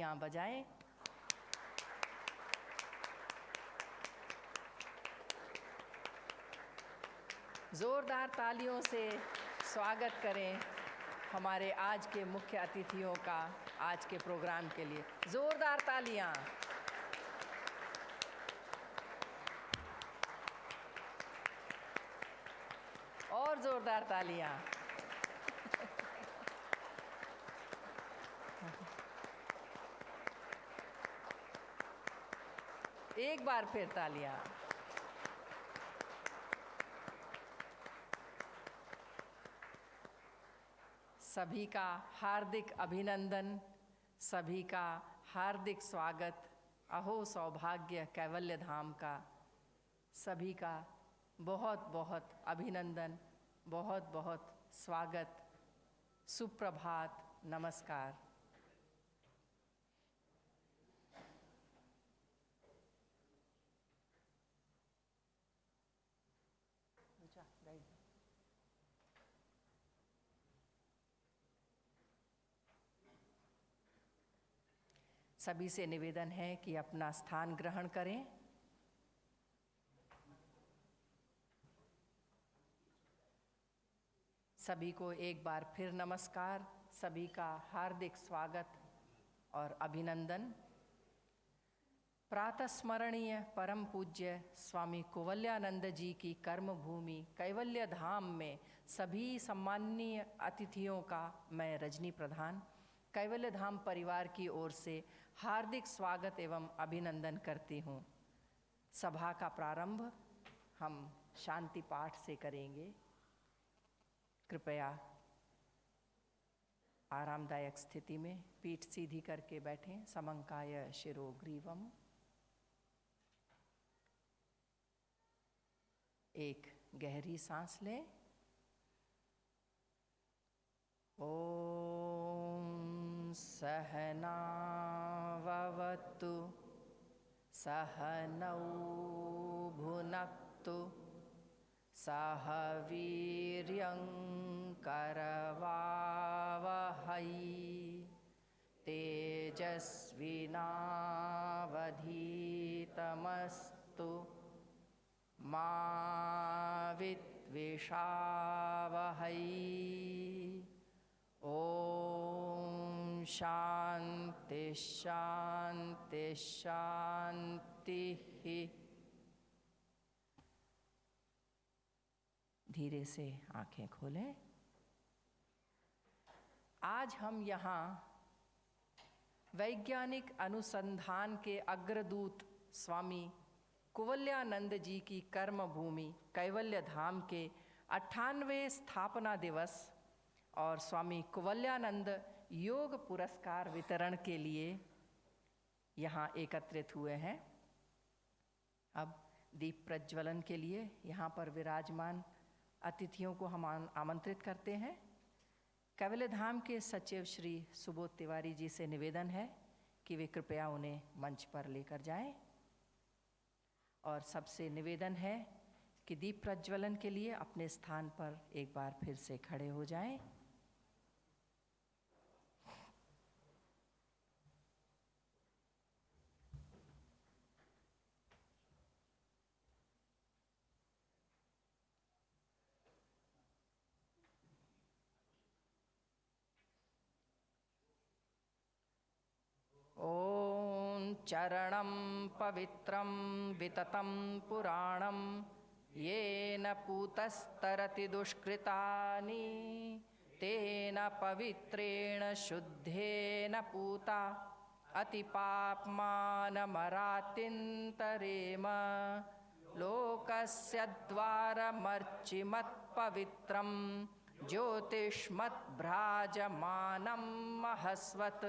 तालियां बजाएं। जोरदार तालियों से स्वागत करें हमारे आज के मुख्य अतिथियों का आज के प्रोग्राम के लिए। जोरदार तालियां। और जोरदार तालियां। एक बार फिर तालियां। सभी का हार्दिक अभिनंदन, सभी का हार्दिक स्वागत। अहो सौभाग्य कैवल्य धाम का सभी का बहुत बहुत अभिनंदन, बहुत बहुत स्वागत। सुप्रभात, नमस्कार। सभी से निवेदन है कि अपना स्थान ग्रहण करें। सभी को एक बार फिर नमस्कार, सभी का हार्दिक स्वागत और अभिनंदन। प्रातः स्मरणीय परम पूज्य स्वामी कुवल्यानंद जी की कर्मभूमि कैवल्य धाम में सभी सम्माननीय अतिथियों का मैं रजनी प्रधान कैवल्य धाम परिवार की ओर से हार्दिक स्वागत एवं अभिनंदन करती हूँ। सभा का प्रारंभ हम शांति पाठ से करेंगे। कृपया आरामदायक स्थिति में पीठ सीधी करके बैठें। समंकाय शिरो ग्रीवम। एक गहरी सांस लें। ओम सहना भवतु सहनौ भुनक्तु सह वीर्यं करवावहै तेजस्विनावधीतमस्तु मा विद्विषावहै। ओम शांति शांति शांति। धीरे से आंखें खोलें। आज हम यहाँ वैज्ञानिक अनुसंधान के अग्रदूत स्वामी कुवल्यानंद जी की कर्मभूमि कैवल्य धाम के 98वें स्थापना दिवस और स्वामी कुवल्यानंद योग पुरस्कार वितरण के लिए यहाँ एकत्रित हुए हैं। अब दीप प्रज्वलन के लिए यहाँ पर विराजमान अतिथियों को हम आमंत्रित करते हैं। कैवल्य धाम के सचिव श्री सुबोध तिवारी जी से निवेदन है कि वे कृपया उन्हें मंच पर लेकर जाएं। और सबसे निवेदन है कि दीप प्रज्वलन के लिए अपने स्थान पर एक बार फिर से खड़े हो जाएं। ओम चरणं पवित्रं विततं पुराणं येन पूतस्तरति दुष्कृतानि तेन पवित्रेण शुद्धेन पूता अतिपाप्मानमरातिन्तरेम। लोकस्य द्वारमर्चिमत्पवित्रं ज्योतिष्मद्भ्राजमानं महस्वत्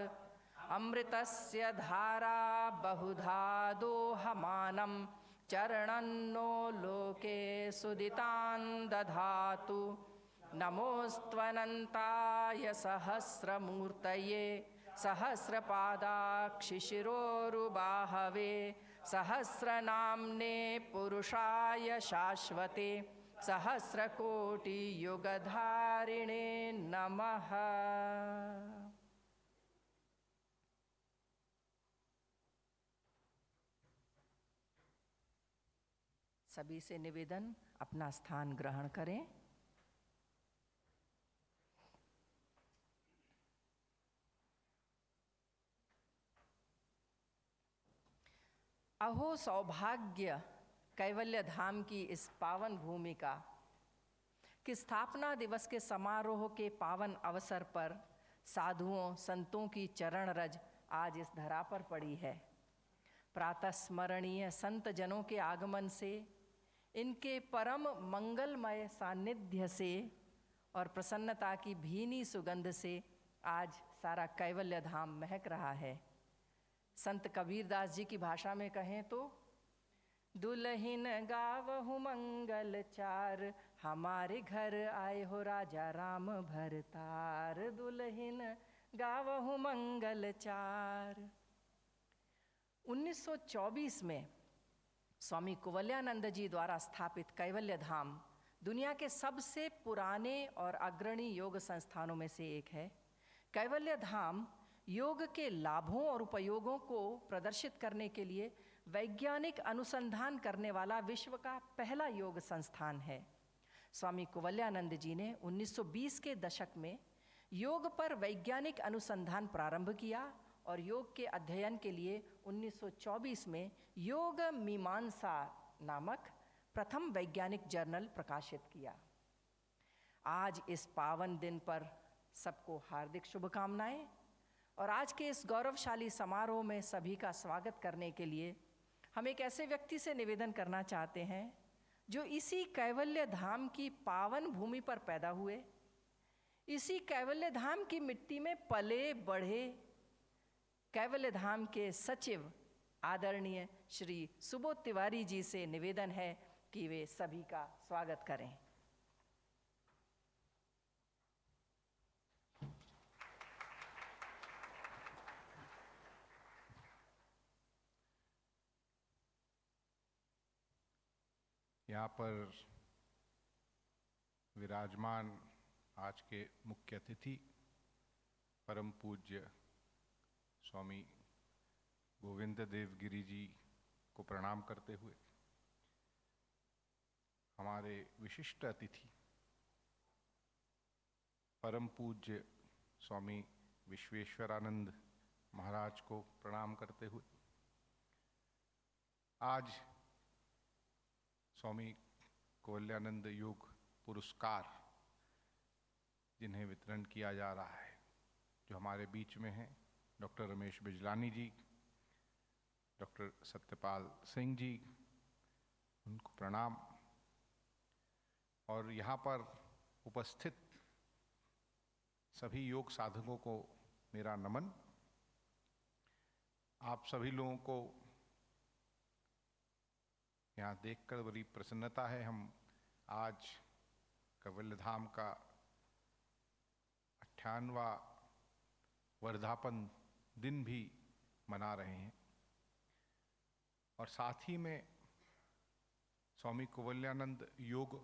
अमृतस्य धारा बहुधा दोहमानं चरणन्नो लोके सुदितां दधातु। नमोऽस्त्वनन्ताय सहस्रमूर्तये सहस्रपादाक्षिशिरोरुबाहवे सहस्रनाम्ने पुरुषाय शाश्वते सहस्रकोटियुगधारिणे नमः। सभी से निवेदन, अपना स्थान ग्रहण करें। अहो सौभाग्य कैवल्य धाम की इस पावन भूमि का कि स्थापना दिवस के समारोह के पावन अवसर पर साधुओं संतों की चरण रज आज इस धरा पर पड़ी है। प्रातः स्मरणीय संत जनों के आगमन से, इनके परम मंगलमय सानिध्य से और प्रसन्नता की भीनी सुगंध से आज सारा कैवल्य धाम महक रहा है। संत कबीरदास जी की भाषा में कहें तो, दुल्हिन गावहु मंगल चार, हमारे घर आए हो राजा राम भरतार। दुल्हिन गावहु मंगल चार। 1924 में स्वामी कुवल्यानंद जी द्वारा स्थापित कैवल्य धाम दुनिया के सबसे पुराने और अग्रणी योग संस्थानों में से एक है। कैवल्य धाम योग के लाभों और उपयोगों को प्रदर्शित करने के लिए वैज्ञानिक अनुसंधान करने वाला विश्व का पहला योग संस्थान है। स्वामी कुवल्यानंद जी ने 1920 के दशक में योग पर वैज्ञानिक अनुसंधान प्रारंभ किया और योग के अध्ययन के लिए 1924 में योग मीमांसा नामक प्रथम वैज्ञानिक जर्नल प्रकाशित किया। आज इस पावन दिन पर सबको हार्दिक शुभकामनाएं और आज के इस गौरवशाली समारोह में सभी का स्वागत करने के लिए हम एक ऐसे व्यक्ति से निवेदन करना चाहते हैं जो इसी कैवल्य धाम की पावन भूमि पर पैदा हुए, इसी कैवल्य धाम की मिट्टी में पले बढ़े। कैवल्य धाम के सचिव आदरणीय श्री सुबोध तिवारी जी से निवेदन है कि वे सभी का स्वागत करें। यहाँ पर विराजमान आज के मुख्य अतिथि परम पूज्य स्वामी गोविंद देव गिरी जी को प्रणाम करते हुए, हमारे विशिष्ट अतिथि परम पूज्य स्वामी विश्वेश्वरानंद महाराज को प्रणाम करते हुए, आज स्वामी कुवल्यानंद योग पुरस्कार जिन्हें वितरण किया जा रहा है, जो हमारे बीच में हैं डॉक्टर रमेश बिजलानी जी, डॉक्टर सत्यपाल सिंह जी, उनको प्रणाम। और यहाँ पर उपस्थित सभी योग साधकों को मेरा नमन। आप सभी लोगों को यहाँ देखकर बड़ी प्रसन्नता है। हम आज कैवल्य धाम का 98वां वर्धापन दिन भी मना रहे हैं और साथ ही में स्वामी कुवल्यानंद योग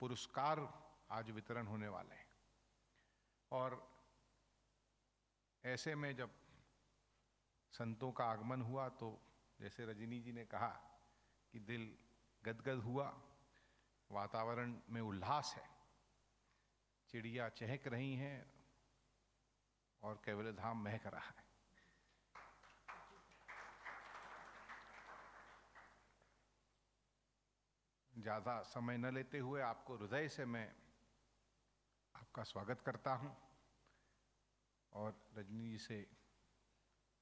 पुरस्कार आज वितरण होने वाले हैं। और ऐसे में जब संतों का आगमन हुआ तो जैसे रजनी जी ने कहा कि दिल गदगद हुआ, वातावरण में उल्लास है, चिड़िया चहक रही हैं और कैवल्य धाम महक रहा है। ज़्यादा समय न लेते हुए आपको हृदय से मैं आपका स्वागत करता हूं और रजनी जी से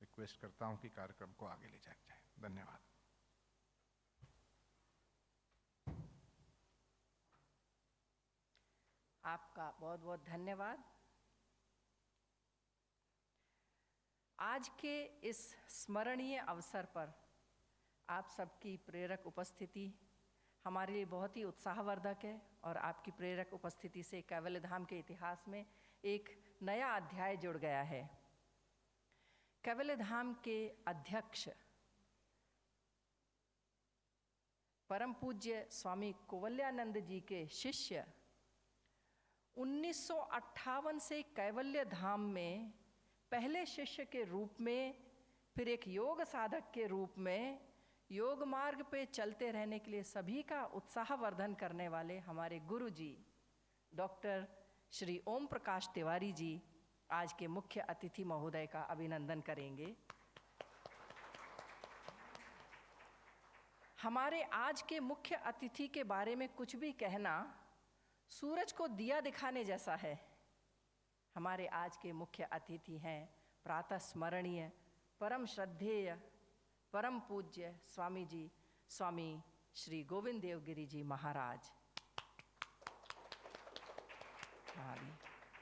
रिक्वेस्ट करता हूं कि कार्यक्रम को आगे ले जाया जाए। धन्यवाद। आपका बहुत बहुत धन्यवाद। आज के इस स्मरणीय अवसर पर आप सबकी प्रेरक उपस्थिति हमारे लिए बहुत ही उत्साहवर्धक है और आपकी प्रेरक उपस्थिति से कैवल्य धाम के इतिहास में एक नया अध्याय जुड़ गया है। कैवल्य धाम के अध्यक्ष परम पूज्य स्वामी कुवल्यानंद जी के शिष्य 1958 से कैवल्य धाम में पहले शिष्य के रूप में, फिर एक योग साधक के रूप में योग मार्ग पे चलते रहने के लिए सभी का उत्साहवर्धन करने वाले हमारे गुरु जी डॉक्टर श्री ओम प्रकाश तिवारी जी आज के मुख्य अतिथि महोदय का अभिनंदन करेंगे। हमारे आज के मुख्य अतिथि के बारे में कुछ भी कहना सूरज को दिया दिखाने जैसा है। हमारे आज के मुख्य अतिथि हैं प्रातः स्मरणीय, परम श्रद्धेय, परम पूज्य स्वामी जी, स्वामी श्री गोविंद देव गिरी जी महाराज।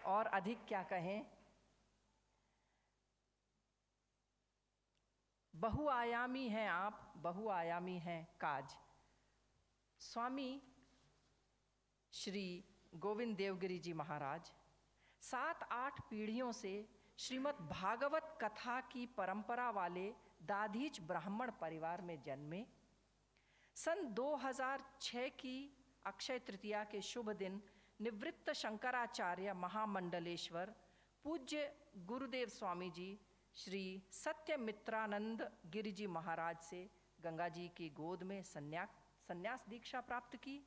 और अधिक क्या कहें, बहुआयामी हैं आप, बहुआयामी हैं काज। स्वामी श्री गोविंद देवगिरी जी महाराज 7-8 पीढ़ियों से श्रीमद् भागवत कथा की परंपरा वाले दाधीच ब्राह्मण परिवार में जन्मे। सन 2006 की अक्षय तृतीया के शुभ दिन निवृत्त शंकराचार्य महामंडलेश्वर पूज्य गुरुदेव स्वामी जी श्री सत्यमित्रानंद गिरि जी महाराज से गंगा जी की गोद में संन्यास दीक्षा प्राप्त की।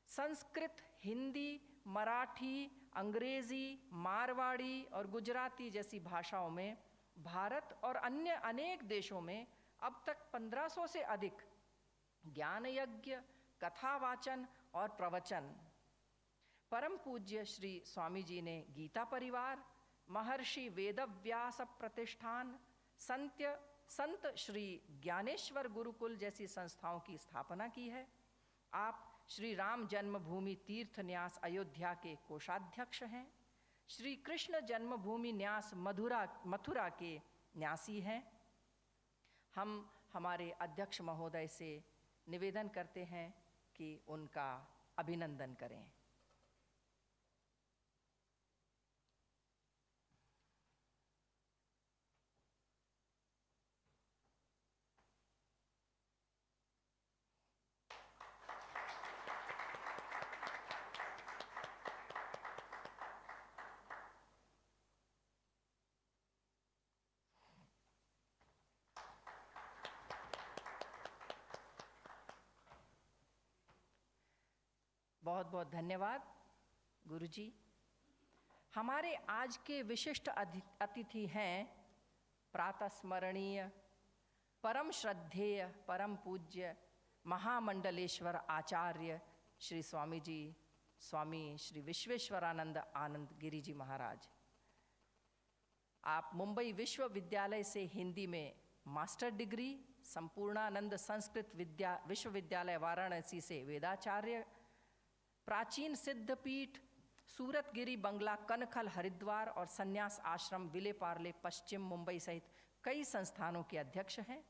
संस्कृत, हिंदी, मराठी, अंग्रेजी, मारवाड़ी और गुजराती जैसी भाषाओं में भारत और अन्य अनेक देशों में अब तक 1500 से अधिक ज्ञान यज्ञ, कथा वाचन और प्रवचन। परम पूज्य श्री स्वामी जी ने गीता परिवार, महर्षि वेदव्यास प्रतिष्ठान, संत श्री ज्ञानेश्वर गुरुकुल जैसी संस्थाओं की स्थापना की है। आप श्री राम जन्मभूमि तीर्थ न्यास अयोध्या के कोषाध्यक्ष हैं। श्री कृष्ण जन्मभूमि न्यास मथुरा के न्यासी हैं। हम हमारे अध्यक्ष महोदय से निवेदन करते हैं कि उनका अभिनंदन करें। बहुत बहुत धन्यवाद गुरुजी। हमारे आज के विशिष्ट अतिथि हैं प्रातः स्मरणीय, परम श्रद्धेय, परम पूज्य महामंडलेश्वर आचार्य श्री स्वामी जी, स्वामी श्री विश्वेश्वरानंद आनंद गिरि जी महाराज। आप मुंबई विश्वविद्यालय से हिंदी में मास्टर डिग्री, संपूर्णानंद संस्कृत विश्वविद्यालय वाराणसी से वेदाचार्य, प्राचीन सिद्धपीठ सूरतगिरी बंगला कनखल हरिद्वार और संन्यास आश्रम विले पार्ले पश्चिम मुंबई सहित कई संस्थानों के अध्यक्ष हैं।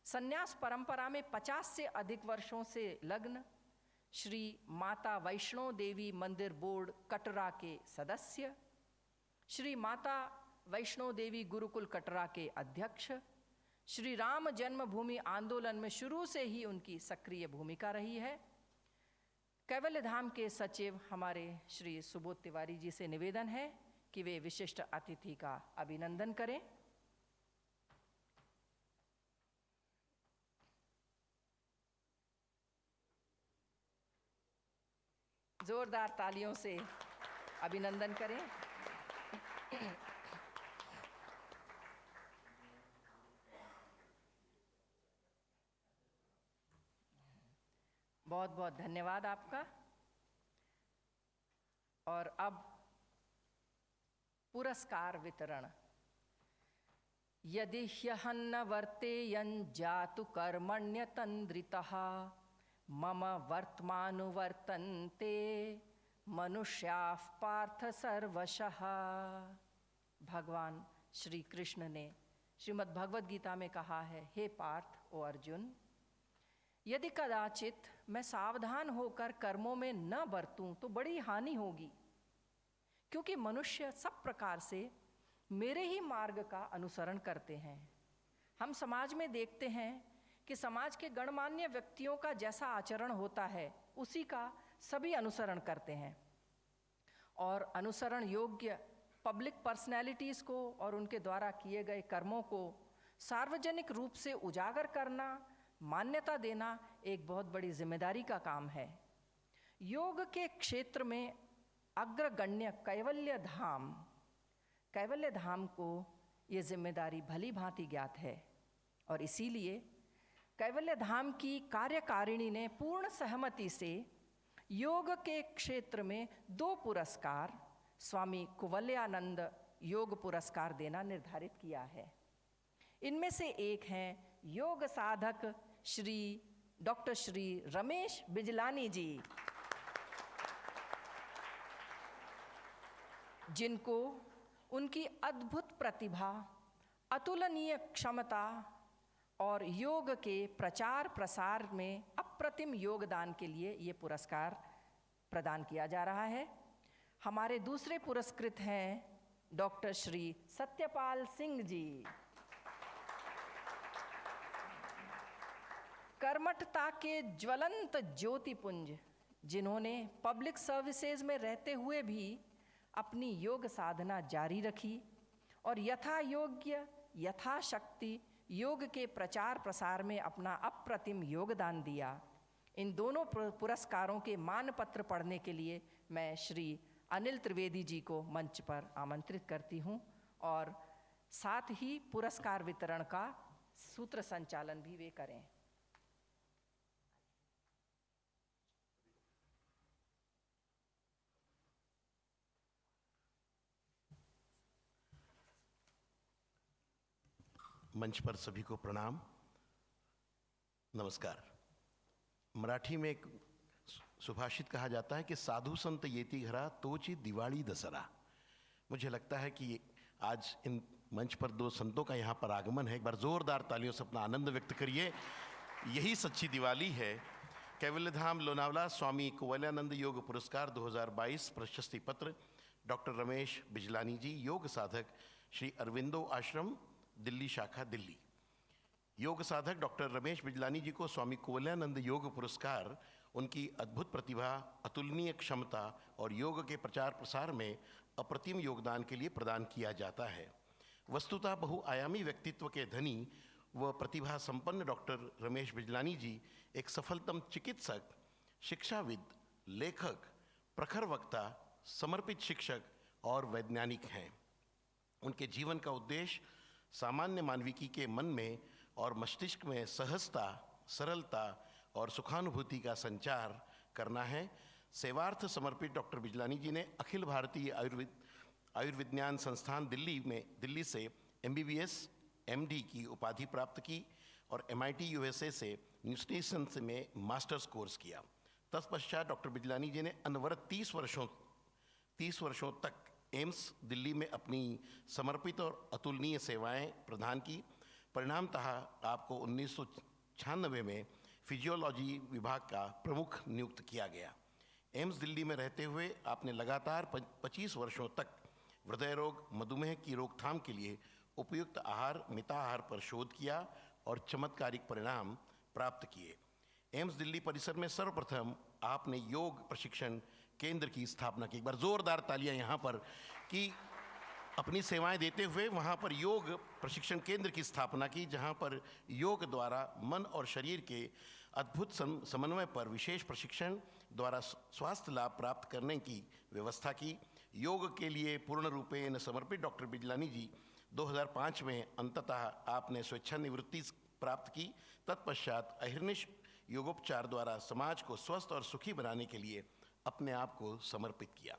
संन्यास परंपरा में 50 से अधिक वर्षों से लग्न, श्री माता वैष्णो देवी मंदिर बोर्ड कटरा के सदस्य, श्री माता वैष्णो देवी गुरुकुल कटरा के अध्यक्ष, श्री राम जन्मभूमि आंदोलन में शुरू से ही उनकी सक्रिय भूमिका रही है। कैवल्य धाम के सचिव हमारे श्री सुबोध तिवारी जी से निवेदन है कि वे विशिष्ट अतिथि का अभिनंदन करें। जोरदार तालियों से अभिनंदन करें। बहुत बहुत धन्यवाद आपका। और अब पुरस्कार वितरण। यदि ह्यहन्न वर्तेयन् जातु कर्मण्यतन्द्रितः मम वर्तमानुवर्तन्ते मनुष्याः पार्थ सर्वशः। भगवान श्री कृष्ण ने श्रीमद् भगवद गीता में कहा है, हे पार्थ, ओ अर्जुन, यदि कदाचित मैं सावधान होकर कर्मों में न बरतूं तो बड़ी हानि होगी, क्योंकि मनुष्य सब प्रकार से मेरे ही मार्ग का अनुसरण करते हैं। हम समाज में देखते हैं कि समाज के गणमान्य व्यक्तियों का जैसा आचरण होता है उसी का सभी अनुसरण करते हैं, और अनुसरण योग्य पब्लिक पर्सनैलिटीज़ को और उनके द्वारा किए गए कर्मों को सार्वजनिक रूप से उजागर करना, मान्यता देना एक बहुत बड़ी जिम्मेदारी का काम है। योग के क्षेत्र में अग्रगण्य कैवल्य धाम को ये जिम्मेदारी भली भांति ज्ञात है और इसीलिए कैवल्य धाम की कार्यकारिणी ने पूर्ण सहमति से योग के क्षेत्र में 2 पुरस्कार स्वामी कुवलयानंद योग पुरस्कार देना निर्धारित किया है। इनमें से एक हैं योग साधक डॉक्टर श्री रमेश बिजलानी जी, जिनको उनकी अद्भुत प्रतिभा, अतुलनीय क्षमता और योग के प्रचार प्रसार में अप्रतिम योगदान के लिए ये पुरस्कार प्रदान किया जा रहा है। हमारे दूसरे पुरस्कृत हैं डॉक्टर श्री सत्यपाल सिंह जी। कर्मठता के ज्वलंत ज्योतिपुंज, जिन्होंने पब्लिक सर्विसेज में रहते हुए भी अपनी योग साधना जारी रखी और यथा योग्य यथाशक्ति योग के प्रचार प्रसार में अपना अप्रतिम योगदान दिया। इन दोनों पुरस्कारों के मानपत्र पढ़ने के लिए मैं श्री अनिल त्रिवेदी जी को मंच पर आमंत्रित करती हूँ और साथ ही पुरस्कार वितरण का सूत्र संचालन भी वे करें। मंच पर सभी को प्रणाम, नमस्कार। मराठी में एक सुभाषित कहा जाता है कि साधु संत येती घरा तोची दिवाली दसरा। मुझे लगता है कि आज इन मंच पर 2 संतों का यहाँ पर आगमन है। एक बार जोरदार तालियों से अपना आनंद व्यक्त करिए। यही सच्ची दिवाली है। कैवल्य धाम लोनावला स्वामी कुवलयानंद योग पुरस्कार 2022 प्रशस्ति पत्र डॉक्टर रमेश बिजलानी जी, योग साधक श्री अरविंदो आश्रम दिल्ली शाखा दिल्ली। योग साधक डॉक्टर रमेश बिजलानी जी को स्वामी कुवलयानंद योग पुरस्कार उनकी अद्भुत प्रतिभा, अतुलनीय क्षमता और योग के प्रचार प्रसार में अप्रतिम योगदान के लिए प्रदान किया जाता है। वस्तुतः बहुआयामी व्यक्तित्व के धनी व प्रतिभा संपन्न डॉक्टर रमेश बिजलानी जी एक सफलतम चिकित्सक, शिक्षाविद, लेखक, प्रखर वक्ता, समर्पित शिक्षक और वैज्ञानिक हैं। उनके जीवन का उद्देश्य सामान्य मानविकी के मन में और मस्तिष्क में सहजता, सरलता और सुखानुभूति का संचार करना है। सेवार्थ समर्पित डॉक्टर बिजलानी जी ने अखिल भारतीय आयुर्विज्ञान संस्थान दिल्ली से MBBS MD की उपाधि प्राप्त की और MIT USA से न्यूट्रिशन में मास्टर्स कोर्स किया। तत्पश्चात डॉक्टर बिजलानी जी ने अनवरत 30 वर्षों तक एम्स दिल्ली में अपनी समर्पित और अतुलनीय सेवाएं प्रदान की। परिणामतः आपको 1996 में फिजियोलॉजी विभाग का प्रमुख नियुक्त किया गया। एम्स दिल्ली में रहते हुए आपने लगातार 25 वर्षों तक हृदय रोग, मधुमेह की रोकथाम के लिए उपयुक्त आहार, मिताहार पर शोध किया और चमत्कारिक परिणाम प्राप्त किए। एम्स दिल्ली परिसर में सर्वप्रथम आपने योग प्रशिक्षण केंद्र की स्थापना की। एक बार जोरदार तालियां यहाँ पर कि अपनी सेवाएं देते हुए वहाँ पर योग प्रशिक्षण केंद्र की स्थापना की, जहाँ पर योग द्वारा मन और शरीर के अद्भुत समन्वय पर विशेष प्रशिक्षण द्वारा स्वास्थ्य लाभ प्राप्त करने की व्यवस्था की। योग के लिए पूर्ण रूपेण समर्पित डॉक्टर बिजलानी जी 2005 में अंततः आपने स्वेच्छानिवृत्ति प्राप्त की। तत्पश्चात अहिर्निश योगोपचार द्वारा समाज को स्वस्थ और सुखी बनाने के लिए अपने आप को समर्पित किया।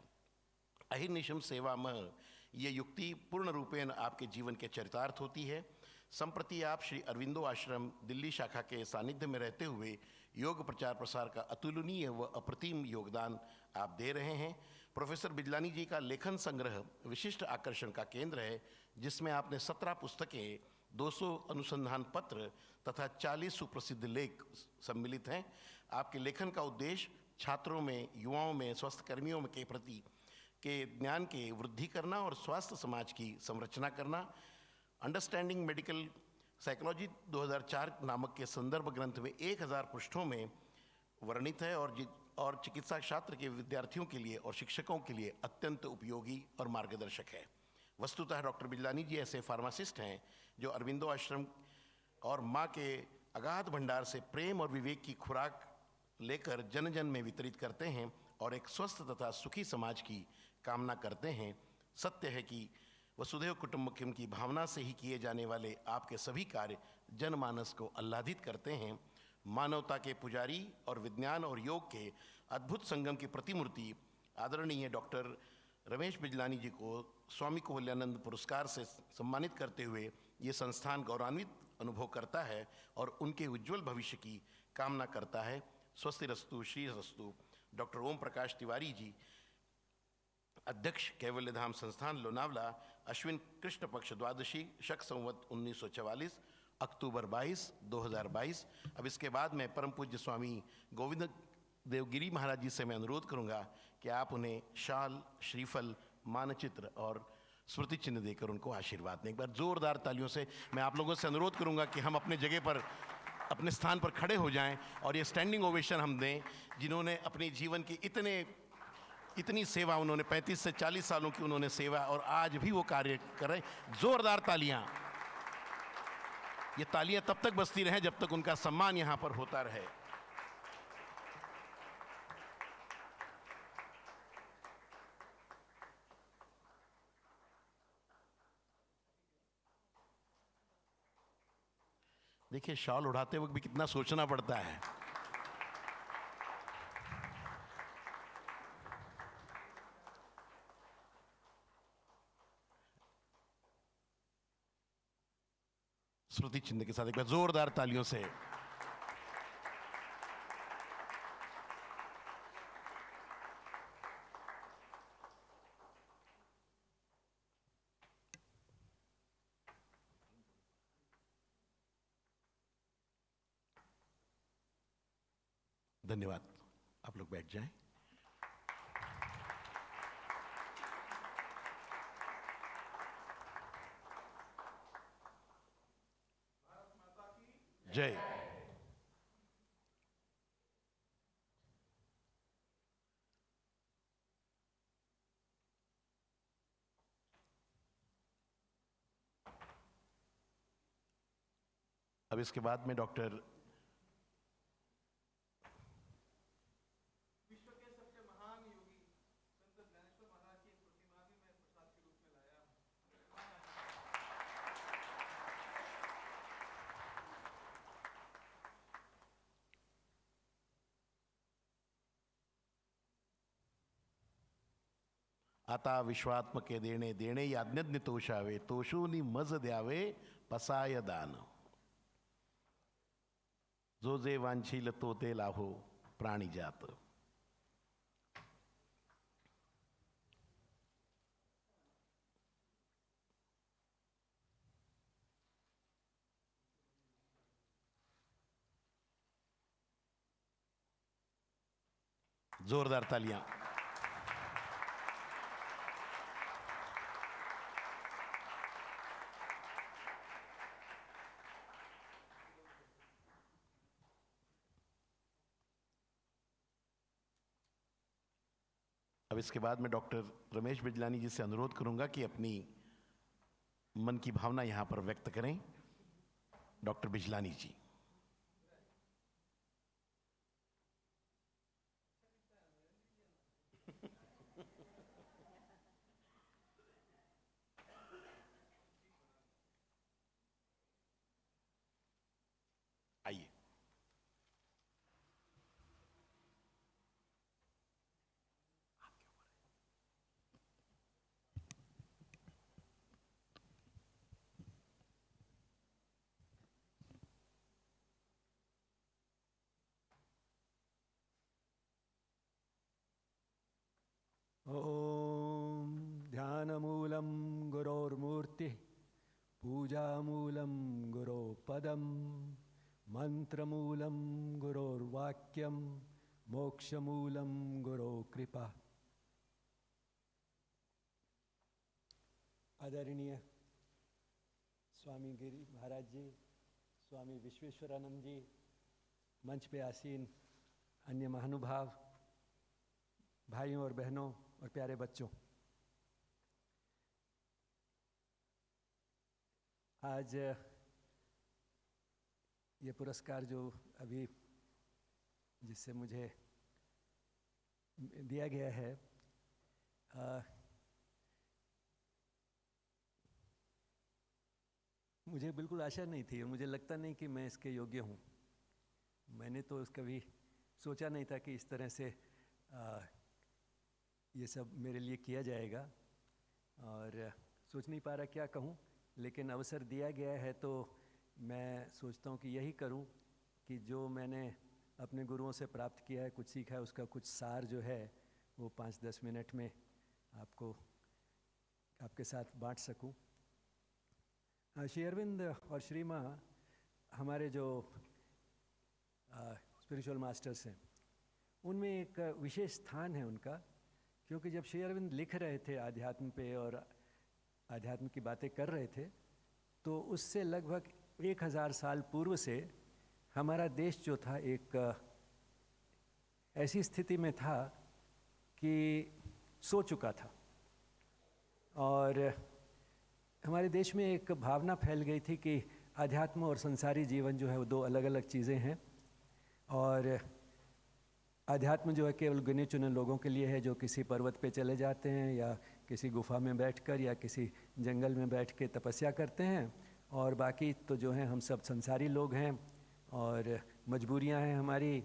अहिर्निशम सेवा में ये युक्ति पूर्ण रूपेण आपके जीवन के चरितार्थ होती है। संप्रति आप श्री अरविंदो आश्रम दिल्ली शाखा के सानिध्य में रहते हुए योग प्रचार प्रसार का अतुलनीय व अप्रतिम योगदान आप दे रहे हैं। प्रोफेसर बिजलानी जी का लेखन संग्रह विशिष्ट आकर्षण का केंद्र है, जिसमें आपने 17 पुस्तकें, 200 अनुसंधान पत्र तथा 40 सुप्रसिद्ध लेख सम्मिलित हैं। आपके लेखन का उद्देश्य छात्रों में, युवाओं में, स्वास्थ्यकर्मियों के प्रति के ज्ञान के वृद्धि करना और स्वास्थ्य समाज की संरचना करना। अंडरस्टैंडिंग मेडिकल साइकोलॉजी 2004 नामक के संदर्भ ग्रंथ में 1000 पृष्ठों में वर्णित है और चिकित्सा शास्त्र के विद्यार्थियों के लिए और शिक्षकों के लिए अत्यंत उपयोगी और मार्गदर्शक है। वस्तुतः डॉक्टर बिजलानी जी ऐसे फार्मासिस्ट हैं जो अरविंदो आश्रम और माँ के अगाध भंडार से प्रेम और विवेक की खुराक लेकर जन जन में वितरित करते हैं और एक स्वस्थ तथा सुखी समाज की कामना करते हैं। सत्य है कि वसुधैव कुटुंबकम की भावना से ही किए जाने वाले आपके सभी कार्य जनमानस को आह्लादित करते हैं। मानवता के पुजारी और विज्ञान और योग के अद्भुत संगम की प्रतिमूर्ति आदरणीय डॉक्टर रमेश बिजलानी जी को स्वामी कुवल्यानंद पुरस्कार से सम्मानित करते हुए ये संस्थान गौरवान्वित अनुभव करता है और उनके उज्जवल भविष्य की कामना करता है। स्वस्ति रस्तु श्री रस्तु। डॉक्टर ओम प्रकाश तिवारी जी, अध्यक्ष कैवल्य धाम संस्थान लोनावला, अश्विन कृष्ण पक्ष द्वादशी, शक संवत 1944, अक्टूबर 22, 2022। अब इसके बाद मैं परम पूज्य स्वामी गोविंद देवगिरी महाराज जी से मैं अनुरोध करूंगा कि आप उन्हें शाल, श्रीफल, मानचित्र और स्मृति चिन्ह देकर उनको आशीर्वाद दें। एक बार जोरदार तालियों से मैं आप लोगों से अनुरोध करूंगा कि हम अपने जगह पर, अपने स्थान पर खड़े हो जाएं और ये स्टैंडिंग ओवेशन हम दें, जिन्होंने अपने जीवन की इतनी सेवा, उन्होंने 35 से 40 सालों की उन्होंने सेवा और आज भी वो कार्य कर रहे हैं। जोरदार तालियां। ये तालियां तब तक बजती रहे जब तक उनका सम्मान यहां पर होता रहे। देखिए, शॉल उड़ाते वक्त भी कितना सोचना पड़ता है। स्मृति चिन्ह के साथ एक बार जोरदार तालियों से। धन्यवाद। आप लोग बैठ जाएं। जय। अब इसके बाद में डॉक्टर आता विश्वात्मके देणे देणे याज्ञज्ञ तोषावे तोषूनी मज द्यावे पसाय दान। जो जे वांछील तो ते लाभो प्राणीजात। जोरदार तालियां। अब इसके बाद मैं डॉक्टर रमेश बिजलानी जी से अनुरोध करूंगा कि अपनी मन की भावना यहां पर व्यक्त करें। डॉक्टर बिजलानी जी। आइए। ॐ ध्यानमूलं गुरोर्मूर्तिः पूजामूलं गुरोपदं मंत्रमूलं गुरोर्वाक्यं मोक्षमूलं गुरो कृपा। आदरणीय स्वामी गिरी महाराज जी, स्वामी विश्वेश्वरानंद जी, मंच पे आसीन अन्य महानुभाव, भाइयों और बहनों और प्यारे बच्चों, आज ये पुरस्कार जो अभी जिससे मुझे दिया गया है, मुझे बिल्कुल आशा नहीं थी और मुझे लगता नहीं कि मैं इसके योग्य हूँ। मैंने तो कभी सोचा नहीं था कि इस तरह से ये सब मेरे लिए किया जाएगा, और सोच नहीं पा रहा क्या कहूँ, लेकिन अवसर दिया गया है तो मैं सोचता हूँ कि यही करूँ कि जो मैंने अपने गुरुओं से प्राप्त किया है, कुछ सीखा है, उसका कुछ सार जो है वो 5-10 मिनट में आपके साथ बांट सकूं। श्री अरविंद और श्री माँ हमारे जो स्पिरिचुअल मास्टर्स हैं, उनमें एक विशेष स्थान है उनका, क्योंकि जब श्री अरविंद लिख रहे थे आध्यात्म पे और आध्यात्म की बातें कर रहे थे, तो उससे लगभग 1000 साल पूर्व से हमारा देश जो था एक ऐसी स्थिति में था कि सो चुका था, और हमारे देश में एक भावना फैल गई थी कि आध्यात्म और संसारी जीवन जो है वो दो अलग अलग चीज़ें हैं, और आध्यात्म जो है केवल गिने चुने लोगों के लिए है जो किसी पर्वत पे चले जाते हैं या किसी गुफा में बैठकर या किसी जंगल में बैठ के तपस्या करते हैं, और बाकी तो जो है हम सब संसारी लोग हैं और मजबूरियां हैं हमारी,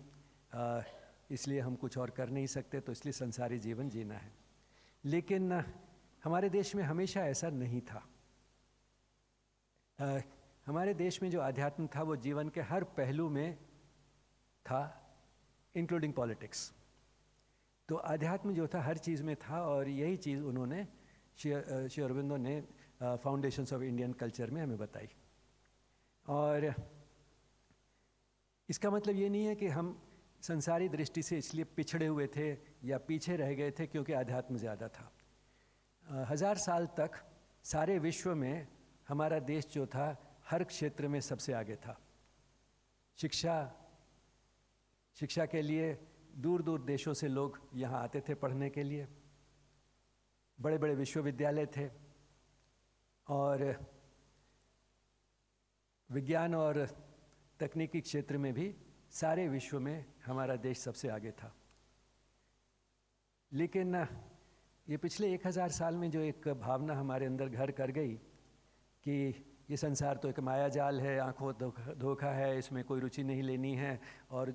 इसलिए हम कुछ और कर नहीं सकते, तो इसलिए संसारी जीवन जीना है। लेकिन हमारे देश में हमेशा ऐसा नहीं था। हमारे देश में जो आध्यात्म था वो जीवन के हर पहलू में था, इंक्लूडिंग पॉलिटिक्स। तो आध्यात्म जो था हर चीज़ में था, और यही चीज़ उन्होंने श्री अरविंदो ने फाउंडेशंस ऑफ इंडियन कल्चर में हमें बताई। और इसका मतलब ये नहीं है कि हम संसारी दृष्टि से इसलिए पिछड़े हुए थे या पीछे रह गए थे क्योंकि आध्यात्म ज़्यादा था। 1000 साल तक सारे विश्व में हमारा देश जो था हर क्षेत्र में सबसे आगे था। शिक्षा के लिए दूर दूर देशों से लोग यहाँ आते थे पढ़ने के लिए, बड़े बड़े विश्वविद्यालय थे, और विज्ञान और तकनीकी क्षेत्र में भी सारे विश्व में हमारा देश सबसे आगे था। लेकिन ये पिछले 1000 साल में जो एक भावना हमारे अंदर घर कर गई कि ये संसार तो एक माया जाल है, आंखों धोखा है, इसमें कोई रुचि नहीं लेनी है, और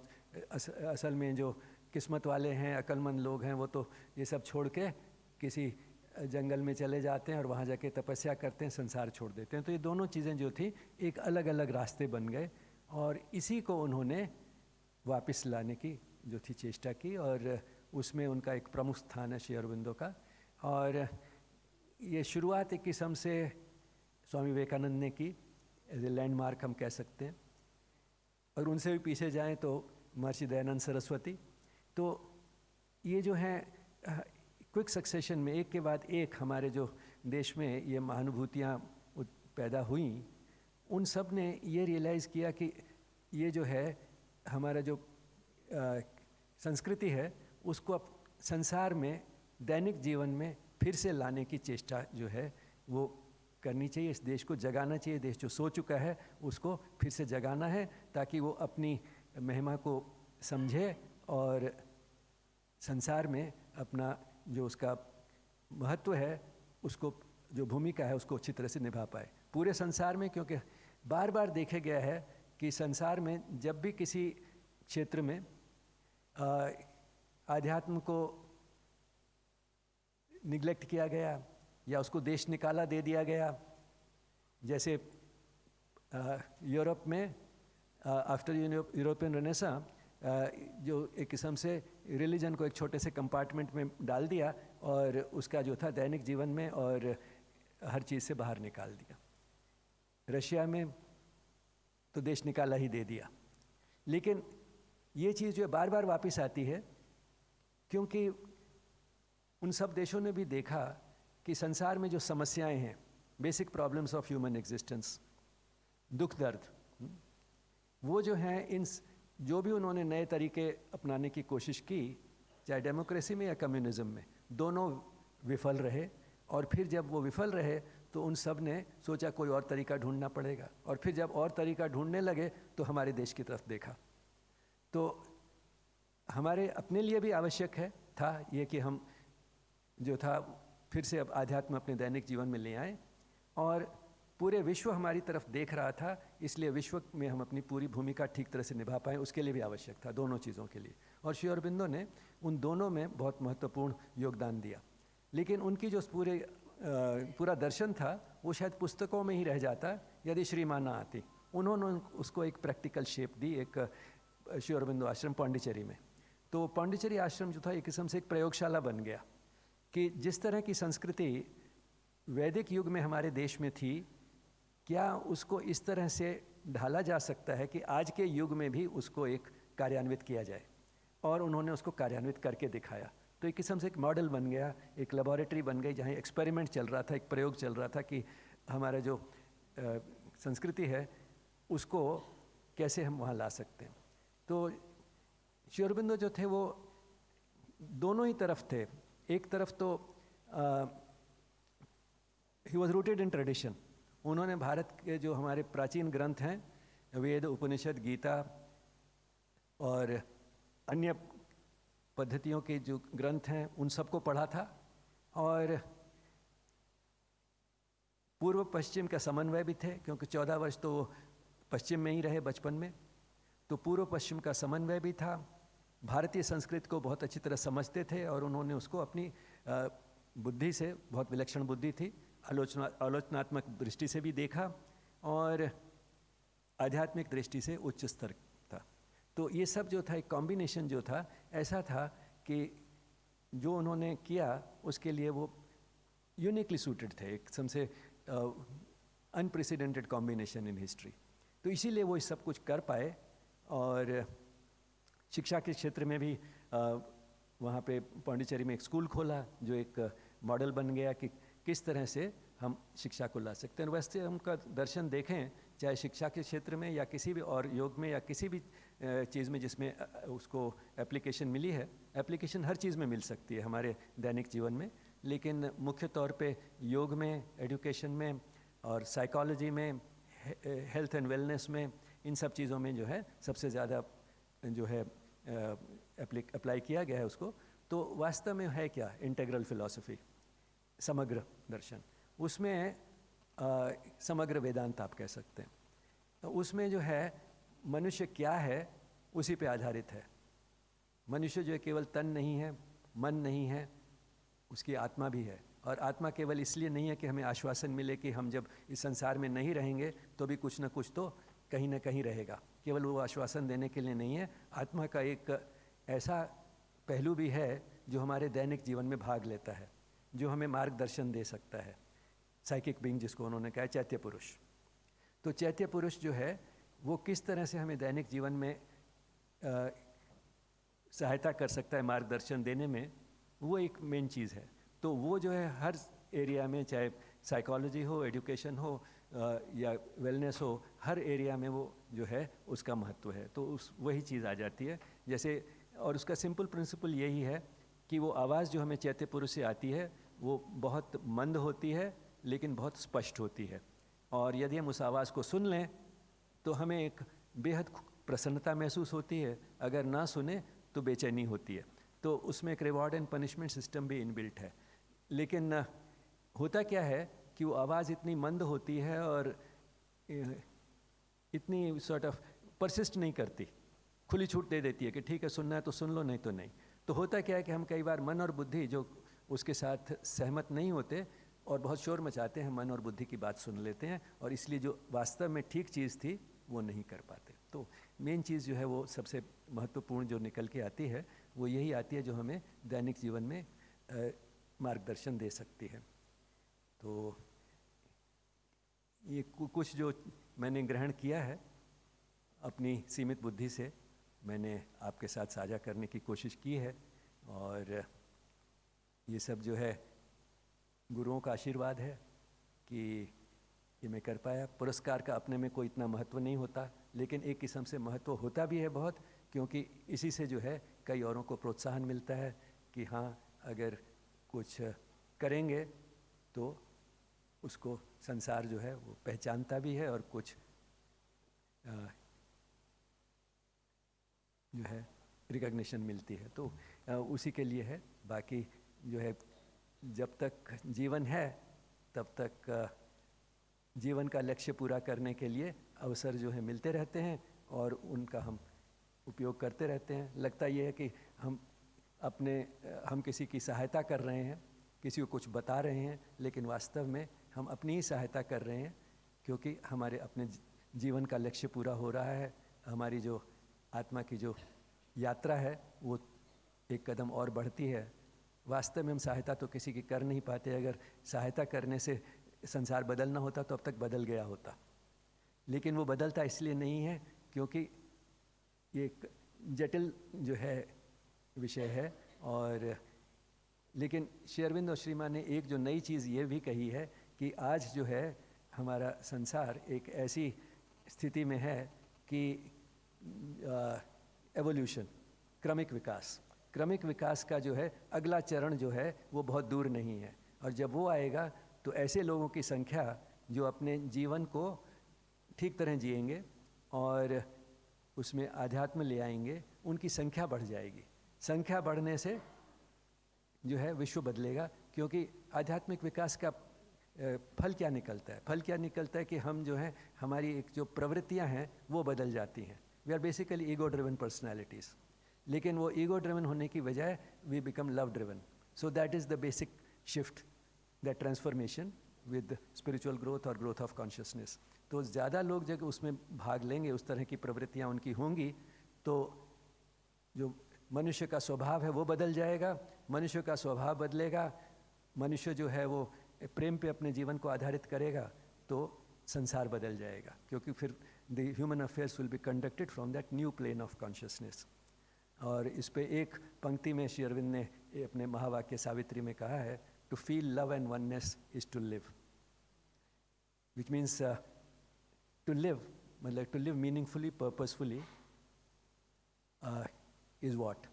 असल में जो किस्मत वाले हैं, अक्लमंद लोग हैं, वो तो ये सब छोड़ के किसी जंगल में चले जाते हैं और वहाँ जाके तपस्या करते हैं, संसार छोड़ देते हैं। तो ये दोनों चीज़ें जो थी एक अलग अलग रास्ते बन गए, और इसी को उन्होंने वापस लाने की जो थी चेष्टा की, और उसमें उनका एक प्रमुख स्थान है श्री अरविंदो का। और ये शुरुआत एक किस्म से स्वामी विवेकानंद ने की, एज ए लैंडमार्क हम कह सकते हैं, और उनसे भी पीछे जाएं तो महर्षि दयानंद सरस्वती। तो ये जो है क्विक सक्सेशन में एक के बाद एक हमारे जो देश में ये महानुभूतियाँ पैदा हुई, उन सब ने ये रियलाइज़ किया कि ये जो है हमारा जो संस्कृति है उसको अब संसार में दैनिक जीवन में फिर से लाने की चेष्टा जो है वो करनी चाहिए। इस देश को जगाना चाहिए, देश जो सो चुका है उसको फिर से जगाना है, ताकि वो अपनी महिमा को समझे और संसार में अपना जो उसका महत्व है, उसको जो भूमिका है उसको अच्छी तरह से निभा पाए पूरे संसार में। क्योंकि बार बार देखा गया है कि संसार में जब भी किसी क्षेत्र में आध्यात्म को निगलेक्ट किया गया या उसको देश निकाला दे दिया गया, जैसे यूरोप में आफ्टर यूरोपियन रेनेसां जो एक किस्म से रिलीजन को एक छोटे से कंपार्टमेंट में डाल दिया और उसका जो था दैनिक जीवन में और हर चीज़ से बाहर निकाल दिया। रशिया में तो देश निकाला ही दे दिया। लेकिन ये चीज़ जो बार बार वापस आती है, क्योंकि उन सब देशों ने भी देखा कि संसार में जो समस्याएं हैं, basic problems of human existence, दुख दर्द, वो जो हैं, इन जो भी उन्होंने नए तरीके अपनाने की कोशिश की, चाहे डेमोक्रेसी में या कम्युनिज्म में, दोनों विफल रहे। और फिर जब वो विफल रहे तो उन सब ने सोचा कोई और तरीका ढूंढना पड़ेगा, और फिर जब और तरीका ढूंढने लगे तो हमारे देश की तरफ देखा। तो हमारे अपने लिए भी आवश्यक था ये कि हम जो था फिर से अब आध्यात्म अपने दैनिक जीवन में ले आएं, और पूरे विश्व हमारी तरफ देख रहा था, इसलिए विश्व में हम अपनी पूरी भूमिका ठीक तरह से निभा पाएँ, उसके लिए भी आवश्यक था, दोनों चीज़ों के लिए। और श्री अरबिंदो ने उन दोनों में बहुत महत्वपूर्ण योगदान दिया। लेकिन उनकी जो पूरा दर्शन था वो शायद पुस्तकों में ही रह जाता यदि श्री माँ ना आती। उन्होंने उसको एक प्रैक्टिकल शेप दी, एक श्री अरबिंदो आश्रम पांडिचेरी में। तो पांडिचेरी आश्रम जो था एक किस्म से एक प्रयोगशाला बन गया कि जिस तरह की संस्कृति वैदिक युग में हमारे देश में थी, क्या उसको इस तरह से ढाला जा सकता है कि आज के युग में भी उसको एक कार्यान्वित किया जाए। और उन्होंने उसको कार्यान्वित करके दिखाया। तो एक किस्म से एक मॉडल बन गया, एक लेबोरेटरी बन गई जहाँ एक्सपेरिमेंट चल रहा था, एक प्रयोग चल रहा था कि हमारा जो संस्कृति है उसको कैसे हम वहाँ ला सकते हैं। तो श्री अरबिंदो जो थे वो दोनों ही तरफ थे। एक तरफ तो he was rooted in tradition. उन्होंने भारत के जो हमारे प्राचीन ग्रंथ हैं, वेद, उपनिषद, गीता और अन्य पद्धतियों के जो ग्रंथ हैं उन सबको पढ़ा था, और पूर्व पश्चिम का समन्वय भी थे, क्योंकि 14 वर्ष तो वो पश्चिम में ही रहे बचपन में, तो पूर्व पश्चिम का समन्वय भी था। भारतीय संस्कृति को बहुत अच्छी तरह समझते थे और उन्होंने उसको अपनी बुद्धि से, बहुत विलक्षण बुद्धि थी, आलोचनात्मक दृष्टि से भी देखा और आध्यात्मिक दृष्टि से उच्च स्तर था। तो ये सब जो था एक कॉम्बिनेशन जो था ऐसा था कि जो उन्होंने किया उसके लिए वो यूनिकली सूटेड थे, एक सबसे अनप्रेसिडेंटेड कॉम्बिनेशन इन हिस्ट्री। तो इसीलिए वो सब कुछ कर पाए। और शिक्षा के क्षेत्र में भी वहाँ पे पांडिचेरी में एक स्कूल खोला जो एक मॉडल बन गया कि किस तरह से हम शिक्षा को ला सकते हैं। वैसे उनका दर्शन देखें, चाहे शिक्षा के क्षेत्र में या किसी भी और योग में या किसी भी चीज़ में जिसमें उसको एप्लीकेशन मिली है, एप्लीकेशन हर चीज़ में मिल सकती है हमारे दैनिक जीवन में, लेकिन मुख्य तौर पे योग में, एजुकेशन में और साइकोलॉजी में, हेल्थ एंड वेलनेस में, इन सब चीज़ों में जो है सबसे ज़्यादा जो है अप्लाई किया गया है उसको। तो वास्तव में है क्या इंटेग्रल फिलॉसफी, समग्र दर्शन, उसमें समग्र वेदांत आप कह सकते हैं। तो उसमें जो है मनुष्य क्या है उसी पे आधारित है। मनुष्य जो है केवल तन नहीं है, मन नहीं है, उसकी आत्मा भी है। और आत्मा केवल इसलिए नहीं है कि हमें आश्वासन मिले कि हम जब इस संसार में नहीं रहेंगे तो भी कुछ ना कुछ तो कहीं ना कहीं रहेगा, केवल वो आश्वासन देने के लिए नहीं है। आत्मा का एक ऐसा पहलू भी है जो हमारे दैनिक जीवन में भाग लेता है, जो हमें मार्गदर्शन दे सकता है। साइकिक बीइंग जिसको उन्होंने कहा चैत्य पुरुष। तो चैत्य पुरुष जो है वो किस तरह से हमें दैनिक जीवन में सहायता कर सकता है मार्गदर्शन देने में, वो एक मेन चीज़ है। तो वो जो है हर एरिया में, चाहे साइकोलॉजी हो, एजुकेशन हो या वेलनेस हो, हर एरिया में वो जो है उसका महत्व है। तो वही चीज़ आ जाती है जैसे, और उसका सिंपल प्रिंसिपल यही है कि वो आवाज़ जो हमें चैत्य पुरुष से आती है वो बहुत मंद होती है लेकिन बहुत स्पष्ट होती है। और यदि हम उस आवाज़ को सुन लें तो हमें एक बेहद प्रसन्नता महसूस होती है, अगर ना सुने तो बेचैनी होती है। तो उसमें एक रिवॉर्ड एंड पनिशमेंट सिस्टम भी इनबिल्ट है। लेकिन होता क्या है कि वो आवाज़ इतनी मंद होती है और इतनी सॉर्ट ऑफ परसिस्ट नहीं करती, खुली छूट दे देती है कि ठीक है सुनना है तो सुन लो, नहीं तो नहीं। तो होता क्या है कि हम कई बार मन और बुद्धि जो उसके साथ सहमत नहीं होते और बहुत शोर मचाते हैं, मन और बुद्धि की बात सुन लेते हैं और इसलिए जो वास्तव में ठीक चीज़ थी वो नहीं कर पाते। तो मेन चीज़ जो है वो सबसे महत्वपूर्ण जो निकल के आती है वो यही आती है जो हमें दैनिक जीवन में मार्गदर्शन दे सकती है। तो ये कुछ जो मैंने ग्रहण किया है अपनी सीमित बुद्धि से, मैंने आपके साथ साझा करने की कोशिश की है। और ये सब जो है गुरुओं का आशीर्वाद है कि ये मैं कर पाया। पुरस्कार का अपने में कोई इतना महत्व नहीं होता, लेकिन एक किस्म से महत्व होता भी है बहुत, क्योंकि इसी से जो है कई औरों को प्रोत्साहन मिलता है कि हाँ अगर कुछ करेंगे तो उसको संसार जो है वो पहचानता भी है और कुछ जो है रिकग्निशन मिलती है, तो उसी के लिए है। बाकी जो है जब तक जीवन है तब तक जीवन का लक्ष्य पूरा करने के लिए अवसर जो है मिलते रहते हैं और उनका हम उपयोग करते रहते हैं। लगता ये है कि हम किसी की सहायता कर रहे हैं, किसी को कुछ बता रहे हैं, लेकिन वास्तव में हम अपनी ही सहायता कर रहे हैं, क्योंकि हमारे अपने जीवन का लक्ष्य पूरा हो रहा है। हमारी जो आत्मा की जो यात्रा है वो एक कदम और बढ़ती है। वास्तव में हम सहायता तो किसी की कर नहीं पाते। अगर सहायता करने से संसार बदलना होता तो अब तक बदल गया होता, लेकिन वो बदलता इसलिए नहीं है क्योंकि ये एक जटिल जो है विषय है। और लेकिन श्री अरविंद और श्री मां ने एक जो नई चीज़ ये भी कही है कि आज जो है हमारा संसार एक ऐसी स्थिति में है कि एवोल्यूशन, क्रमिक विकास का जो है अगला चरण जो है वो बहुत दूर नहीं है। और जब वो आएगा तो ऐसे लोगों की संख्या जो अपने जीवन को ठीक तरह जिएंगे और उसमें आध्यात्म ले आएंगे, उनकी संख्या बढ़ जाएगी। संख्या बढ़ने से जो है विश्व बदलेगा, क्योंकि आध्यात्मिक विकास का फल क्या निकलता है? फल क्या निकलता है कि हम जो है हमारी एक जो प्रवृत्तियां हैं वो बदल जाती हैं। We are basically ego driven personalities, लेकिन वो ईगो ड्रिवन होने की बजाय we become love driven. So that is the basic shift, that transformation with spiritual growth और ग्रोथ ऑफ कॉन्शियसनेस। तो ज़्यादा लोग जब उसमें भाग लेंगे, उस तरह की प्रवृत्तियाँ उनकी होंगी, तो जो मनुष्य का स्वभाव है वो बदल जाएगा। मनुष्य का स्वभाव बदलेगा, मनुष्य जो है वो प्रेम पे अपने जीवन को आधारित करेगा, तो संसार बदल जाएगा, क्योंकि फिर the human affairs will be conducted from that new plain of consciousness. और इस पे एक पंक्ति में श्री अरविंद ने अपने महावाक्य सावित्री में कहा है, to feel love and oneness is to live, which means to live, मतलब to live meaningfully, purposefully is what?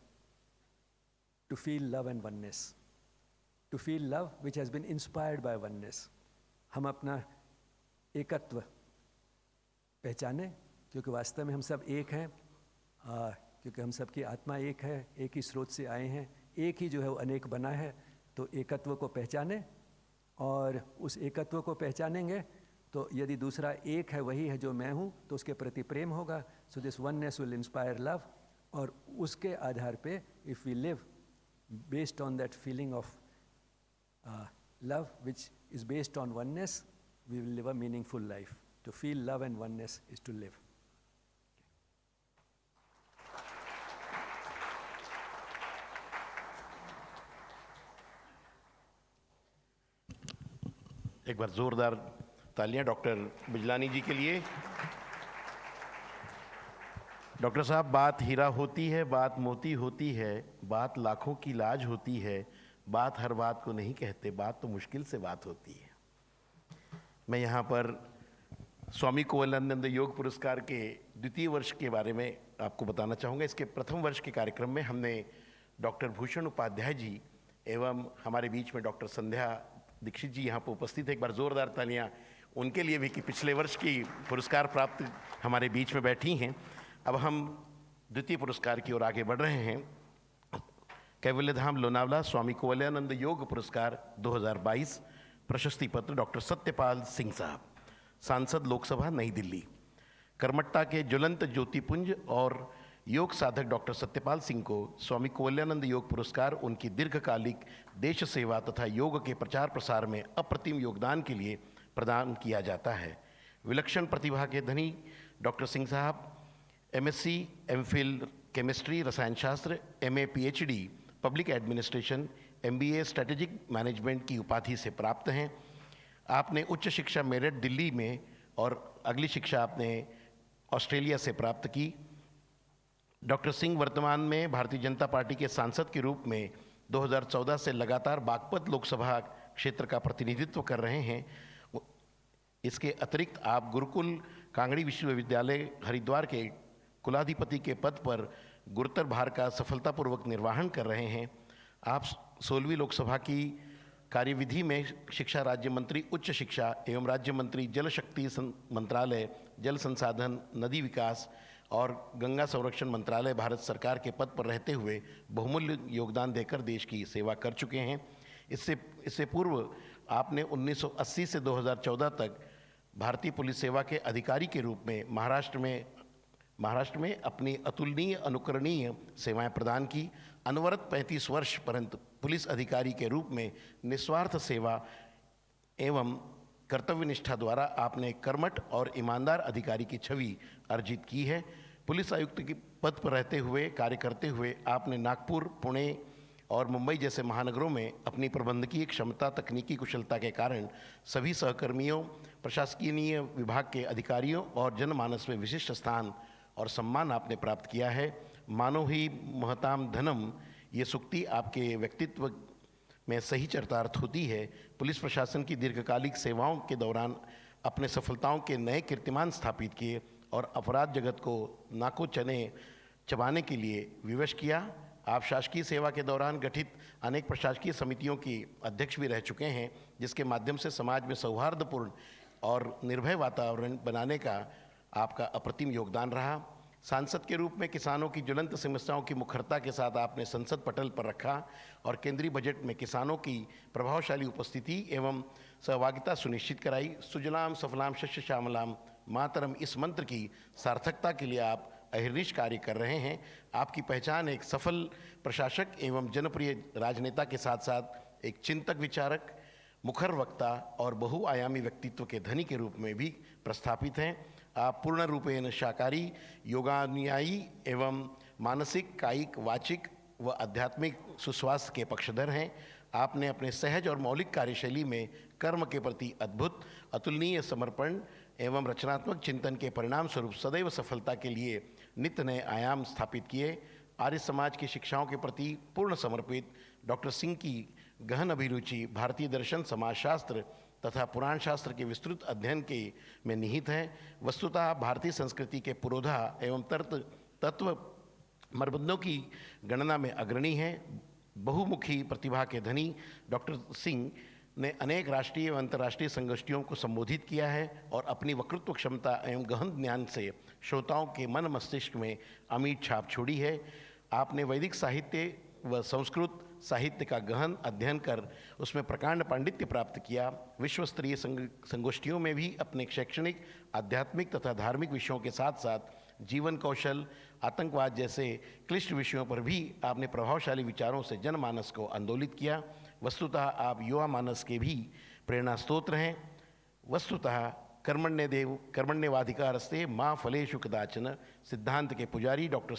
To feel love and oneness. To feel love which has been inspired by oneness. हम अपना एकत्व पहचाने, क्योंकि वास्तव में हम सब एक हैं, क्योंकि हम सब की आत्मा एक है, एक ही स्रोत से आए हैं, एक ही जो है वो अनेक बना है। तो एकत्व को पहचाने, और उस एकत्व को पहचानेंगे तो यदि दूसरा एक है, वही है जो मैं हूँ, तो उसके प्रति प्रेम होगा। So this oneness will inspire love, और उसके आधार पे if we live based on that feeling of love which is based on oneness, we will live a meaningful life. To feel love and oneness is to live. एक बार जोरदार तालियां doctor Bijlani जी के लिए। डॉक्टर साहब, बात हीरा होती है, बात मोती होती है, बात लाखों की लाज होती है, बात हर बात को नहीं कहते, बात तो मुश्किल से बात होती है। मैं यहाँ पर स्वामी कोवल्यानंद योग पुरस्कार के द्वितीय वर्ष के बारे में आपको बताना चाहूँगा। इसके प्रथम वर्ष के कार्यक्रम में हमने डॉक्टर भूषण उपाध्याय जी एवं हमारे बीच में डॉक्टर संध्या दीक्षित जी यहाँ पर उपस्थित है। एक बार जोरदार तालियाँ उनके लिए भी कि पिछले वर्ष की पुरस्कार प्राप्त हमारे बीच में बैठी हैं। अब हम द्वितीय पुरस्कार की ओर आगे बढ़ रहे हैं। कैवल्य धाम लोनावला स्वामी कोवल्यानंद योग पुरस्कार 2022, प्रशस्ति पत्र डॉक्टर सत्यपाल सिंह साहब, सांसद लोकसभा नई दिल्ली। करमट्टा के ज्वलंत ज्योतिपुंज और योग साधक डॉक्टर सत्यपाल सिंह को स्वामी कोवल्यानंद योग पुरस्कार उनकी दीर्घकालिक देश सेवा तथा योग के प्रचार प्रसार में अप्रतिम योगदान के लिए प्रदान किया जाता है। विलक्षण प्रतिभा के धनी डॉक्टर सिंह साहब MSc, MPhil केमिस्ट्री रसायन शास्त्र, MA PhD public administration, MBA strategic management की उपाधि से प्राप्त हैं। आपने उच्च शिक्षा मेरठ दिल्ली में और अगली शिक्षा आपने ऑस्ट्रेलिया से प्राप्त की। डॉक्टर सिंह वर्तमान में भारतीय जनता पार्टी के सांसद के रूप में 2014 से लगातार बागपत लोकसभा क्षेत्र का प्रतिनिधित्व कर रहे हैं। इसके अतिरिक्त आप गुरुकुल कांगड़ी विश्वविद्यालय हरिद्वार के कुलाधिपति के पद पर गुरुतर भार का सफलतापूर्वक निर्वहन कर रहे हैं। आप 16वीं लोकसभा की कार्यविधि में शिक्षा राज्य मंत्री, उच्च शिक्षा एवं राज्य मंत्री, जल शक्ति मंत्रालय, जल संसाधन, नदी विकास और गंगा संरक्षण मंत्रालय भारत सरकार के पद पर रहते हुए बहुमूल्य योगदान देकर देश की सेवा कर चुके हैं। इससे पूर्व आपने 1980 से 2014 तक भारतीय पुलिस सेवा के अधिकारी के रूप में महाराष्ट्र में अपनी अतुलनीय अनुकरणीय सेवाएं प्रदान की। अनवरत 35 वर्ष पर्यंत पुलिस अधिकारी के रूप में निस्वार्थ सेवा एवं कर्तव्यनिष्ठा द्वारा आपने कर्मठ और ईमानदार अधिकारी की छवि अर्जित की है। पुलिस आयुक्त के पद पर रहते हुए कार्य करते हुए आपने नागपुर, पुणे और मुंबई जैसे महानगरों में अपनी प्रबंधकीय क्षमता, तकनीकी कुशलता के कारण सभी सहकर्मियों, प्रशासकीय विभाग के अधिकारियों और जनमानस में विशिष्ट स्थान और सम्मान आपने प्राप्त किया है। मानो ही महताम धनम, ये सूक्ति आपके व्यक्तित्व में सही चरितार्थ होती है। पुलिस प्रशासन की दीर्घकालिक सेवाओं के दौरान अपने सफलताओं के नए कीर्तिमान स्थापित किए और अपराध जगत को नाको चबाने के लिए विवश किया। आप शासकीय सेवा के दौरान गठित अनेक प्रशासकीय समितियों की अध्यक्ष भी रह चुके हैं, जिसके माध्यम से समाज में सौहार्दपूर्ण और निर्भय वातावरण बनाने का आपका अप्रतिम योगदान रहा। सांसद के रूप में किसानों की ज्वलंत समस्याओं की मुखरता के साथ आपने संसद पटल पर रखा और केंद्रीय बजट में किसानों की प्रभावशाली उपस्थिति एवं सहभागिता सुनिश्चित कराई। सुजलाम सफलाम शस्य श्यामलाम मातरम, इस मंत्र की सार्थकता के लिए आप अहर्निश कार्य कर रहे हैं। आपकी पहचान एक सफल प्रशासक एवं जनप्रिय राजनेता के साथ साथ एक चिंतक, विचारक, मुखर वक्ता और बहुआयामी व्यक्तित्व के धनी के रूप में भी प्रस्थापित हैं। आप पूर्ण रूपेण शाकाहारी, योगानुयायी एवं मानसिक, कायिक, वाचिक व आध्यात्मिक सुस्वास्थ्य के पक्षधर हैं। आपने अपने सहज और मौलिक कार्यशैली में कर्म के प्रति अद्भुत, अतुलनीय समर्पण एवं रचनात्मक चिंतन के परिणाम स्वरूप सदैव सफलता के लिए नित्य नए आयाम स्थापित किए। आर्य समाज की शिक्षाओं के प्रति पूर्ण समर्पित डॉक्टर सिंह की गहन अभिरुचि भारतीय दर्शन, समाजशास्त्र तथा पुराण शास्त्र के विस्तृत अध्ययन में निहित है। वस्तुतः भारतीय संस्कृति के पुरोधा एवं तत्व मरबंदों की गणना में अग्रणी है। बहुमुखी प्रतिभा के धनी डॉक्टर सिंह ने अनेक राष्ट्रीय एवं अंतर्राष्ट्रीय संगोष्ठियों को संबोधित किया है और अपनी वक्तृत्व क्षमता एवं गहन ज्ञान से श्रोताओं के मन मस्तिष्क में अमिट छाप छोड़ी है। आपने वैदिक साहित्य व संस्कृत साहित्य का गहन अध्ययन कर उसमें प्रकांड पांडित्य प्राप्त किया। विश्व स्तरीय संगोष्ठियों में भी अपने शैक्षणिक, आध्यात्मिक तथा धार्मिक विषयों के साथ साथ जीवन कौशल, आतंकवाद जैसे क्लिष्ट विषयों पर भी आपने प्रभावशाली विचारों से जनमानस को आंदोलित किया। वस्तुतः आप युवा मानस के भी प्रेरणा स्रोत हैं। वस्तुतः कर्मण्येवाधिकारस्ते माँ फलेषु कदाचन सिद्धांत के पुजारी डॉक्टर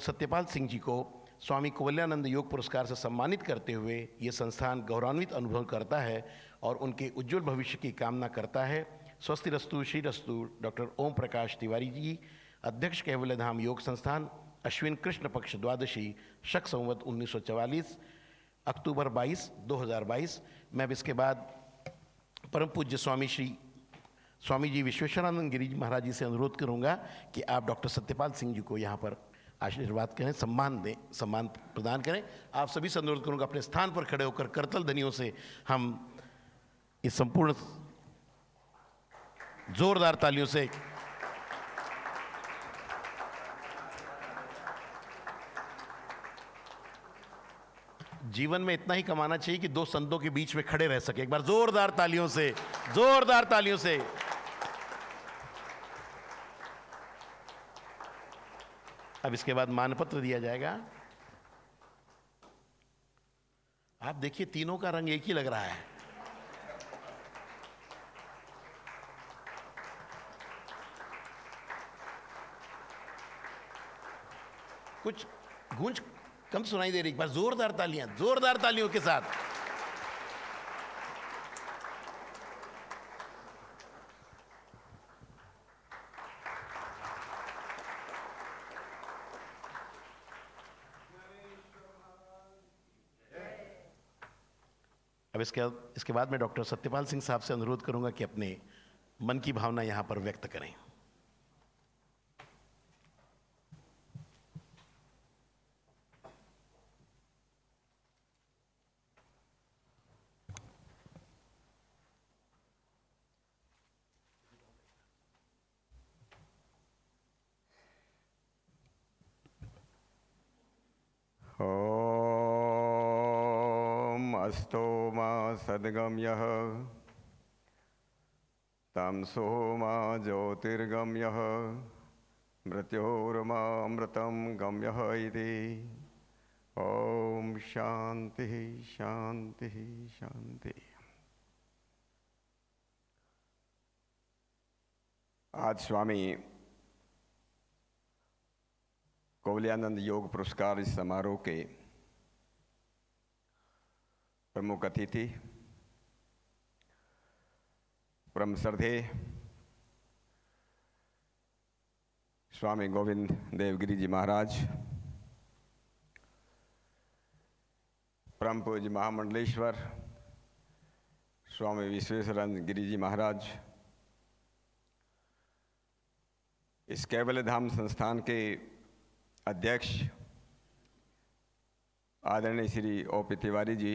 सत्यपाल सिंह जी को स्वामी कुवल्यानंद योग पुरस्कार से सम्मानित करते हुए ये संस्थान गौरवान्वित अनुभव करता है और उनके उज्जवल भविष्य की कामना करता है। स्वस्ति रस्तु श्री रस्तु। डॉक्टर ओम प्रकाश तिवारी जी, अध्यक्ष कैवल्य धाम योग संस्थान, अश्विन कृष्ण पक्ष द्वादशी, शक संवत 1944, अक्टूबर 22, 2022। मैं अब इसके बाद परम पूज्य स्वामी जी विश्वेश्वरानंद गिरी महाराज जी से अनुरोध करूंगा कि आप डॉक्टर सत्यपाल सिंह जी को यहाँ पर आशीर्वाद करें, सम्मान प्रदान करें। आप सभी से अनुरोध करूंगा अपने स्थान पर खड़े होकर करतल ध्वनियों से हम इस संपूर्ण जोरदार तालियों से जीवन में इतना ही कमाना चाहिए कि दो संतों के बीच में खड़े रह सके। एक बार जोरदार तालियों से, जोरदार तालियों से। अब इसके बाद मानपत्र दिया जाएगा। आप देखिए तीनों का रंग एक ही लग रहा है। कुछ गूंज कम सुनाई दे रही। एक बार जोरदार तालियां, जोरदार तालियों के साथ। अब इसके बाद मैं डॉक्टर सत्यपाल सिंह साहब से अनुरोध करूंगा कि अपने मन की भावना यहां पर व्यक्त करें। ॐ अस्तो मा सद्गम्यः तमसो मा ज्योतिर्गम्यः मृत्योर्मामृतं गम्यः इति। ॐ शान्तिः शान्तिः शान्तिः। आज स्वामी कोवल्यानंद योग पुरस्कार समारोह के प्रमुख अतिथि परम श्रद्धेय स्वामी गोविंद देवगिरी जी महाराज, परम पूज्य महामंडलेश्वर स्वामी विश्वेश्वरानंद गिरी जी महाराज, इस कैवल्य धाम संस्थान के अध्यक्ष आदरणीय श्री ओ.पी. तिवारी जी,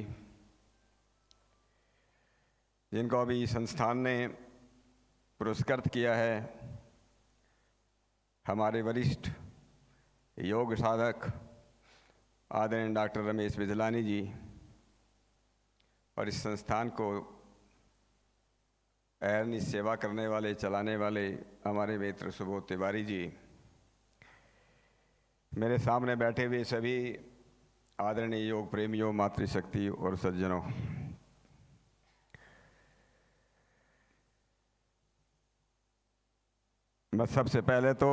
जिनको अभी संस्थान ने पुरस्कृत किया है, हमारे वरिष्ठ योग साधक आदरणीय डॉक्टर रमेश बिजलानी जी, और इस संस्थान को अहरनिश सेवा करने वाले, चलाने वाले हमारे मित्र सुबोध तिवारी जी, मेरे सामने बैठे हुए सभी आदरणीय योग प्रेमियों, मातृशक्ति और सज्जनों, मैं सबसे पहले तो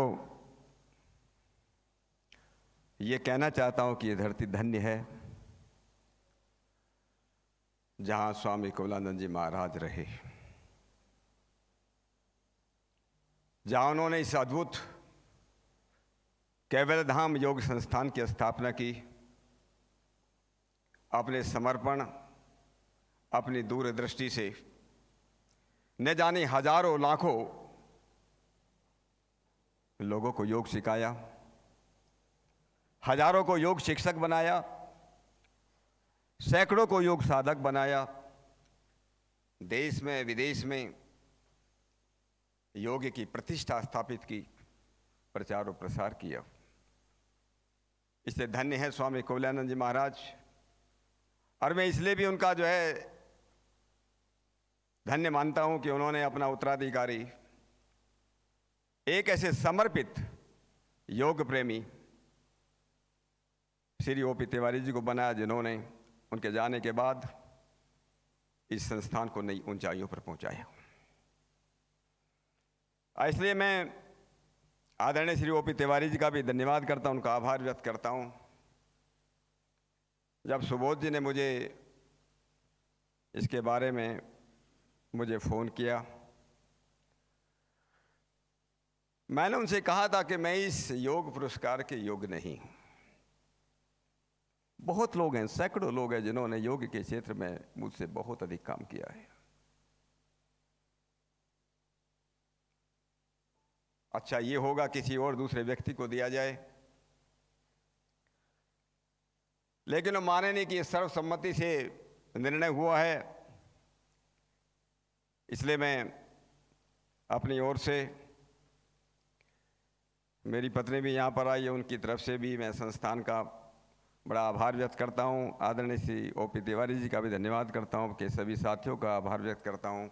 ये कहना चाहता हूं कि ये धरती धन्य है जहां स्वामी कोवल्यानंद जी महाराज रहे, जहां उन्होंने इस अद्भुत कैवल्य धाम योग संस्थान की स्थापना की। अपने समर्पण, अपनी दूरदृष्टि से न जाने हजारों लाखों लोगों को योग सिखाया, हजारों को योग शिक्षक बनाया, सैकड़ों को योग साधक बनाया, देश में विदेश में योग की प्रतिष्ठा स्थापित की, प्रचार और प्रसार किया। इसलिए धन्य है स्वामी कोवल्यानंद जी महाराज, और मैं इसलिए भी उनका जो है धन्य मानता हूं कि उन्होंने अपना उत्तराधिकारी एक ऐसे समर्पित योग प्रेमी श्री ओ.पी. तिवारी जी को बनाया, जिन्होंने उनके जाने के बाद इस संस्थान को नई ऊंचाइयों पर पहुंचाया। इसलिए मैं आदरणीय श्री ओ.पी. तिवारी जी का भी धन्यवाद करता हूं, उनका आभार व्यक्त करता हूं। जब सुबोध जी ने मुझे इसके बारे में मुझे फ़ोन किया, मैंने उनसे कहा था कि मैं इस योग पुरस्कार के योग्य नहीं हूं। बहुत लोग हैं, सैकड़ों लोग हैं जिन्होंने योग के क्षेत्र में मुझसे बहुत अधिक काम किया है। अच्छा ये होगा किसी और दूसरे व्यक्ति को दिया जाए, लेकिन वो माने नहीं कि सर्वसम्मति से निर्णय हुआ है। इसलिए मैं अपनी ओर से, मेरी पत्नी भी यहाँ पर आई है, उनकी तरफ से भी मैं संस्थान का बड़ा आभार व्यक्त करता हूँ। आदरणीय श्री ओ.पी. तिवारी जी का भी धन्यवाद करता हूँ, कि सभी साथियों का आभार व्यक्त करता हूँ।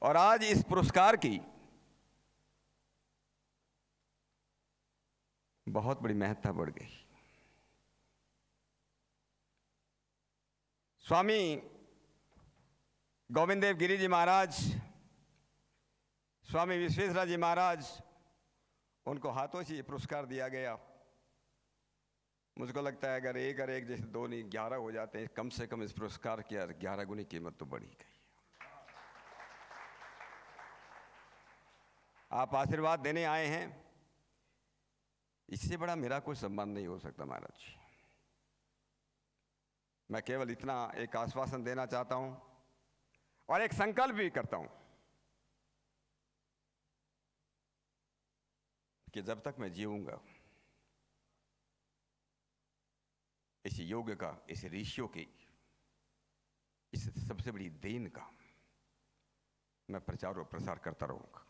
और आज इस पुरस्कार की बहुत बड़ी महत्ता बढ़ गई। स्वामी गोविंद देव गिरी जी महाराज, स्वामी विश्वेश्वरा जी महाराज, उनको हाथों से ये पुरस्कार दिया गया। मुझको लगता है अगर एक और एक जैसे दो नहीं 11 हो जाते हैं, कम से कम इस पुरस्कार की 11 गुनी कीमत तो बढ़ी गई। आप आशीर्वाद देने आए हैं, इससे बड़ा मेरा कोई सम्मान नहीं हो सकता महाराज जी। मैं केवल इतना एक आश्वासन देना चाहता हूं और एक संकल्प भी करता हूं कि जब तक मैं जीऊंगा, इस योग का, इस ऋषियों की, इस सबसे बड़ी देन का मैं प्रचार और प्रसार करता रहूंगा।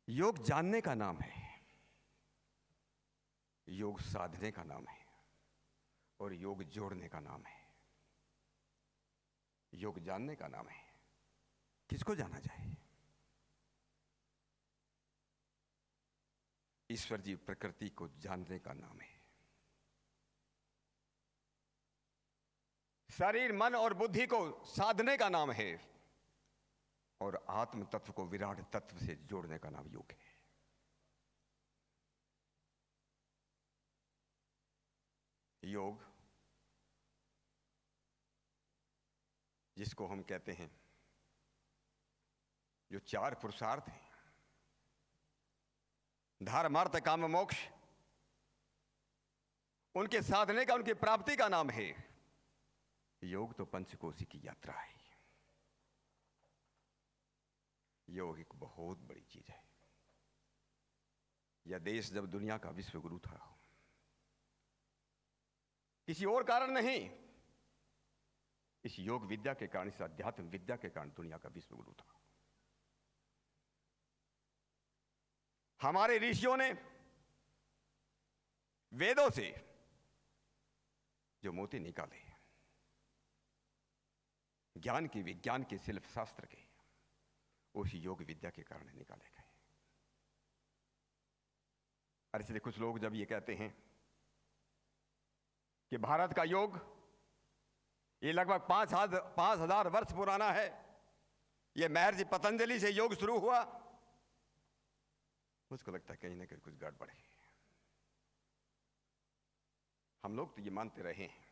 योग जानने का नाम है, योग साधने का नाम है, और योग जोड़ने का नाम है। योग जानने का नाम है, किसको जाना जाए? ईश्वर जी प्रकृति को जानने का नाम है। शरीर, मन और बुद्धि को साधने का नाम है, और आत्म तत्व को विराट तत्व से जोड़ने का नाम योग है। योग, जिसको हम कहते हैं, जो 4 पुरुषार्थ हैं, धर्म अर्थ काम मोक्ष, उनके साधने का, उनकी प्राप्ति का नाम है योग। तो पंचकोशी की यात्रा है। योग एक बहुत बड़ी चीज है। यह देश जब दुनिया का विश्व गुरु था, किसी और कारण नहीं, इस योग विद्या के कारण, इस अध्यात्म विद्या के कारण दुनिया का विश्व गुरु था। हमारे ऋषियों ने वेदों से जो मोती निकाले, ज्ञान की, विज्ञान के, शिल्प शास्त्र के, उस योग विद्या के कारण निकाले गए। और इसलिए कुछ लोग जब ये कहते हैं कि भारत का योग ये लगभग 5,000 वर्ष पुराना है, ये महर्षि पतंजलि से योग शुरू हुआ, मुझको लगता है कहीं ना कहीं कुछ गड़बड़ है। हम लोग तो ये मानते रहे हैं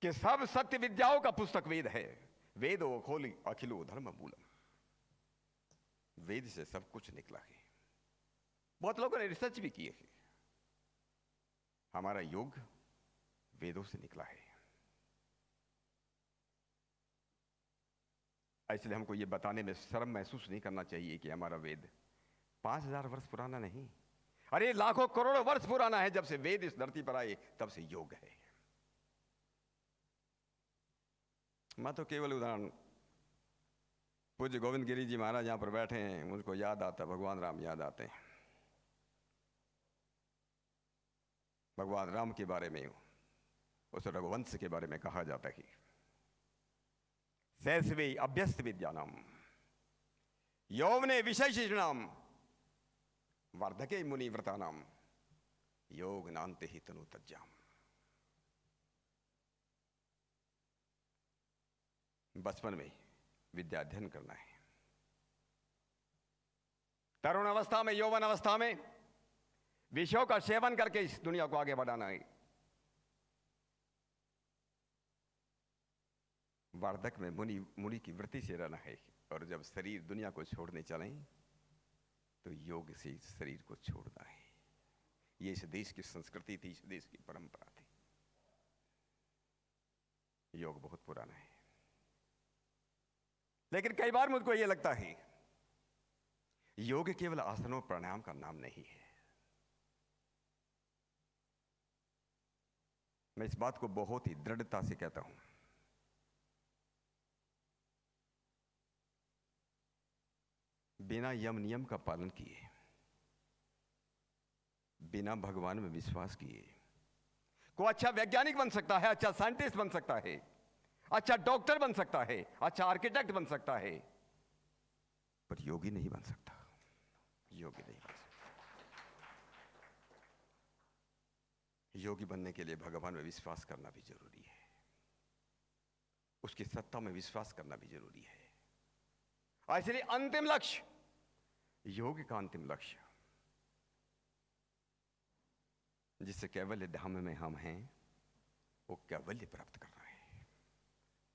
कि सब सत्य विद्याओं का पुस्तक वेद है। वेदो खोली अखिलो धर्म मूलम, वेद से सब कुछ निकला है। बहुत लोगों ने रिसर्च भी किए है। हमारा योग वेदों से निकला है। इसलिए हमको ये बताने में शर्म महसूस नहीं करना चाहिए कि हमारा वेद 5,000 वर्ष पुराना नहीं, अरे लाखों करोड़ों वर्ष पुराना है। जब से वेद इस धरती पर आए तब से योग है। मैं तो केवल उदाहरण, पूज्य गोविंद गिरी जी महाराज यहां पर बैठे हैं, मुझको याद आता, भगवान राम याद आते हैं। भगवान राम के बारे में, उस रघुवंश के बारे में कहा जाता है, शैशवे अभ्यस्त विद्यानाम यौवने विशेषणाम वार्धके मुनिव्रतानाम योग नान्ते ही तनु तज्जाम। बचपन में विद्या अध्ययन करना है, तरुण अवस्था में, यौवन अवस्था में विषयों का सेवन करके इस दुनिया को आगे बढ़ाना है। वार्धक में मुनि की वृत्ति से रहना है, और जब शरीर दुनिया को छोड़ने चले तो योग से शरीर को छोड़ना है। ये इस देश की संस्कृति थी, इस देश की परंपरा थी। योग बहुत पुराना है, लेकिन कई बार मुझको यह लगता है योग केवल आसनों प्राणायाम का नाम नहीं है। मैं इस बात को बहुत ही दृढ़ता से कहता हूं, बिना यम नियम का पालन किए, बिना भगवान में विश्वास किए, कोई अच्छा वैज्ञानिक बन सकता है, अच्छा साइंटिस्ट बन सकता है, अच्छा डॉक्टर बन सकता है, अच्छा आर्किटेक्ट बन सकता है, पर योगी नहीं बन सकता। योगी नहीं बन सकता। योगी बनने के लिए भगवान में विश्वास करना भी जरूरी है, उसकी सत्ता में विश्वास करना भी जरूरी है। इसलिए अंतिम लक्ष्य, योग का अंतिम लक्ष्य, जिससे कैवल्य धाम में हम हैं, वो कैवल्य प्राप्त करना है,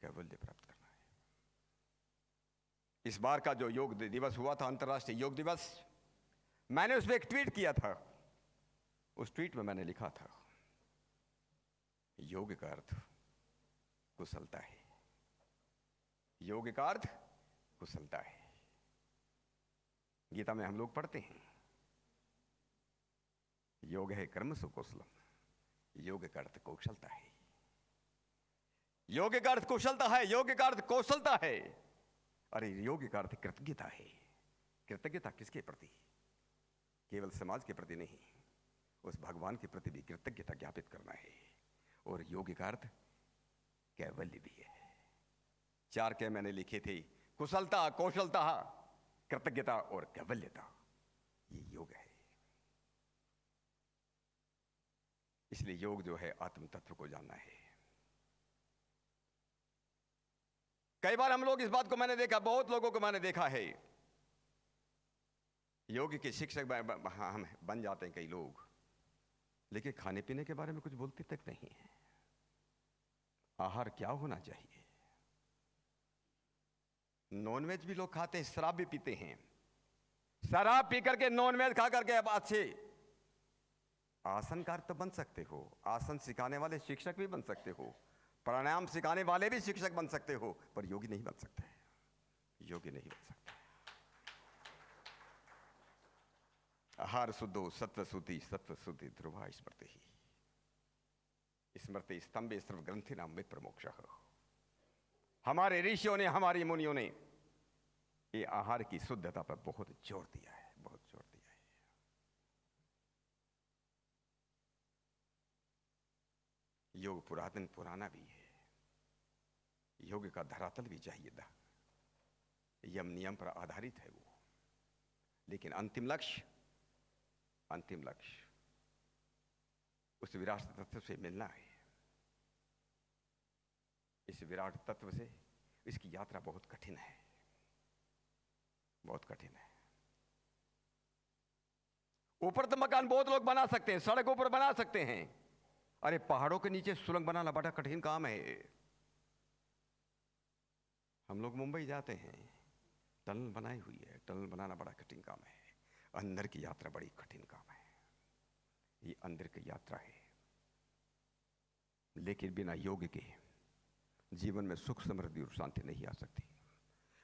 कैवल्य प्राप्त करना है। इस बार का जो योग दिवस हुआ था, अंतर्राष्ट्रीय योग दिवस, मैंने उसमें एक ट्वीट किया था। उस ट्वीट में मैंने लिखा था, योग का अर्थ कुशलता है। योग का अर्थ कुशलता है। गीता में हम लोग पढ़ते हैं, योग है कर्मसु कौशलम। योग का अर्थ कौशलता है। योग का अर्थ कुशलता है, योग का अर्थ कौशलता है। अरे योग का अर्थ कृतज्ञता है। कृतज्ञता किसके प्रति? केवल समाज के प्रति नहीं, उस भगवान के प्रति भी कृतज्ञता ज्ञापित करना है। और योग का अर्थ कैवल्य भी है। 4 के मैंने लिखे थे, कुशलता, कौशलता, कृतज्ञता और कैवल्यता। ये योग है। इसलिए योग जो है आत्म तत्व को जानना है। कई बार हम लोग इस बात को मैंने देखा, बहुत लोगों को मैंने देखा है, योग के शिक्षक हम बन जाते हैं कई लोग, लेकिन खाने पीने के बारे में कुछ बोलते तक नहीं है। आहार क्या होना चाहिए? नॉनवेज भी लोग खाते हैं, शराब भी पीते हैं। शराब पी करके, नॉनवेज खा करके अब अच्छे आसनकार तो बन सकते हो, आसन सिखाने वाले शिक्षक भी बन सकते हो, प्राणायाम सिखाने वाले भी शिक्षक बन सकते हो, पर योगी नहीं बन सकते। योगी नहीं बन सकते। आहार शुद्धो सत्व शुद्धि ध्रुवा स्मृति ही स्मृति स्तंभे सर्व ग्रंथि नाम में प्रमोक्ष। हमारे ऋषियों ने, हमारी मुनियों ने ये आहार की शुद्धता पर बहुत जोर दिया है, बहुत जोर दिया है। योग पुराना भी है। योग का धरातल भी चाहिए था, यम नियम पर आधारित है वो, लेकिन अंतिम लक्ष्य उस विराट तत्व से मिलना है। इस विराट तत्व से इसकी यात्रा बहुत कठिन है, बहुत कठिन है। ऊपर तो मकान बहुत लोग बना सकते हैं, सड़क ऊपर बना सकते हैं, अरे पहाड़ों के नीचे सुरंग बनाना बड़ा कठिन काम है। हम लोग मुंबई जाते हैं, टनल बनाई हुई है, टनल बनाना बड़ा कठिन काम है। अंदर की यात्रा बड़ी कठिन काम है। ये अंदर की यात्रा है, लेकिन बिना योग के जीवन में सुख, समृद्धि और शांति नहीं आ सकती।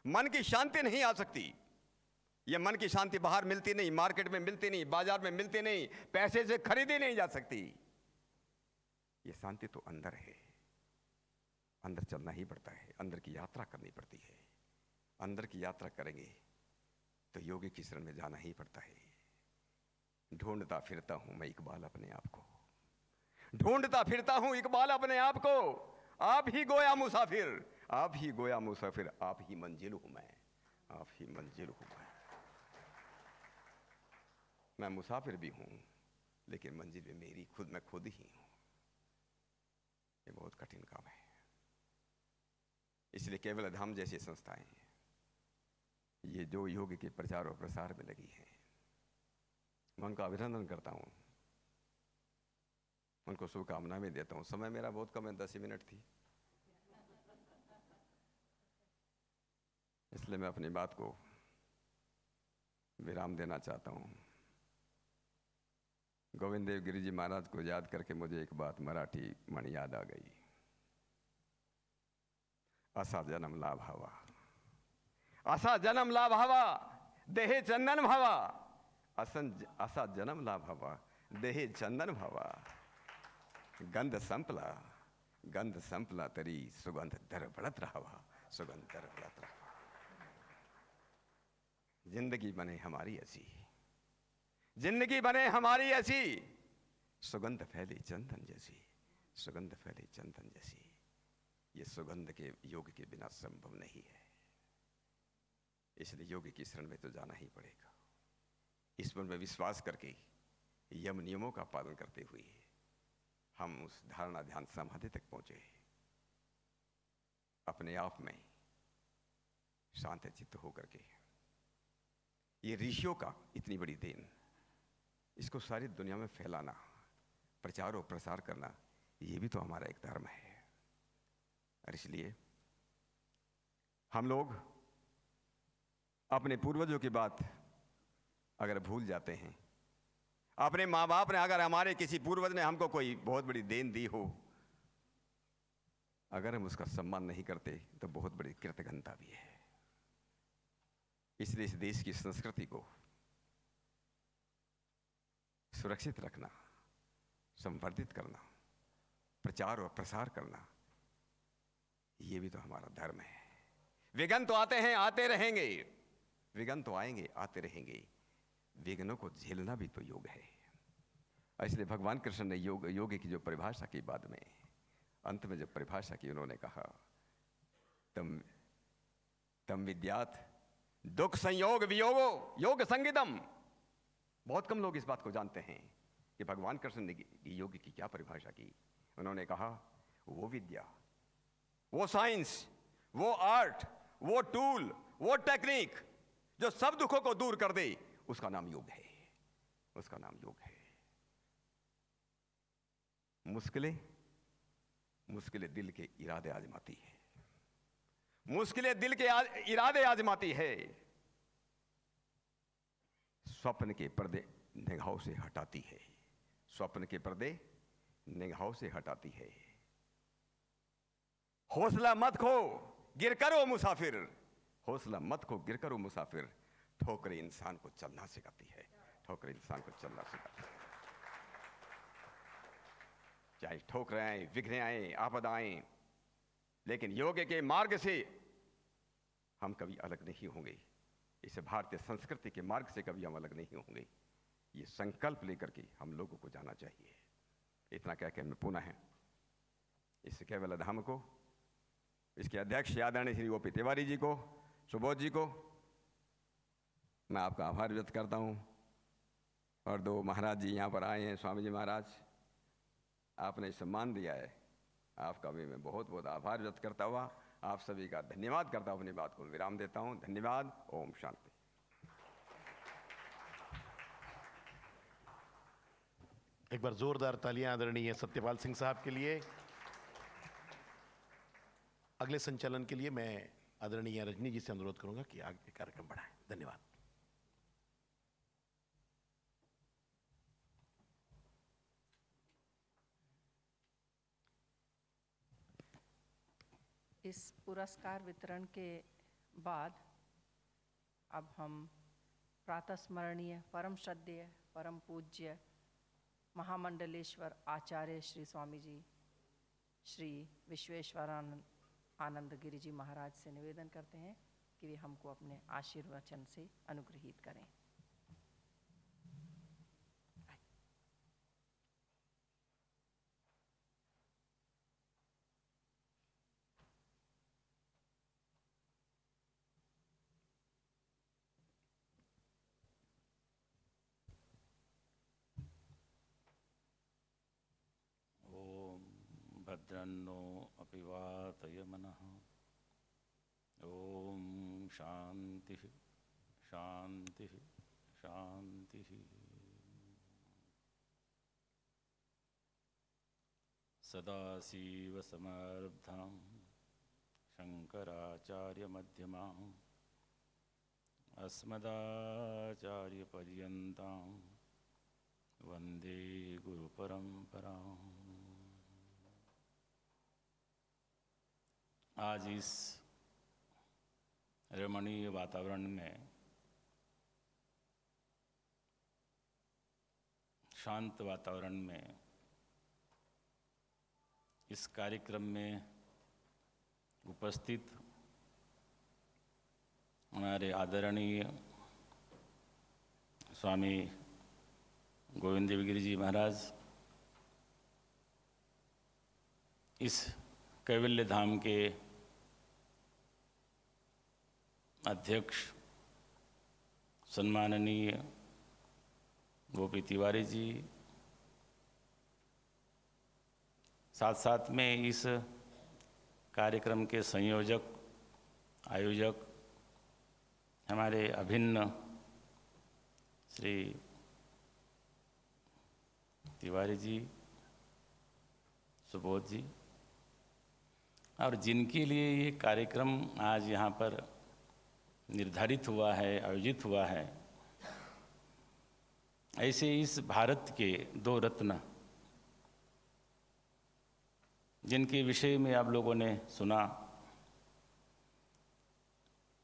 मन की शांति नहीं आ सकती। ये मन की शांति बाहर मिलती नहीं, मार्केट में मिलती नहीं, बाजार में मिलती नहीं, पैसे से खरीदी नहीं जा सकती। ये शांति तो अंदर है, अंदर चलना ही पड़ता है, अंदर की यात्रा करनी पड़ती है। अंदर की यात्रा करेंगे तो योगी की शरण में जाना ही पड़ता है। ढूंढता फिरता हूं मैं इकबाल अपने आप को, ढूंढता फिरता हूं इकबाल अपने आप को, आप ही गोया मुसाफिर, आप ही गोया मुसाफिर, आप ही मंजिल हूं मैं, आप ही मंजिल हूं मैं मुसाफिर भी हूं, लेकिन मंजिल भी मेरी, मैं खुद ही हूं। ये बहुत कठिन काम है। इसलिए केवल धाम जैसी संस्थाएं, ये जो योग के प्रचार और प्रसार में लगी है, मैं उनका अभिनंदन करता हूं, उनको शुभकामना भी देता हूं। समय मेरा बहुत कम है, 10 मिनट थी, इसलिए मैं अपनी बात को विराम देना चाहता हूं। गोविंद देव गिरि जी महाराज को याद करके मुझे एक बात मराठी म्हण याद आ गई। असा जन्म लाभावा, असा जन्म लाभावा, देहे चंदन भावा, असा जन्म लाभावा, देहे चंदन भावा। गंध संपला तरी सुगंध दर बढ़त रहावा, सुगंध दर बढ़त रहावा। जिंदगी बने हमारी ऐसी, जिंदगी बने हमारी ऐसी, सुगंध फैले चंदन जैसी, सुगंध फैले चंदन जैसी। ये सुगंध के योग के बिना संभव नहीं है। इसलिए योग की शरण में तो जाना ही पड़ेगा। ईश्वर में विश्वास करके, यम नियमों का पालन करते हुए हम उस धारणा ध्यान समाधि तक पहुंचे, अपने आप में शांत चित्त होकर के। ये ऋषियों का इतनी बड़ी देन, इसको सारी दुनिया में फैलाना, प्रचार और प्रसार करना, ये भी तो हमारा एक धर्म है। और इसलिए हम लोग अपने पूर्वजों की बात अगर भूल जाते हैं, अपने माँ बाप ने, अगर हमारे किसी पूर्वज ने हमको कोई बहुत बड़ी देन दी हो, अगर हम उसका सम्मान नहीं करते तो बहुत बड़ी कृतज्ञता भी है। इसलिए इस देश की संस्कृति को सुरक्षित रखना, संवर्धित करना, प्रचार और प्रसार करना, ये भी तो हमारा धर्म है। विघ्न तो आते हैं, आते रहेंगे, विघ्न तो आएंगे, आते रहेंगे, विघ्नों को झेलना भी तो योग है। इसलिए भगवान कृष्ण ने योग की जो परिभाषा की, बाद में अंत में जब परिभाषा की, उन्होंने कहा तम विद्यात दुख संयोग वियोगो योग संगीतम। बहुत कम लोग इस बात को जानते हैं कि भगवान कृष्ण ने योग की क्या परिभाषा की। उन्होंने कहा वो विद्या, वो साइंस, वो आर्ट, वो टूल, वो टेक्निक जो सब दुखों को दूर कर दे, उसका नाम योग है, उसका नाम योग है। मुश्किलें दिल के इरादे आजमाती है, मुश्किलें दिल के इरादे आजमाती है, स्वप्न के पर्दे निगाहों से हटाती है, स्वप्न के पर्दे निगाहों से हटाती है। हौसला मत खो गिर करो मुसाफिर, हौसला मत खो गिर करो मुसाफिर, ठोकरें इंसान को चलना सिखाती है, ठोकरें इंसान को चलना सिखाती है। चाहे ठोकरें आए, विघ्न आए, आपदा आए, लेकिन योग के मार्ग से हम कभी अलग नहीं होंगे, इस भारतीय संस्कृति के मार्ग से कभी हम अलग नहीं होंगे। ये संकल्प लेकर के हम लोगों को जाना चाहिए। इतना कह के मैं पुनः इस कैवल्य धाम को, इसके अध्यक्ष आदरणीय श्री ओपी तिवारी जी को, सुबोध जी को मैं आपका आभार व्यक्त करता हूँ। और दो महाराज जी यहाँ पर आए हैं, स्वामी जी महाराज, आपने सम्मान दिया है, आपका भी मैं बहुत बहुत आभार व्यक्त करता हुआ आप सभी का धन्यवाद करता हूँ अपनी बात को विराम देता हूँ। धन्यवाद। ओम शांति। एक बार जोरदार तालियां आदरणीय सत्यपाल सिंह साहब के लिए। अगले संचालन के लिए मैं आदरणीय रजनी जी से अनुरोध करूंगा कि आगे कार्यक्रम बढ़ाएं। धन्यवाद। इस पुरस्कार वितरण के बाद अब हम प्रातः स्मरणीय परम श्रद्धेय परम पूज्य महामंडलेश्वर आचार्य श्री स्वामी जी श्री विश्वेश्वरानंद आनंद गिरि जी महाराज से निवेदन करते हैं कि वे हमको अपने आशीर्वचन से अनुग्रहित करें। भद्रन्नो अपि वातय मनः। ओम शांति शांति शांति। सदाशिवसमारब्धां शंकराचार्यमध्यमाम् अस्मदाचार्यपर्यन्तां वन्दे गुरुपरम्पराम्। आज इस रमणीय वातावरण में, शांत वातावरण में, इस कार्यक्रम में उपस्थित हमारे आदरणीय स्वामी गोविंद देवगिरी जी महाराज, इस कैवल्य धाम के अध्यक्ष सम्माननीय ओपी तिवारी जी, साथ साथ में इस कार्यक्रम के संयोजक आयोजक हमारे अभिन्न श्री तिवारी जी, सुबोध जी, और जिनके लिए ये कार्यक्रम आज यहाँ पर निर्धारित हुआ है, आयोजित हुआ है। ऐसे इस भारत के दो रत्न जिनके विषय में आप लोगों ने सुना,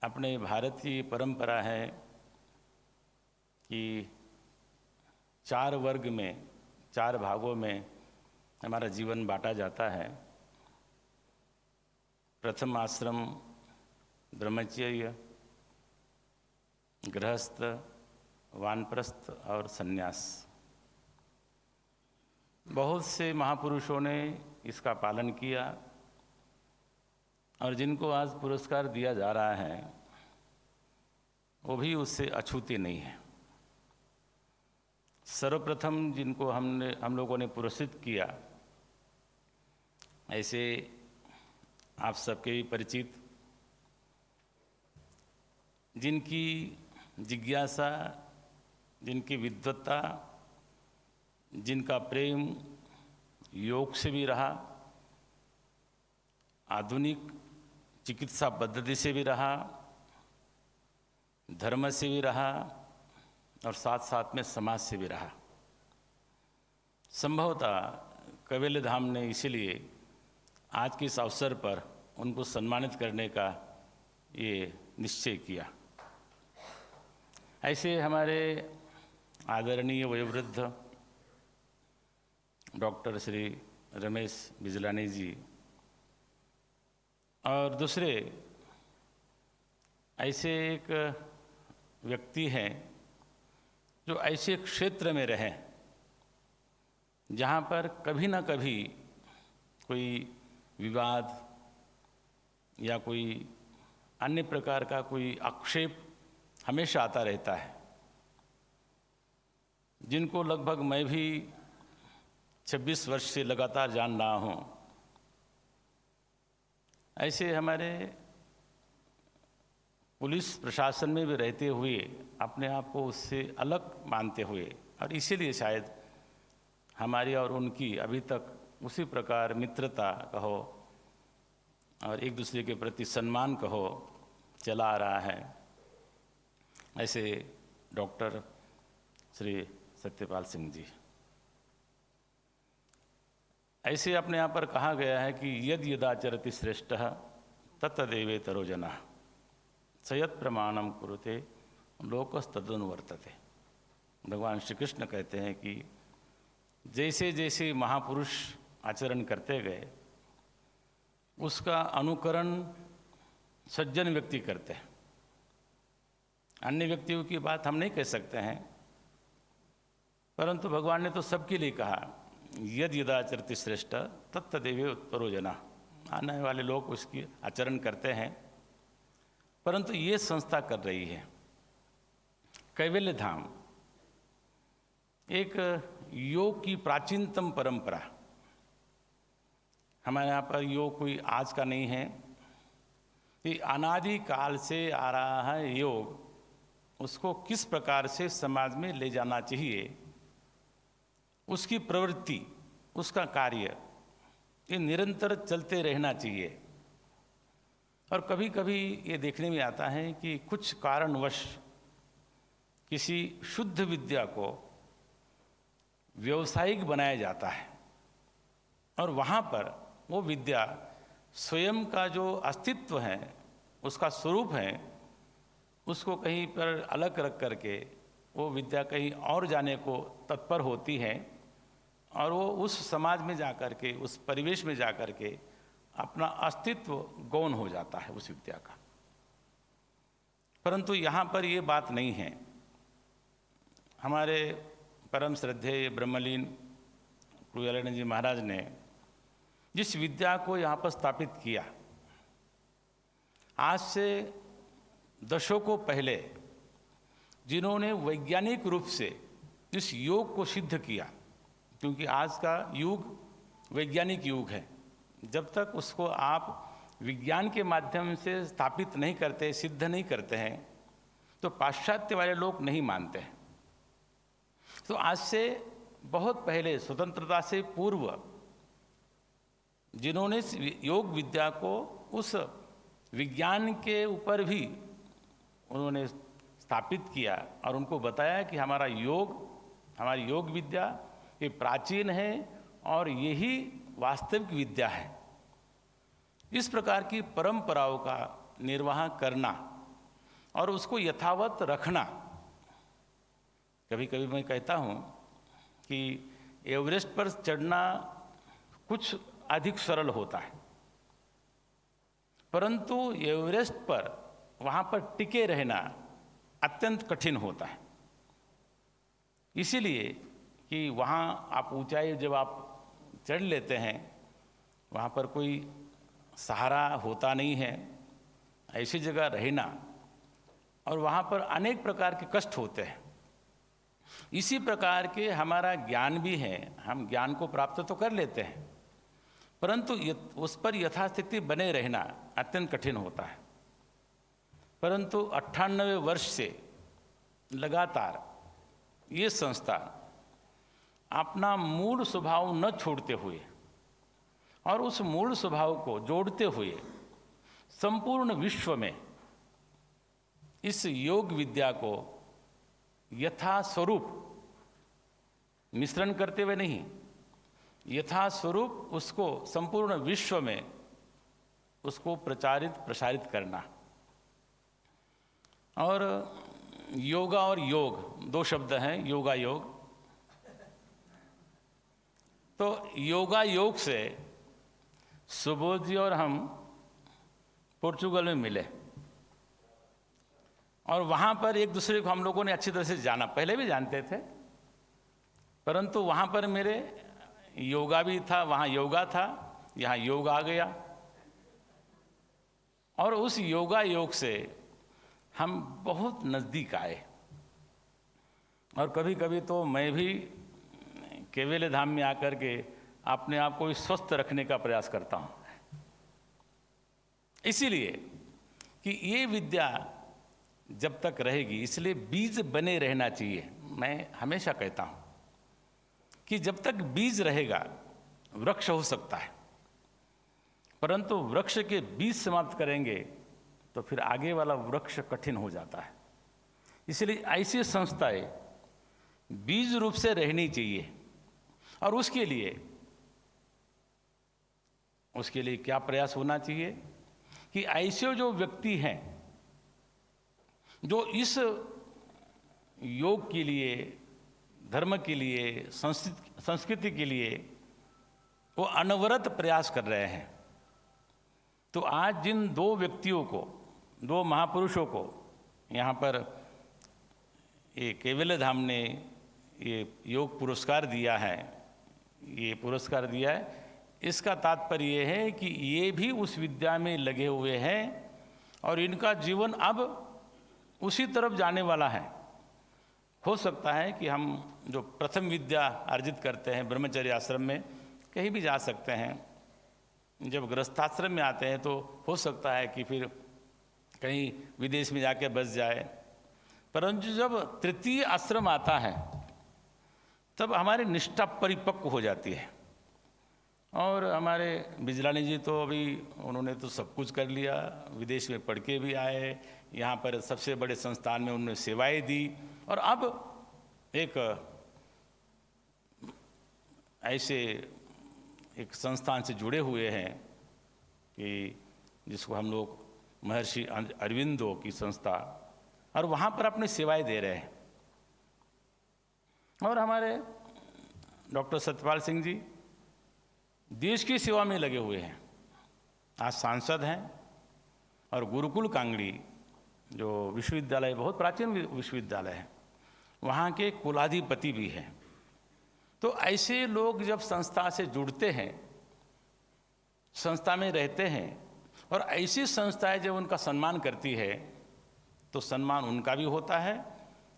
अपने भारत की परंपरा है कि 4 वर्ग में, 4 भागों में हमारा जीवन बांटा जाता है। प्रथम आश्रम ब्रह्मचर्य, गृहस्थ, वानप्रस्थ और सन्यास। बहुत से महापुरुषों ने इसका पालन किया और जिनको आज पुरस्कार दिया जा रहा है वो भी उससे अछूते नहीं है। सर्वप्रथम जिनको हम लोगों ने पुरस्कृत किया, ऐसे आप सबके भी परिचित, जिनकी जिज्ञासा, जिनकी विद्वत्ता, जिनका प्रेम योग से भी रहा, आधुनिक चिकित्सा पद्धति से भी रहा, धर्म से भी रहा और साथ साथ में समाज से भी रहा। संभवतः कैवल्य धाम ने इसीलिए आज के इस अवसर पर उनको सम्मानित करने का ये निश्चय किया। ऐसे हमारे आदरणीय वयोवृद्ध डॉक्टर श्री रमेश बिजलानी जी और दूसरे ऐसे एक व्यक्ति हैं जो ऐसे क्षेत्र में रहे जहाँ पर कभी ना कभी कोई विवाद या कोई अन्य प्रकार का कोई आक्षेप हमेशा आता रहता है, जिनको लगभग मैं भी 26 वर्ष से लगातार जान रहा हूँ। ऐसे हमारे पुलिस प्रशासन में भी रहते हुए अपने आप को उससे अलग मानते हुए, और इसीलिए शायद हमारी और उनकी अभी तक उसी प्रकार मित्रता कहो और एक दूसरे के प्रति सम्मान कहो चला आ रहा है। ऐसे डॉक्टर श्री सत्यपाल सिंह जी, ऐसे अपने यहाँ पर कहा गया है कि यद यदाचरति श्रेष्ठ तत्तदेवेतरो जनः सयत प्रमाणम कुरुते लोकस्तदनुवर्तते। भगवान श्री कृष्ण कहते हैं कि जैसे जैसे महापुरुष आचरण करते गए उसका अनुकरण सज्जन व्यक्ति करते हैं। अन्य व्यक्तियों की बात हम नहीं कह सकते हैं, परंतु भगवान ने तो सबके लिए कहा यद यदाचरति श्रेष्ठ तत्तदेवे उत्परो जना। आने वाले लोग उसकी आचरण करते हैं, परंतु ये संस्था कर रही है। कैवल्य धाम एक योग की प्राचीनतम परंपरा। हमारे यहाँ पर योग कोई आज का नहीं है, ये अनादि काल से आ रहा है योग। उसको किस प्रकार से समाज में ले जाना चाहिए, उसकी प्रवृत्ति, उसका कार्य, ये निरंतर चलते रहना चाहिए। और कभी कभी ये देखने में आता है कि कुछ कारणवश किसी शुद्ध विद्या को व्यावसायिक बनाया जाता है और वहाँ पर वो विद्या स्वयं का जो अस्तित्व है, उसका स्वरूप है, उसको कहीं पर अलग रख करके वो विद्या कहीं और जाने को तत्पर होती है और वो उस समाज में जा कर के, उस परिवेश में जा कर के अपना अस्तित्व गौण हो जाता है उस विद्या का। परंतु यहाँ पर ये बात नहीं है। हमारे परम श्रद्धेय ब्रह्मलीन कुवलयानंद जी महाराज ने जिस विद्या को यहाँ पर स्थापित किया, आज से दशकों पहले जिन्होंने वैज्ञानिक रूप से इस योग को सिद्ध किया, क्योंकि आज का युग वैज्ञानिक युग है, जब तक उसको आप विज्ञान के माध्यम से स्थापित नहीं करते, सिद्ध नहीं करते हैं, तो पाश्चात्य वाले लोग नहीं मानते हैं। तो आज से बहुत पहले, स्वतंत्रता से पूर्व, जिन्होंने योग विद्या को उस विज्ञान के ऊपर भी उन्होंने स्थापित किया और उनको बताया कि हमारा योग, हमारी योग विद्या ये प्राचीन है और यही वास्तविक विद्या है। इस प्रकार की परंपराओं का निर्वाह करना और उसको यथावत रखना। कभी कभी मैं कहता हूँ कि एवरेस्ट पर चढ़ना कुछ अधिक सरल होता है, परंतु एवरेस्ट पर वहाँ पर टिके रहना अत्यंत कठिन होता है। इसीलिए कि वहाँ आप ऊंचाई जब आप चढ़ लेते हैं, वहाँ पर कोई सहारा होता नहीं है, ऐसी जगह रहना, और वहाँ पर अनेक प्रकार के कष्ट होते हैं। इसी प्रकार के हमारा ज्ञान भी है, हम ज्ञान को प्राप्त तो कर लेते हैं, परंतु उस पर यथास्थिति बने रहना अत्यंत कठिन होता है। परंतु 98 वर्ष से लगातार ये संस्था अपना मूल स्वभाव न छोड़ते हुए और उस मूल स्वभाव को जोड़ते हुए संपूर्ण विश्व में इस योग विद्या को यथा स्वरूप मिश्रण करते हुए नहीं, यथा स्वरूप उसको संपूर्ण विश्व में उसको प्रसारित करना। और योगा और योग 2 शब्द हैं, योगा योग। तो योगा योग से सुबोध जी और हम पोर्चुगल में मिले और वहाँ पर एक दूसरे को हम लोगों ने अच्छी तरह से जाना, पहले भी जानते थे, परंतु वहाँ पर मेरे योगा भी था, वहाँ योगा था, यहाँ योग आ गया। और उस योगा योग से हम बहुत नज़दीक आए। और कभी कभी तो मैं भी कैवल्य धाम में आकर के अपने आप को स्वस्थ रखने का प्रयास करता हूँ, इसीलिए कि ये विद्या जब तक रहेगी, इसलिए बीज बने रहना चाहिए। मैं हमेशा कहता हूँ कि जब तक बीज रहेगा वृक्ष हो सकता है, परंतु वृक्ष के बीज समाप्त करेंगे तो फिर आगे वाला वृक्ष कठिन हो जाता है। इसलिए ऐसी संस्थाएं बीज रूप से रहनी चाहिए। और उसके लिए क्या प्रयास होना चाहिए कि ऐसे जो व्यक्ति हैं जो इस योग के लिए, धर्म के लिए, संस्कृति के लिए वो अनवरत प्रयास कर रहे हैं। तो आज जिन 2 व्यक्तियों को, 2 महापुरुषों को यहाँ पर ये कैवल्य धाम ने ये योग पुरस्कार दिया है, इसका तात्पर्य ये है कि ये भी उस विद्या में लगे हुए हैं और इनका जीवन अब उसी तरफ जाने वाला है। हो सकता है कि हम जो प्रथम विद्या अर्जित करते हैं ब्रह्मचर्य आश्रम में, कहीं भी जा सकते हैं। जब गृहस्थाश्रम में आते हैं तो हो सकता है कि फिर कहीं विदेश में जाके बस जाए, परंतु जब तृतीय आश्रम आता है तब हमारी निष्ठा परिपक्व हो जाती है। और हमारे बिजलानी जी तो अभी उन्होंने तो सब कुछ कर लिया, विदेश में पढ़ के भी आए, यहाँ पर सबसे बड़े संस्थान में उन्होंने सेवाएं दी और अब एक ऐसे एक संस्थान से जुड़े हुए हैं कि जिसको हम लोग महर्षि अरविंदो की संस्था, और वहाँ पर अपनी सेवाएं दे रहे हैं। और हमारे डॉक्टर सत्यपाल सिंह जी देश की सेवा में लगे हुए हैं, आज सांसद हैं। और गुरुकुल कांगड़ी जो विश्वविद्यालय, बहुत प्राचीन विश्वविद्यालय है, वहाँ के कुलाधिपति भी हैं। तो ऐसे लोग जब संस्था से जुड़ते हैं, संस्था में रहते हैं, और ऐसी संस्थाएं जब उनका सम्मान करती है तो सम्मान उनका भी होता है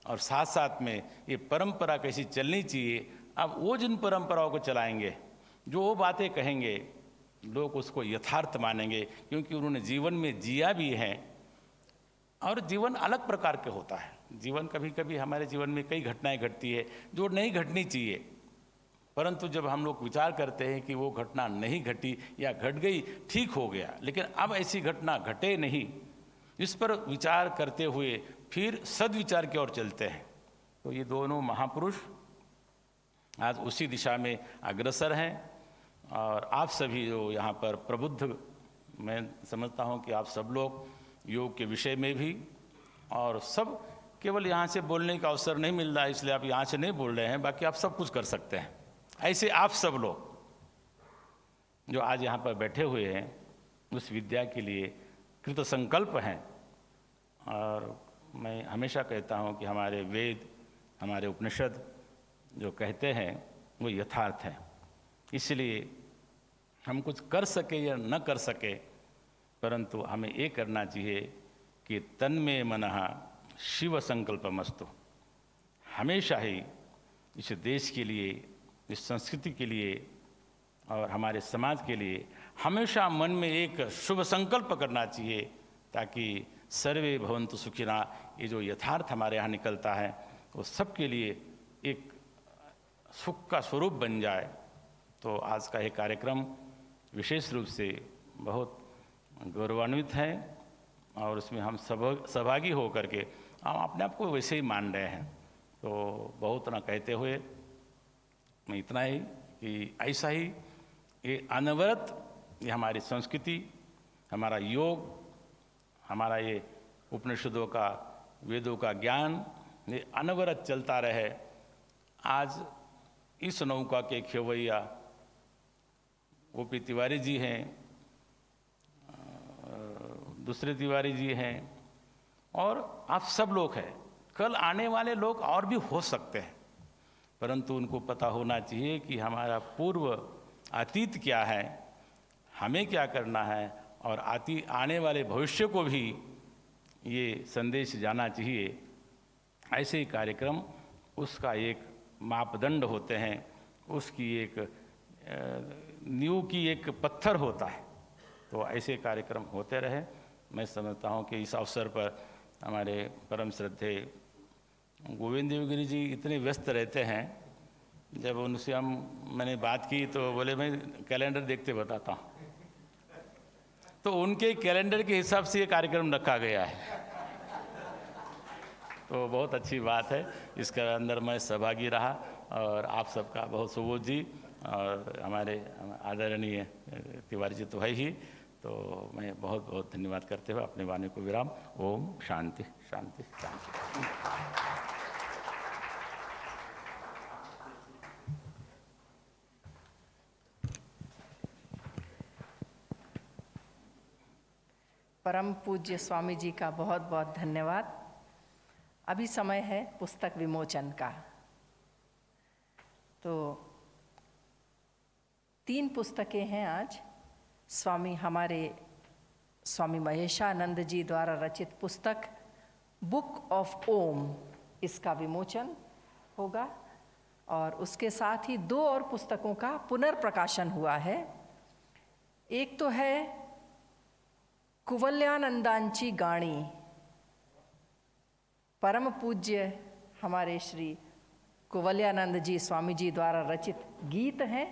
और साथ साथ में ये परंपरा कैसी चलनी चाहिए। अब वो जिन परंपराओं को चलाएंगे, जो वो बातें कहेंगे, लोग उसको यथार्थ मानेंगे, क्योंकि उन्होंने जीवन में जिया भी है। और जीवन अलग प्रकार के होता है। जीवन कभी कभी हमारे जीवन में कई घटनाएं घटती है जो नहीं घटनी चाहिए, परंतु जब हम लोग विचार करते हैं कि वो घटना नहीं घटी या घट गई, ठीक हो गया, लेकिन अब ऐसी घटना घटे नहीं, इस पर विचार करते हुए फिर सद्विचार की ओर चलते हैं। तो ये दोनों महापुरुष आज उसी दिशा में अग्रसर हैं। और आप सभी जो यहाँ पर प्रबुद्ध, मैं समझता हूँ कि आप सब लोग योग के विषय में भी, और सब केवल यहाँ से बोलने का अवसर नहीं मिल रहा है इसलिए आप यहाँ से नहीं बोल रहे हैं, बाकी आप सब कुछ कर सकते हैं। ऐसे आप सब लोग जो आज यहाँ पर बैठे हुए हैं उस विद्या के लिए कृत संकल्प हैं। और मैं हमेशा कहता हूँ कि हमारे वेद, हमारे उपनिषद जो कहते हैं वो यथार्थ है। इसलिए हम कुछ कर सके या न कर सके, परंतु हमें ये करना चाहिए कि तन्मे मनः शिव संकल्पमस्तु। हमेशा ही इस देश के लिए, इस संस्कृति के लिए और हमारे समाज के लिए हमेशा मन में एक शुभ संकल्प करना चाहिए, ताकि सर्वे भवन्तु सुखिना, ये जो यथार्थ हमारे यहाँ निकलता है वो सबके लिए एक सुख का स्वरूप बन जाए। तो आज का ये कार्यक्रम विशेष रूप से बहुत गौरवान्वित है और उसमें हम सहभागी हो करके हम अपने आप को वैसे ही मान रहे हैं। तो बहुत ना कहते हुए मैं इतना ही कि ऐसा ही ये अनवरत, ये हमारी संस्कृति, हमारा योग, हमारा ये उपनिषदों का, वेदों का ज्ञान ये अनवरत चलता रहे। आज इस नौका के खेवैया ओपी तिवारी जी हैं, दूसरे तिवारी जी हैं और आप सब लोग हैं। कल आने वाले लोग और भी हो सकते हैं, परंतु उनको पता होना चाहिए कि हमारा पूर्व अतीत क्या है, हमें क्या करना है, और आने वाले भविष्य को भी ये संदेश जाना चाहिए। ऐसे ही कार्यक्रम उसका एक मापदंड होते हैं, उसकी एक नींव की एक पत्थर होता है। तो ऐसे कार्यक्रम होते रहे। मैं समझता हूँ कि इस अवसर पर हमारे परम श्रद्धेय गोविंद देवगिरी जी इतने व्यस्त रहते हैं। जब उनसे मैंने बात की तो बोले मैं कैलेंडर देखते बताता हूँ। तो उनके कैलेंडर के हिसाब से ये कार्यक्रम रखा गया है। तो बहुत अच्छी बात है, इसके अंदर मैं सहभागी रहा और आप सबका बहुत सुबोध जी और हमारे आदरणीय तिवारी जी तो है ही। तो मैं बहुत बहुत धन्यवाद करते हुए अपने वाणी को विराम। ओम शांति शांति शांति। परम पूज्य स्वामी जी का बहुत बहुत धन्यवाद। अभी समय है पुस्तक विमोचन का। तो 3 पुस्तकें हैं आज। हमारे स्वामी महेशानंद जी द्वारा रचित पुस्तक बुक ऑफ ओम, इसका विमोचन होगा और उसके साथ ही 2 और पुस्तकों का पुनर्प्रकाशन हुआ है। एक तो है कुवल्यानंदांची गाणी, परम पूज्य हमारे श्री कुवल्यानंद जी स्वामी जी द्वारा रचित गीत हैं,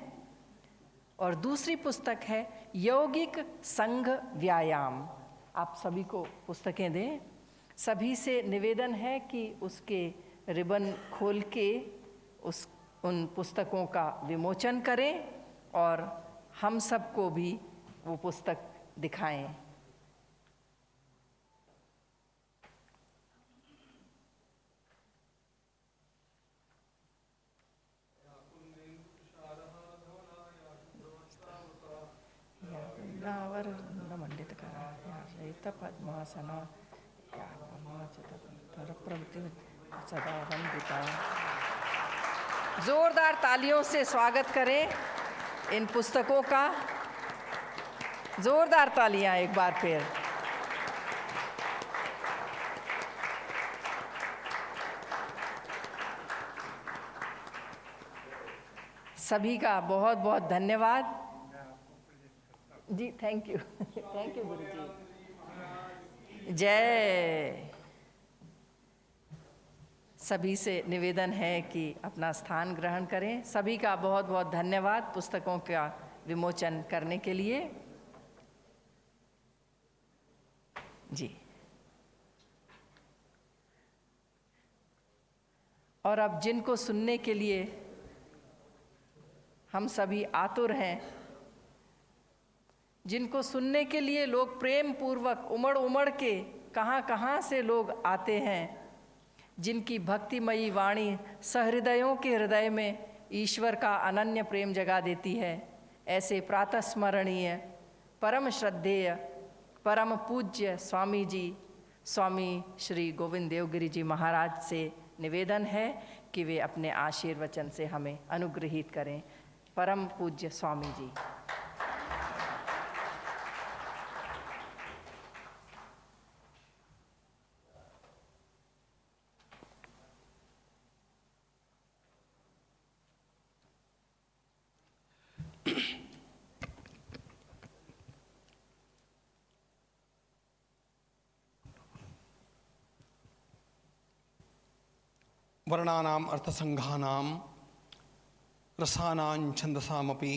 और दूसरी पुस्तक है यौगिक संघ व्यायाम। आप सभी को पुस्तकें दें। सभी से निवेदन है कि उसके रिबन खोल के उन पुस्तकों का विमोचन करें और हम सबको भी वो पुस्तक दिखाएं। मंडित करा पद्मासन सदा वंदिता। जोरदार तालियों से स्वागत करें इन पुस्तकों का। जोरदार तालियां एक बार फिर। सभी का बहुत बहुत धन्यवाद जी। थैंक यू गुरु जी। जय। सभी से निवेदन है कि अपना स्थान ग्रहण करें। सभी का बहुत बहुत धन्यवाद पुस्तकों का विमोचन करने के लिए जी। और अब जिनको सुनने के लिए हम सभी आतुर हैं, जिनको सुनने के लिए लोग प्रेम पूर्वक उमड़ उमड़ के कहाँ से लोग आते हैं, जिनकी भक्तिमयी वाणी सहृदयों के हृदय में ईश्वर का अनन्य प्रेम जगा देती है, ऐसे प्रातस्मरणीय परम श्रद्धेय परम पूज्य स्वामी जी स्वामी श्री गोविंद देवगिरी जी महाराज से निवेदन है कि वे अपने आशीर्वचन से हमें अनुग्रहित करें। परम पूज्य स्वामी जी। वर्णानाम अर्थसंघानाम रसानां छंदसामपि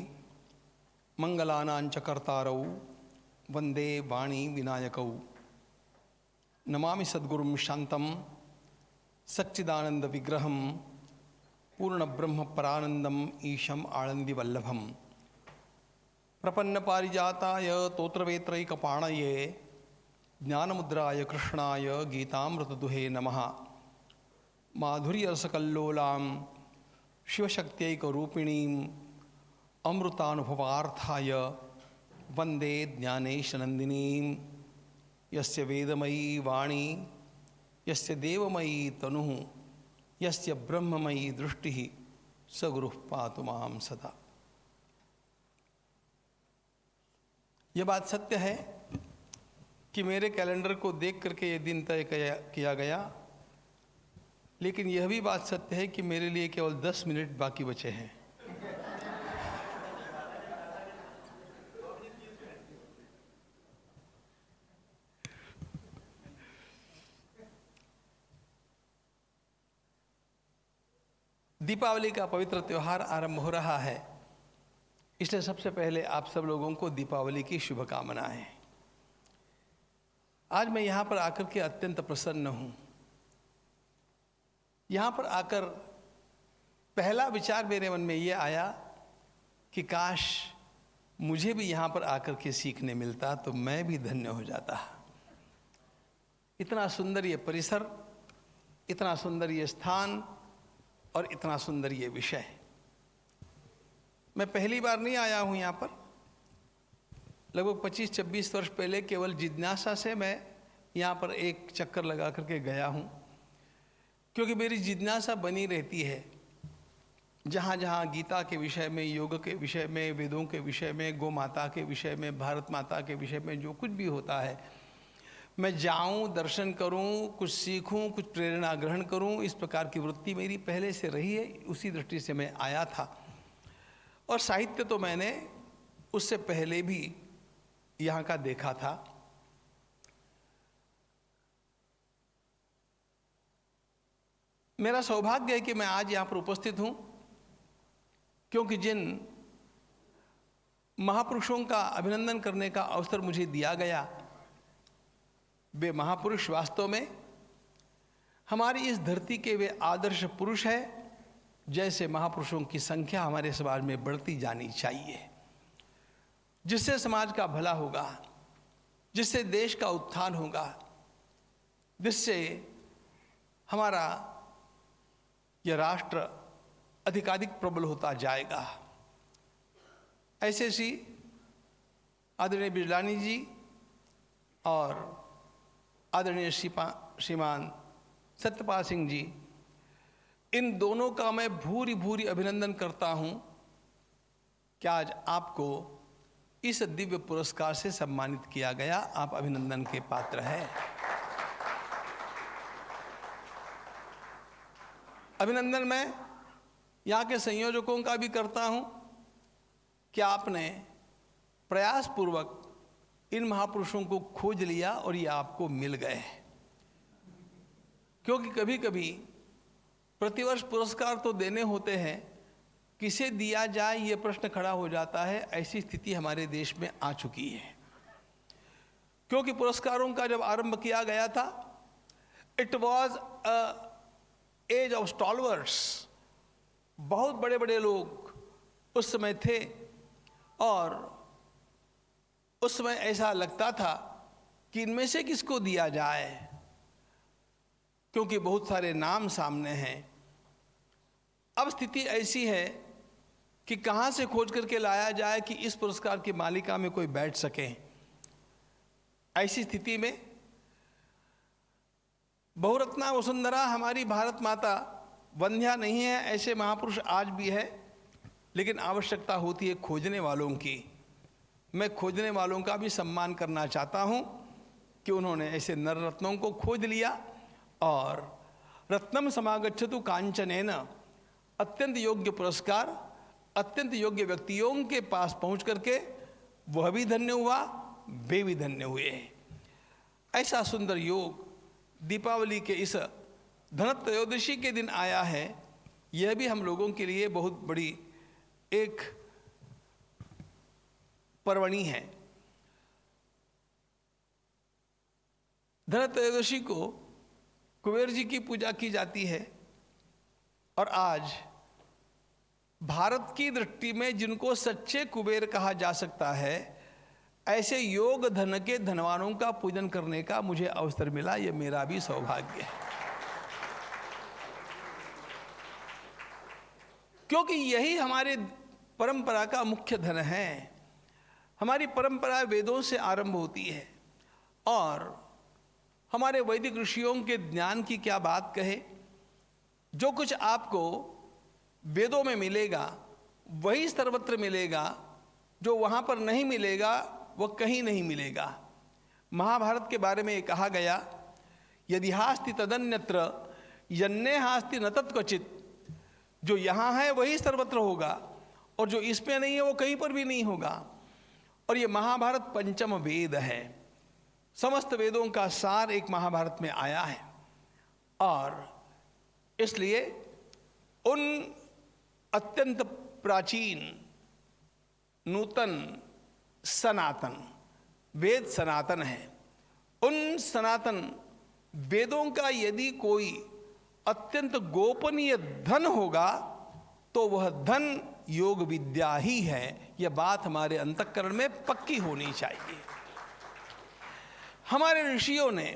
मंगलानां च कर्तारौ वंदे वाणी विनायकौ। नमामि सद्गुरुं शांतं सच्चिदानंद विग्रहं पूर्ण ब्रह्म परानंदम ईशम आनंदी वल्लभम। प्रपन्न पारिजाताय तोत्रवेत्रैकपाणये ज्ञानमुद्राय कृष्णाय गीतामृतदुहे नमः। माधुर्यरसकल्लोलां शिवशक्त्यैकरूपिणीं अमृतानुभवार्थाय वंदे ज्ञानेशनंदिनीं। यस्य वेदमयी वाणी यस्य देवमयी तनुः यस्य ब्रह्ममयी दृष्टिः स गुरुः पातु मां सदा। यह बात सत्य है कि मेरे कैलेंडर को देख करके ये दिन तय किया गया, लेकिन यह भी बात सत्य है कि मेरे लिए केवल 10 मिनट बाकी बचे हैं। दीपावली का पवित्र त्यौहार आरंभ हो रहा है, इसलिए सबसे पहले आप सब लोगों को दीपावली की शुभकामनाएं। आज मैं यहाँ पर आकर के अत्यंत प्रसन्न हूँ। यहाँ पर आकर पहला विचार मेरे मन में ये आया कि काश मुझे भी यहाँ पर आकर के सीखने मिलता तो मैं भी धन्य हो जाता। इतना सुंदर ये परिसर, इतना सुंदर ये स्थान और इतना सुंदर ये विषय। मैं पहली बार नहीं आया हूँ यहाँ पर। लगभग 25-26 वर्ष पहले केवल जिज्ञासा से मैं यहाँ पर एक चक्कर लगा करके गया हूँ, क्योंकि मेरी जिज्ञासा बनी रहती है। जहाँ जहाँ गीता के विषय में, योग के विषय में, वेदों के विषय में, गौ माता के विषय में, भारत माता के विषय में जो कुछ भी होता है, मैं जाऊं, दर्शन करूं, कुछ सीखूं, कुछ प्रेरणा ग्रहण करूं, इस प्रकार की वृत्ति मेरी पहले से रही है। उसी दृष्टि से मैं आया था। और साहित्य तो मैंने उससे पहले भी यहाँ का देखा था। मेरा सौभाग्य है कि मैं आज यहाँ पर उपस्थित हूँ, क्योंकि जिन महापुरुषों का अभिनंदन करने का अवसर मुझे दिया गया, वे महापुरुष वास्तव में हमारी इस धरती के वे आदर्श पुरुष हैं, जैसे महापुरुषों की संख्या हमारे समाज में बढ़ती जानी चाहिए, जिससे समाज का भला होगा, जिससे देश का उत्थान होगा, जिससे हमारा यह राष्ट्र अधिकाधिक प्रबल होता जाएगा। ऐसे सी आदरणीय बिरलानी जी और आदरणीय श्रीमान सत्यपाल सिंह जी, इन दोनों का मैं भूरी भूरी अभिनंदन करता हूं कि आज आपको इस दिव्य पुरस्कार से सम्मानित किया गया। आप अभिनंदन के पात्र हैं। अभिनंदन मैं यहाँ के संयोजकों का भी करता हूं कि आपने प्रयासपूर्वक इन महापुरुषों को खोज लिया और ये आपको मिल गए। क्योंकि कभी कभी प्रतिवर्ष पुरस्कार तो देने होते हैं, किसे दिया जाए ये प्रश्न खड़ा हो जाता है। ऐसी स्थिति हमारे देश में आ चुकी है। क्योंकि पुरस्कारों का जब आरंभ किया गया था, इट वॉज एज ऑफ स्टॉलवर्स। बहुत बड़े बड़े लोग उस समय थे और उस समय ऐसा लगता था कि इनमें से किसको दिया जाए, क्योंकि बहुत सारे नाम सामने हैं। अब स्थिति ऐसी है कि कहाँ से खोज करके लाया जाए कि इस पुरस्कार की मालिका में कोई बैठ सके। ऐसी स्थिति में बहुरत्ना वसुंधरा हमारी भारत माता वंध्या नहीं है, ऐसे महापुरुष आज भी है, लेकिन आवश्यकता होती है खोजने वालों की। मैं खोजने वालों का भी सम्मान करना चाहता हूँ कि उन्होंने ऐसे नर रत्नों को खोज लिया और रत्नम समागच्छतु कांचनेन, अत्यंत योग्य पुरस्कार अत्यंत योग्य व्यक्तियों के पास पहुँच करके वह भी धन्य हुआ, वे भी धन्य हुए। ऐसा सुंदर योग दीपावली के इस धनत्रयोदशी के दिन आया है। यह भी हम लोगों के लिए बहुत बड़ी एक पर्वणी है। धनत्रयोदशी को कुबेर जी की पूजा की जाती है और आज भारत की दृष्टि में जिनको सच्चे कुबेर कहा जा सकता है, ऐसे योग धन के धनवानों का पूजन करने का मुझे अवसर मिला। यह मेरा भी सौभाग्य है, क्योंकि यही हमारे परंपरा का मुख्य धन है। हमारी परंपरा वेदों से आरंभ होती है और हमारे वैदिक ऋषियों के ज्ञान की क्या बात कहे। जो कुछ आपको वेदों में मिलेगा वही सर्वत्र मिलेगा, जो वहाँ पर नहीं मिलेगा वह कहीं नहीं मिलेगा। महाभारत के बारे में ये कहा गया, यदि हास्ति तदन्यत्र यन्ने हास्ति न तत्क्वचित। जो यहाँ है वही सर्वत्र होगा और जो इसमें नहीं है वो कहीं पर भी नहीं होगा। और ये महाभारत पंचम वेद है, समस्त वेदों का सार एक महाभारत में आया है। और इसलिए उन अत्यंत प्राचीन नूतन सनातन वेद सनातन है, उन सनातन वेदों का यदि कोई अत्यंत गोपनीय धन होगा तो वह धन योग विद्या ही है। यह बात हमारे अंतःकरण में पक्की होनी चाहिए। हमारे ऋषियों ने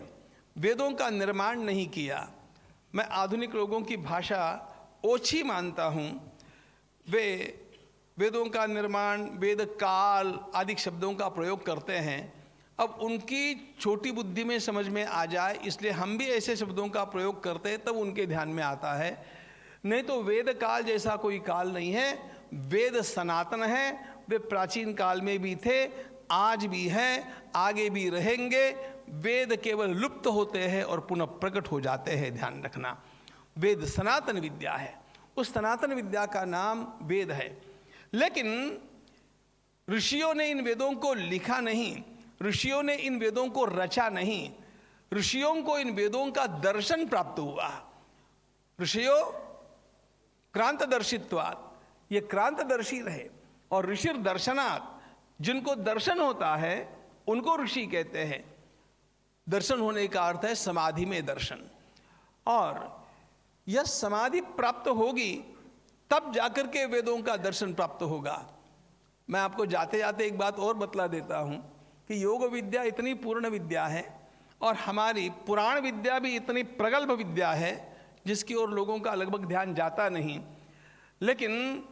वेदों का निर्माण नहीं किया। मैं आधुनिक लोगों की भाषा ओछी मानता हूँ। वे वेदों का निर्माण, वेद काल आदि शब्दों का प्रयोग करते हैं। अब उनकी छोटी बुद्धि में समझ में आ जाए इसलिए हम भी ऐसे शब्दों का प्रयोग करते हैं, तब उनके ध्यान में आता है। नहीं तो वेद काल जैसा कोई काल नहीं है। वेद सनातन है, वे प्राचीन काल में भी थे, आज भी हैं, आगे भी रहेंगे। वेद केवल लुप्त होते हैं और पुनः प्रकट हो जाते हैं, ध्यान रखना। वेद सनातन विद्या है, उस सनातन विद्या का नाम वेद है। लेकिन ऋषियों ने इन वेदों को लिखा नहीं, ऋषियों ने इन वेदों को रचा नहीं, ऋषियों को इन वेदों का दर्शन प्राप्त हुआ। ऋषियों क्रांतदर्शित्वात्, ये क्रांतदर्शी रहे। और ऋषिर दर्शनात्, जिनको दर्शन होता है उनको ऋषि कहते हैं। दर्शन होने का अर्थ है समाधि में दर्शन। और यह समाधि प्राप्त होगी तब जाकर के वेदों का दर्शन प्राप्त होगा। मैं आपको जाते जाते एक बात और बतला देता हूँ कि योग विद्या इतनी पूर्ण विद्या है और हमारी पुराण विद्या भी इतनी प्रगल्भ विद्या है जिसकी ओर लोगों का लगभग ध्यान जाता नहीं। लेकिन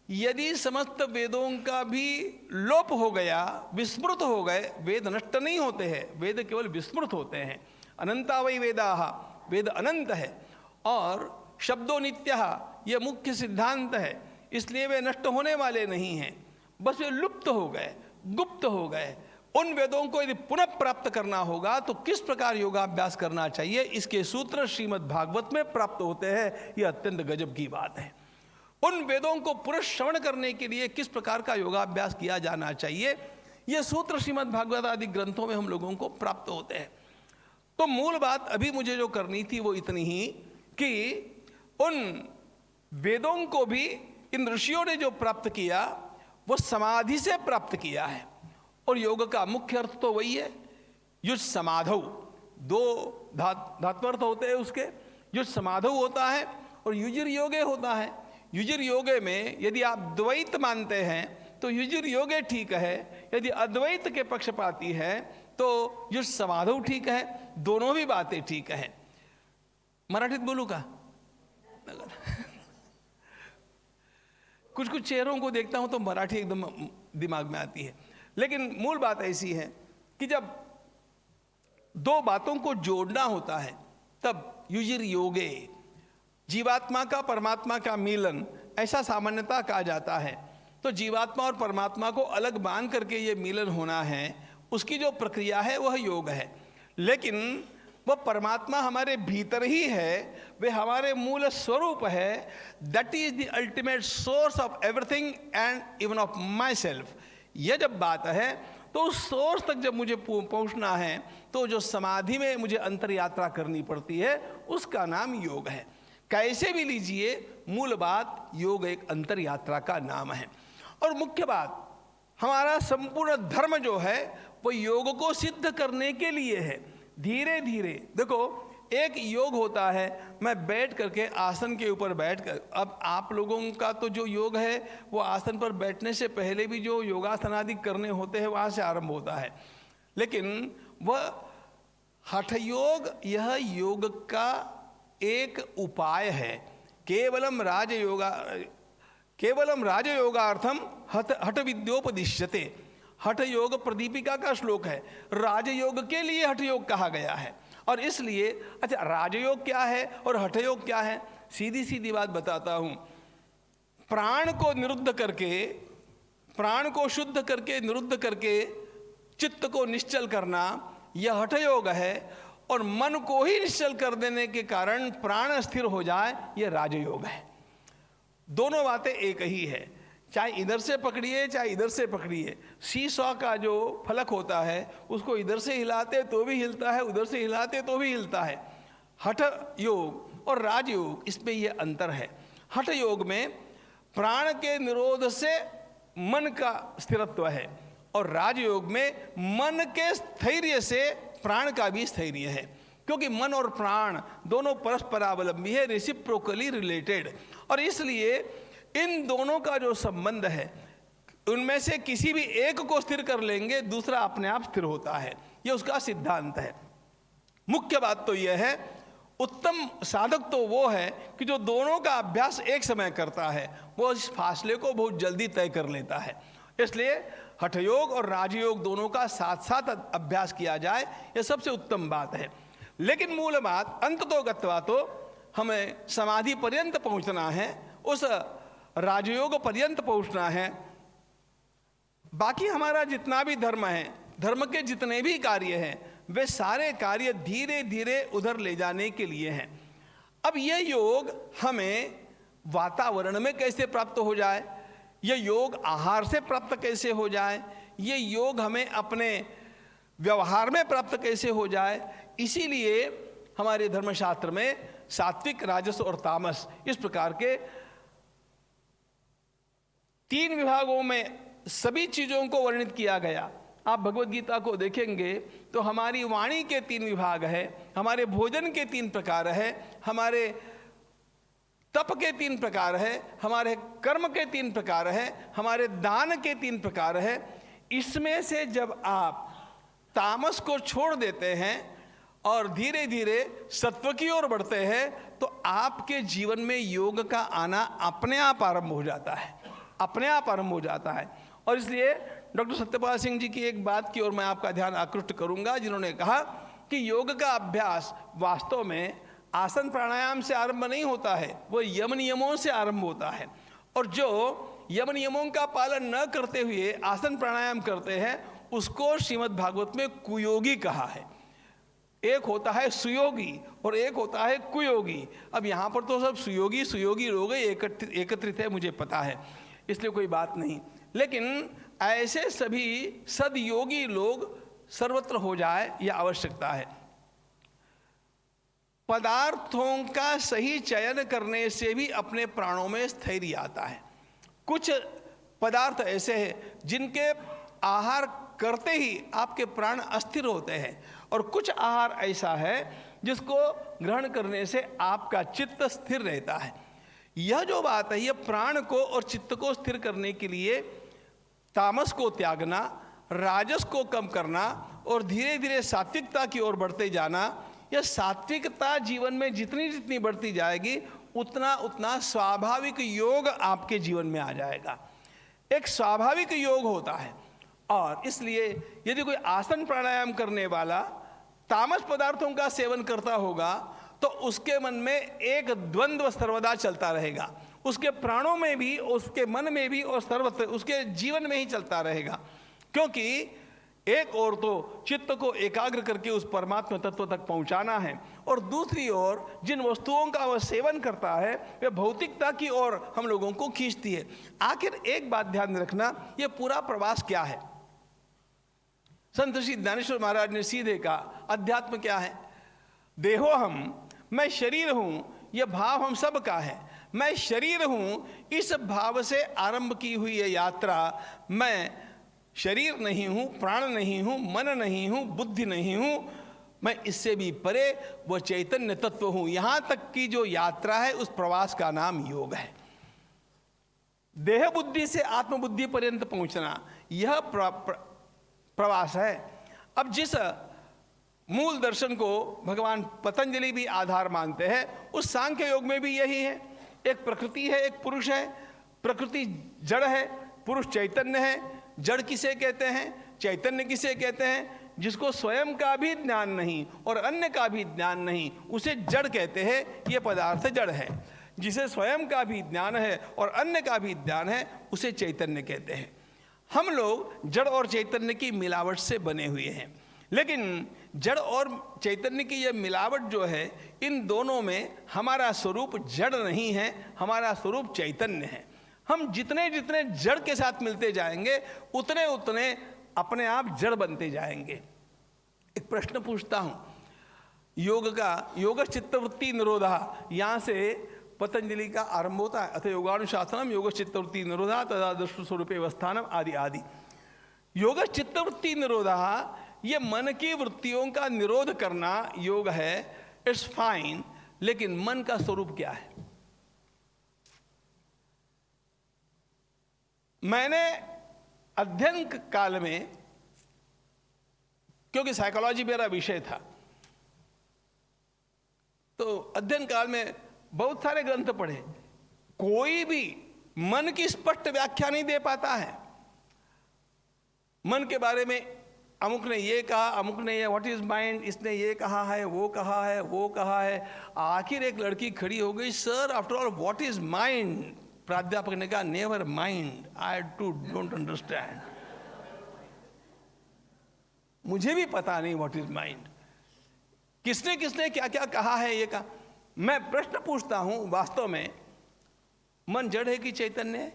यदि समस्त वेदों का भी लोप हो गया, विस्मृत हो गए, वेद नष्ट नहीं होते हैं, वेद केवल विस्मृत होते हैं। अनंता वै वेदाः, वेद अनंत है और शब्दों नित्यः, यह मुख्य सिद्धांत है। इसलिए वे नष्ट होने वाले नहीं हैं, बस वे लुप्त हो गए, गुप्त हो गए। उन वेदों को यदि पुनः प्राप्त करना होगा तो किस प्रकार योगाभ्यास करना चाहिए, इसके सूत्र श्रीमद् भागवत में प्राप्त होते हैं। यह अत्यंत गजब की बात है। उन वेदों को पुनः श्रवण करने के लिए किस प्रकार का योगाभ्यास किया जाना चाहिए, यह सूत्र श्रीमद् भागवत आदि ग्रंथों में हम लोगों को प्राप्त होते हैं। तो मूल बात अभी मुझे जो करनी थी वो इतनी ही कि उन वेदों को भी इन ऋषियों ने जो प्राप्त किया वो समाधि से प्राप्त किया है। और योग का मुख्य अर्थ तो वही है, युज समाधौ। दो धात्वर्थ होते हैं उसके। युज समाधौ होता है और युजिर योगे होता है। युजिर योगे में यदि आप द्वैत मानते हैं तो युजिर योगे ठीक है, यदि अद्वैत के पक्षपाती है तो युज समाधौ ठीक है। दोनों भी बातें ठीक है। मराठीत बोलू का? कुछ कुछ चेहरों को देखता हूं तो मराठी एकदम दिमाग में आती है। लेकिन मूल बात ऐसी है कि जब दो बातों को जोड़ना होता है तब युजिर योगे, जीवात्मा का परमात्मा का मिलन, ऐसा सामान्यता कहा जाता है। तो जीवात्मा और परमात्मा को अलग बांध करके ये मिलन होना है, उसकी जो प्रक्रिया है वह योग है। लेकिन वह परमात्मा हमारे भीतर ही है, वे हमारे मूल स्वरूप है। That is the ultimate source of everything and even of my self. यह जब बात है तो उस सोर्स तक जब मुझे पहुंचना है तो जो समाधि में मुझे अंतर यात्रा करनी पड़ती है उसका नाम योग है। कैसे भी लीजिए, मूल बात योग एक अंतर यात्रा का नाम है। और मुख्य बात, हमारा संपूर्ण धर्म जो है वो योग को सिद्ध करने के लिए है। धीरे धीरे देखो, एक योग होता है मैं बैठ करके आसन के ऊपर बैठ कर, अब आप लोगों का तो जो योग है वो आसन पर बैठने से पहले भी जो योगासन आदि करने होते हैं वहाँ से आरंभ होता है। लेकिन वह हठ योग, यह योग का एक उपाय है। केवलम राजयोगार्थम हठ विद्योपदिश्यते, हठ योग प्रदीपिका का श्लोक है। राजयोग के लिए हठ योग कहा गया है। और इसलिए अच्छा, राजयोग क्या है और हठ योग क्या है? सीधी सीधी बात बताता हूं। प्राण को निरुद्ध करके, प्राण को शुद्ध करके, निरुद्ध करके चित्त को निश्चल करना, यह हठ योग है। और मन को ही निश्चल कर देने के कारण प्राण स्थिर हो जाए, यह राजयोग है। दोनों बातें एक ही है, चाहे इधर से पकड़िए चाहे इधर से पकड़िए। सीसॉ का जो फलक होता है उसको इधर से हिलाते तो भी हिलता है, उधर से हिलाते तो भी हिलता है। हठ योग और राजयोग, इसमें यह अंतर है। हठ योग में प्राण के निरोध से मन का स्थिरत्व है और राजयोग में मन के स्थैर्य से प्राण का भी स्थैर्य है। क्योंकि मन और प्राण दोनों परस्परावलंबी है, रेसिप्रोकली रिलेटेड। और इसलिए इन दोनों का जो संबंध है, उनमें से किसी भी एक को स्थिर कर लेंगे, दूसरा अपने आप स्थिर होता है। यह उसका सिद्धांत है। मुख्य बात तो यह है, उत्तम साधक तो वो है कि जो दोनों का अभ्यास एक समय करता है, वो इस फासले को बहुत जल्दी तय कर लेता है। इसलिए हठ योग और राजयोग दोनों का साथ साथ अभ्यास किया जाए, यह सबसे उत्तम बात है। लेकिन मूल बात, अंततो गत्वा तो हमें समाधि पर्यंत पहुंचना है, उस राजयोग पर्यंत पहुंचना है। बाकी हमारा जितना भी धर्म है, धर्म के जितने भी कार्य हैं, वे सारे कार्य धीरे धीरे उधर ले जाने के लिए हैं। अब यह योग हमें वातावरण में कैसे प्राप्त हो जाए, यह योग आहार से प्राप्त कैसे हो जाए, यह योग हमें अपने व्यवहार में प्राप्त कैसे हो जाए, इसीलिए हमारे धर्मशास्त्र में सात्विक, राजस और तामस, इस प्रकार के 3 विभागों में सभी चीजों को वर्णित किया गया। आप भगवत गीता को देखेंगे तो हमारी वाणी के 3 विभाग है, हमारे भोजन के 3 प्रकार है, हमारे तप के 3 प्रकार है, हमारे कर्म के 3 प्रकार है, हमारे दान के 3 प्रकार है। इसमें से जब आप तामस को छोड़ देते हैं और धीरे धीरे सत्व की ओर बढ़ते हैं तो आपके जीवन में योग का आना अपने आप आरंभ हो जाता है, अपने आप आरंभ हो जाता है। और इसलिए डॉक्टर सत्यपाल सिंह जी की एक बात की ओर मैं आपका ध्यान आकृष्ट करूंगा, जिन्होंने कहा कि योग का अभ्यास वास्तव में आसन प्राणायाम से आरंभ नहीं होता है, वो यम नियमों से आरंभ होता है। और जो यम नियमों का पालन न करते हुए आसन प्राणायाम करते हैं उसको श्रीमद् भागवत में कुयोगी कहा है। एक होता है सुयोगी और एक होता है कुयोगी। अब यहाँ पर तो सब सुयोगी सुयोगी लोग एकत्रित है, मुझे पता है, इसलिए कोई बात नहीं। लेकिन ऐसे सभी सदयोगी लोग सर्वत्र हो जाए यह आवश्यकता है। पदार्थों का सही चयन करने से भी अपने प्राणों में स्थैर्य आता है। कुछ पदार्थ ऐसे हैं जिनके आहार करते ही आपके प्राण अस्थिर होते हैं, और कुछ आहार ऐसा है जिसको ग्रहण करने से आपका चित्त स्थिर रहता है। यह जो बात है, यह प्राण को और चित्त को स्थिर करने के लिए तामस को त्यागना, राजस को कम करना और धीरे धीरे सात्विकता की ओर बढ़ते जाना। यह सात्विकता जीवन में जितनी जितनी बढ़ती जाएगी उतना उतना स्वाभाविक योग आपके जीवन में आ जाएगा। एक स्वाभाविक योग होता है। और इसलिए यदि कोई आसन प्राणायाम करने वाला तामस पदार्थों का सेवन करता होगा तो उसके मन में एक द्वंद्व सर्वदा चलता रहेगा, उसके प्राणों में भी, उसके मन में भी और सर्वत्र उसके जीवन में ही चलता रहेगा। क्योंकि एक ओर तो चित्त को एकाग्र करके उस परमात्मा तत्व तक पहुंचाना है, और दूसरी ओर जिन वस्तुओं का वह सेवन करता है वे भौतिकता की ओर हम लोगों को खींचती है। आखिर एक बात ध्यान रखना, यह पूरा प्रवास क्या है? संत श्री ज्ञानेश्वर महाराज ने सीधे कहा, अध्यात्म क्या है? देहो हम, मैं शरीर हूं, यह भाव हम सब का है। मैं शरीर हूं, इस भाव से आरंभ की हुई यह यात्रा, मैं शरीर नहीं हूं, प्राण नहीं हूं, मन नहीं हूं, बुद्धि नहीं हूं, मैं इससे भी परे वह चैतन्य तत्व हूं। यहां तक की जो यात्रा है उस प्रवास का नाम योग है। देह बुद्धि से आत्मबुद्धि पर्यंत पहुंचना, यह प्रवास है। अब जिस मूल दर्शन को भगवान पतंजलि भी आधार मानते हैं, उस सांख्य योग में भी यही है। एक प्रकृति है, एक पुरुष है। प्रकृति जड़ है, पुरुष चैतन्य है। जड़ किसे कहते हैं, चैतन्य किसे कहते हैं? जिसको स्वयं का भी ज्ञान नहीं और अन्य का भी ज्ञान नहीं, उसे जड़ कहते हैं। ये पदार्थ जड़ है। जिसे स्वयं का भी ज्ञान है और अन्य का भी ज्ञान है, उसे चैतन्य कहते हैं। हम लोग जड़ और चैतन्य की मिलावट से बने हुए हैं, लेकिन जड़ और चैतन्य की यह मिलावट जो है, इन दोनों में हमारा स्वरूप जड़ नहीं है, हमारा स्वरूप चैतन्य है। हम जितने जितने जड़ के साथ मिलते जाएंगे, उतने उतने अपने आप जड़ बनते जाएंगे। एक प्रश्न पूछता हूं, योग का योग चित्तवृत्ति निरोधा, यहां से पतंजलि का आरंभ होता है। अथ योगानुशासनम योग चित्तवृत्ति निरोधा तदा दृष्टि स्वरूपे अवस्थानम आदि आदि। योग चित्तवृत्ति निरोधा, ये मन की वृत्तियों का निरोध करना योग है, इट्स फाइन। लेकिन मन का स्वरूप क्या है? मैंने अध्ययन काल में, क्योंकि साइकोलॉजी मेरा विषय था, तो अध्ययन काल में बहुत सारे ग्रंथ पढ़े। कोई भी मन की स्पष्ट व्याख्या नहीं दे पाता है। मन के बारे में अमुक ने ये कहा, अमुक ने ये, व्हाट इज माइंड, इसने ये कहा है, वो कहा है, वो कहा है। आखिर एक लड़की खड़ी हो गई, sir after all what is mind? प्राध्यापक ने कहा, never mind, I too don't understand. मुझे भी पता नहीं व्हाट इज माइंड। किसने किसने क्या क्या कहा है ये कहा। मैं प्रश्न पूछता हूं, वास्तव में मन जड़ है कि चैतन्य है?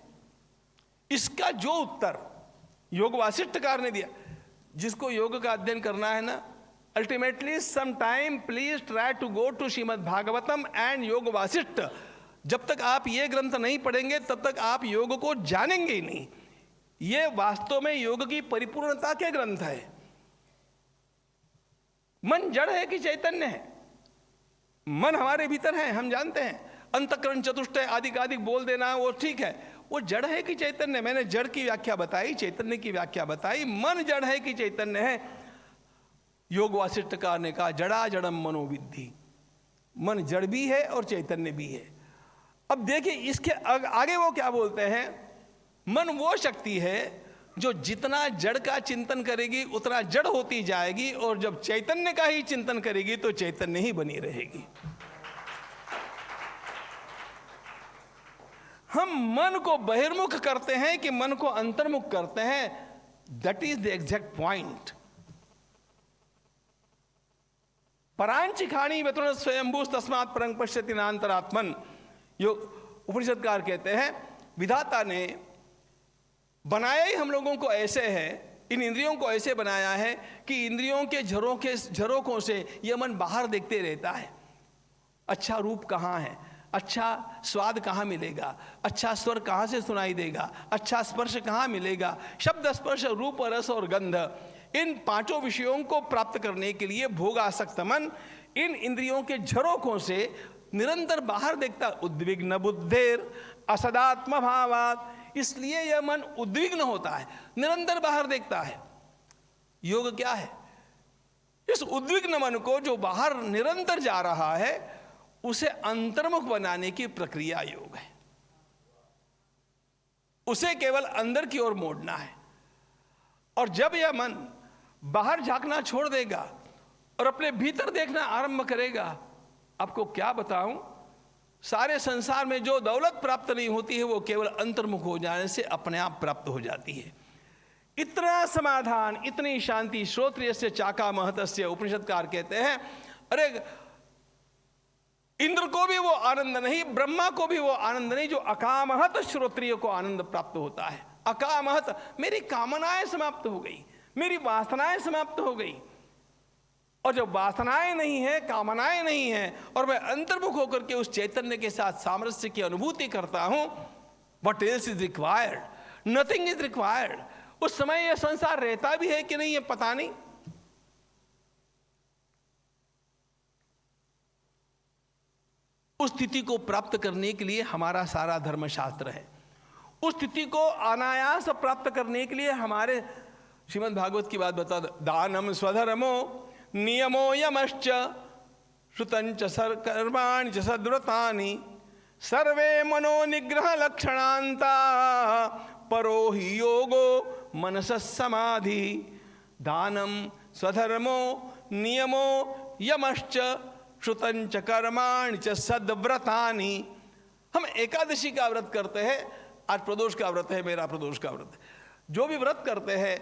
इसका जो उत्तर योग वासिष्ठकार ने दिया, जिसको योग का अध्ययन करना है ना, ultimately some time please try to go to Shrimad Bhagavatam and Yoga Vasishtha. जब तक आप ये ग्रंथ नहीं पढ़ेंगे तब तक आप योग को जानेंगे ही नहीं। ये वास्तव में योग की परिपूर्णता के ग्रंथ है। मन जड़ है कि चैतन्य है? मन हमारे भीतर है, हम जानते हैं। अंतःकरण चतुष्टय आदि आदि बोल देना वो ठीक है, वो जड़ है कि चैतन्य? मैंने जड़ की व्याख्या बताई, चैतन्य की व्याख्या बताई। मन जड़ है कि चैतन्य है? योग वासिष्ठकार ने कहा, जड़ा जड़म मनोविद्धि। मन जड़ भी है और चैतन्य भी है। अब देखिए इसके आगे वो क्या बोलते हैं, मन वो शक्ति है जो जितना जड़ का चिंतन करेगी उतना जड़ होती जाएगी, और जब चैतन्य का ही चिंतन करेगी तो चैतन्य ही बनी रहेगी। हम मन को बहिर्मुख करते हैं कि मन को अंतर्मुख करते हैं, that is the exact point. परांचिखाणी व्यतुण स्वयंभू तस्मात् परं पश्यति नान्तरात्मन। यो उपनिषदकार कहते हैं, विधाता ने बनाया ही हम लोगों को ऐसे है, इन इंद्रियों को ऐसे बनाया है कि इंद्रियों के झरोकों से यह मन बाहर देखते रहता है। अच्छा रूप कहाँ है, अच्छा स्वाद कहाँ मिलेगा, अच्छा स्वर कहाँ से सुनाई देगा, अच्छा स्पर्श कहाँ मिलेगा, शब्द स्पर्श रूप रस और गंध, इन पांचों विषयों को प्राप्त करने के लिए भोगासक्त मन इन इंद्रियों के झरोकों से निरंतर बाहर देखता। उद्विग्न बुद्धेर असदात्म भावात, इसलिए यह मन उद्विग्न होता है, निरंतर बाहर देखता है। योग क्या है? इस उद्विग्न मन को जो बाहर निरंतर जा रहा है उसे अंतर्मुख बनाने की प्रक्रिया योग है। उसे केवल अंदर की ओर मोड़ना है। और जब यह मन बाहर झांकना छोड़ देगा और अपने भीतर देखना आरंभ करेगा, आपको क्या बताऊं, सारे संसार में जो दौलत प्राप्त नहीं होती है वो केवल अंतर्मुख हो जाने से अपने आप प्राप्त हो जाती है। इतना समाधान, इतनी शांति, श्रोत्रियस्य चाका महतस्य, उपनिषदकार कहते हैं। अरे इंद्र को भी वो आनंद नहीं, ब्रह्मा को भी वो आनंद नहीं जो अकामहत श्रोत्रिय को आनंद प्राप्त होता है। अकामहत, मेरी कामनाएं समाप्त हो गई, मेरी वासनाएं समाप्त हो गई। और जब वासनाएं नहीं है, कामनाएं नहीं है, और मैं अंतर्मुख होकर के उस चैतन्य के साथ सामरस्य की अनुभूति करता हूं, what else is required? Nothing is required. उस समय यह संसार रहता भी है कि नहीं, ये पता नहीं। उस स्थिति को प्राप्त करने के लिए हमारा सारा धर्मशास्त्र है। उस स्थिति को अनायास प्राप्त करने के लिए हमारे श्रीमद् भागवत की बात बता, दानम स्वधर्मो नियमो यमश्च श्रुतंच कर्माणि च सद्व्रतानि सर्वे मनोनिग्रह लक्षणान्ता परो हि योगो मनसः समाधि। दानम स्वधर्मो नियमो यमश्च श्रुतंच कर्माणि च सद्व्रतानि। हम एकादशी का व्रत करते हैं, आज प्रदोष का व्रत है, मेरा प्रदोष का व्रत है। जो भी व्रत करते हैं,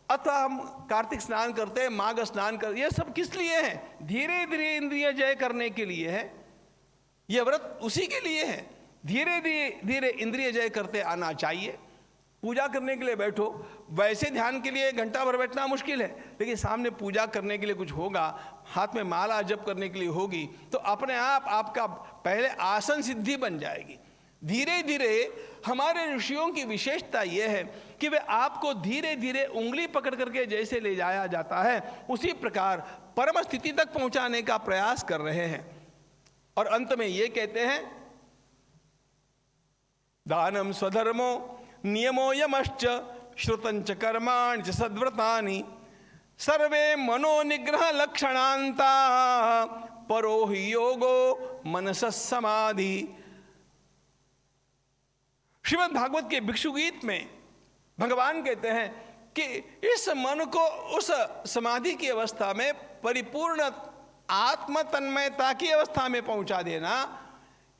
अथवा हम कार्तिक स्नान करते हैं, माघ स्नान करते, ये सब किस लिए है? धीरे धीरे इंद्रिय जय करने के लिए है। यह व्रत उसी के लिए है। धीरे धीरे इंद्रिय जय करते आना चाहिए। पूजा करने के लिए बैठो, वैसे ध्यान के लिए घंटा भर बैठना मुश्किल है, लेकिन सामने पूजा करने के लिए कुछ होगा, हाथ में माला जप करने के लिए होगी, तो अपने आप आपका पहले आसन सिद्धि बन जाएगी। धीरे धीरे हमारे ऋषियों की विशेषता यह है कि वे आपको धीरे धीरे उंगली पकड़ करके जैसे ले जाया जाता है, उसी प्रकार परम स्थिति तक पहुंचाने का प्रयास कर रहे हैं। और अंत में ये कहते हैं, दानम स्वधर्मो नियमो यमश्च श्रुतंच कर्माणि च सद्व्रतानि सर्वे मनोनिग्रह लक्षणान्ता परो हि योगो मनसः समाधि। श्रीमद् भागवत के भिक्षु गीत में भगवान कहते हैं कि इस मन को उस समाधि की अवस्था में, परिपूर्ण आत्म तन्मयता की अवस्था में पहुंचा देना,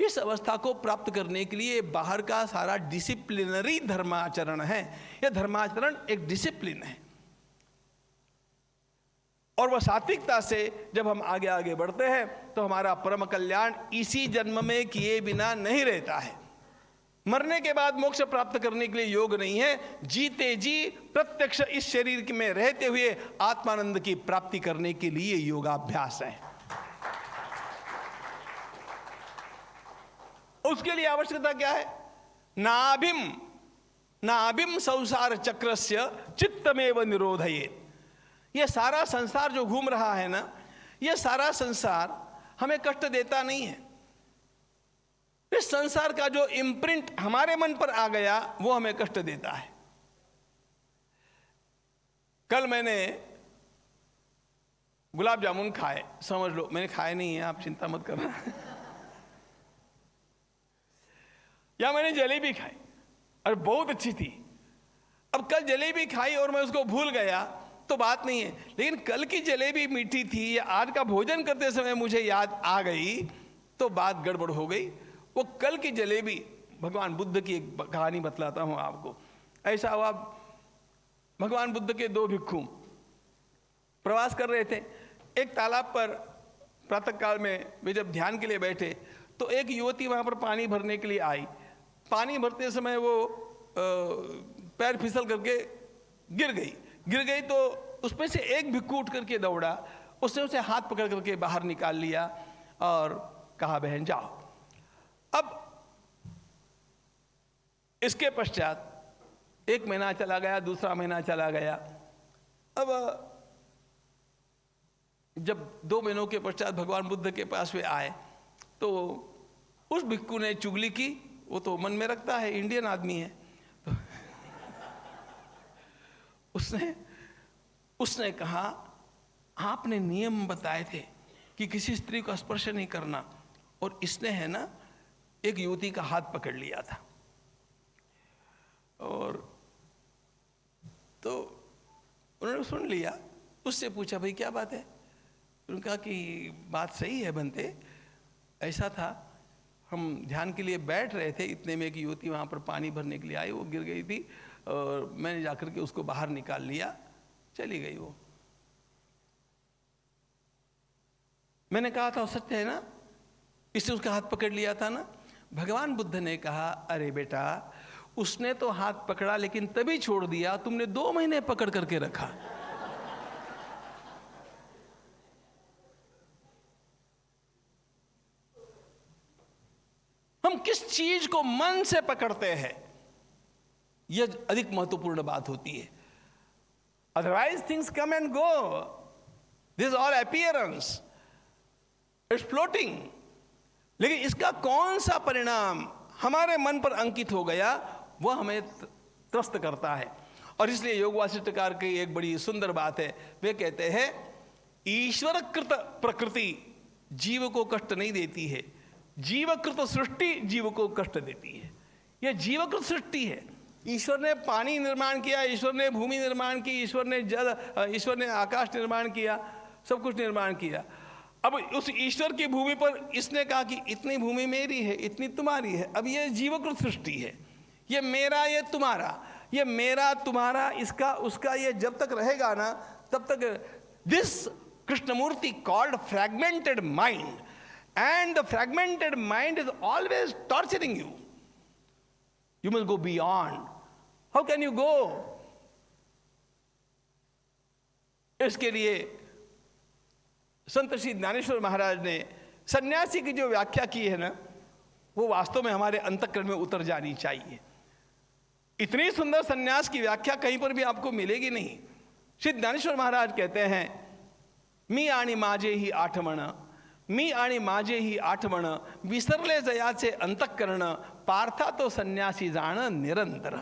इस अवस्था को प्राप्त करने के लिए बाहर का सारा डिसिप्लिनरी धर्माचरण है। यह धर्माचरण एक डिसिप्लिन है, और वह सात्विकता से जब हम आगे आगे बढ़ते हैं तो हमारा परम कल्याण इसी जन्म में किए बिना नहीं रहता है। मरने के बाद मोक्ष प्राप्त करने के लिए योग नहीं है, जीते जी प्रत्यक्ष इस शरीर में रहते हुए आत्मानंद की प्राप्ति करने के लिए योगाभ्यास है। उसके लिए आवश्यकता क्या है? नाभिम संसार चक्रस्य चित्तमेव निरोधयेत्। यह सारा संसार जो घूम रहा है ना, यह सारा संसार हमें कष्ट देता नहीं है। इस संसार का जो इम्प्रिंट हमारे मन पर आ गया वो हमें कष्ट देता है। कल मैंने गुलाब जामुन खाए, समझ लो, मैंने खाए नहीं है, आप चिंता मत करना। या मैंने जलेबी खाई और बहुत अच्छी थी। अब कल जलेबी खाई और मैं उसको भूल गया तो बात नहीं है, लेकिन कल की जलेबी मीठी थी या आज का भोजन करते समय मुझे याद आ गई तो बात गड़बड़ हो गई। वो कल की जलेबी, भगवान बुद्ध की एक कहानी बतलाता हूं आपको। ऐसा हुआ, भगवान बुद्ध के दो भिक्षु प्रवास कर रहे थे। एक तालाब पर प्रातःकाल में वे जब ध्यान के लिए बैठे तो एक युवती वहां पर पानी भरने के लिए आई। पानी भरते समय वो पैर फिसल करके गिर गई तो उसमें से एक भिक्षु उठ करके दौड़ा, उसने उसे हाथ पकड़ करके बाहर निकाल लिया और कहा, बहन जाओ। अब इसके पश्चात एक महीना चला गया, दूसरा महीना चला गया। अब जब 2 महीनों के पश्चात भगवान बुद्ध के पास वे आए तो उस भिक्षु ने चुगली की। वो तो मन में रखता है, इंडियन आदमी है, तो उसने कहा, आपने नियम बताए थे कि किसी स्त्री को स्पर्श नहीं करना, और इसने है ना एक युवती का हाथ पकड़ लिया था। और तो उन्होंने सुन लिया, उससे पूछा, भाई क्या बात है? उन्होंने कहा कि बात सही है बनते, ऐसा था, हम ध्यान के लिए बैठ रहे थे, इतने में एक युवती वहाँ पर पानी भरने के लिए आई, वो गिर गई थी और मैंने जाकर के उसको बाहर निकाल लिया, चली गई वो। मैंने कहा था सत्य है ना, इससे उसका हाथ पकड़ लिया था ना। भगवान बुद्ध ने कहा, अरे बेटा, उसने तो हाथ पकड़ा लेकिन तभी छोड़ दिया, तुमने 2 महीने पकड़ करके रखा। हम किस चीज को मन से पकड़ते हैं, यह अधिक महत्वपूर्ण बात होती है। Otherwise things come and go, this all appearance, it's floating. लेकिन इसका कौन सा परिणाम हमारे मन पर अंकित हो गया, वह हमें त्रस्त करता है। और इसलिए योग वासिष्ठकार की एक बड़ी सुंदर बात है, वे कहते हैं ईश्वरकृत प्रकृति जीव को कष्ट नहीं देती है, जीवकृत सृष्टि जीव को कष्ट देती है। यह जीवकृत सृष्टि है। ईश्वर ने पानी निर्माण किया, ईश्वर ने भूमि निर्माण की, ईश्वर ने जल, ईश्वर ने आकाश निर्माण किया, सब कुछ निर्माण किया। अब उस ईश्वर की भूमि पर इसने कहा कि इतनी भूमि मेरी है, इतनी तुम्हारी है। अब ये जीवकृत सृष्टि है, ये मेरा, ये तुम्हारा, ये मेरा तुम्हारा, इसका उसका, ये जब तक रहेगा ना तब तक this Krishnamurti called fragmented mind, and the fragmented mind is always torturing you. You must go beyond. How can you go? इसके लिए संत श्री ज्ञानेश्वर महाराज ने सन्यासी की जो व्याख्या की है ना, वो वास्तव में हमारे अंतःकरण में उतर जानी चाहिए। इतनी सुंदर सन्यास की व्याख्या कहीं पर भी आपको मिलेगी नहीं। श्री ज्ञानेश्वर महाराज कहते हैं, मी आणि माझे ही आठवण, मी आणि माझे ही आठवण, विसरले जयाचे अंतःकरण, पार्था तो संन्यासी जाण निरंतर।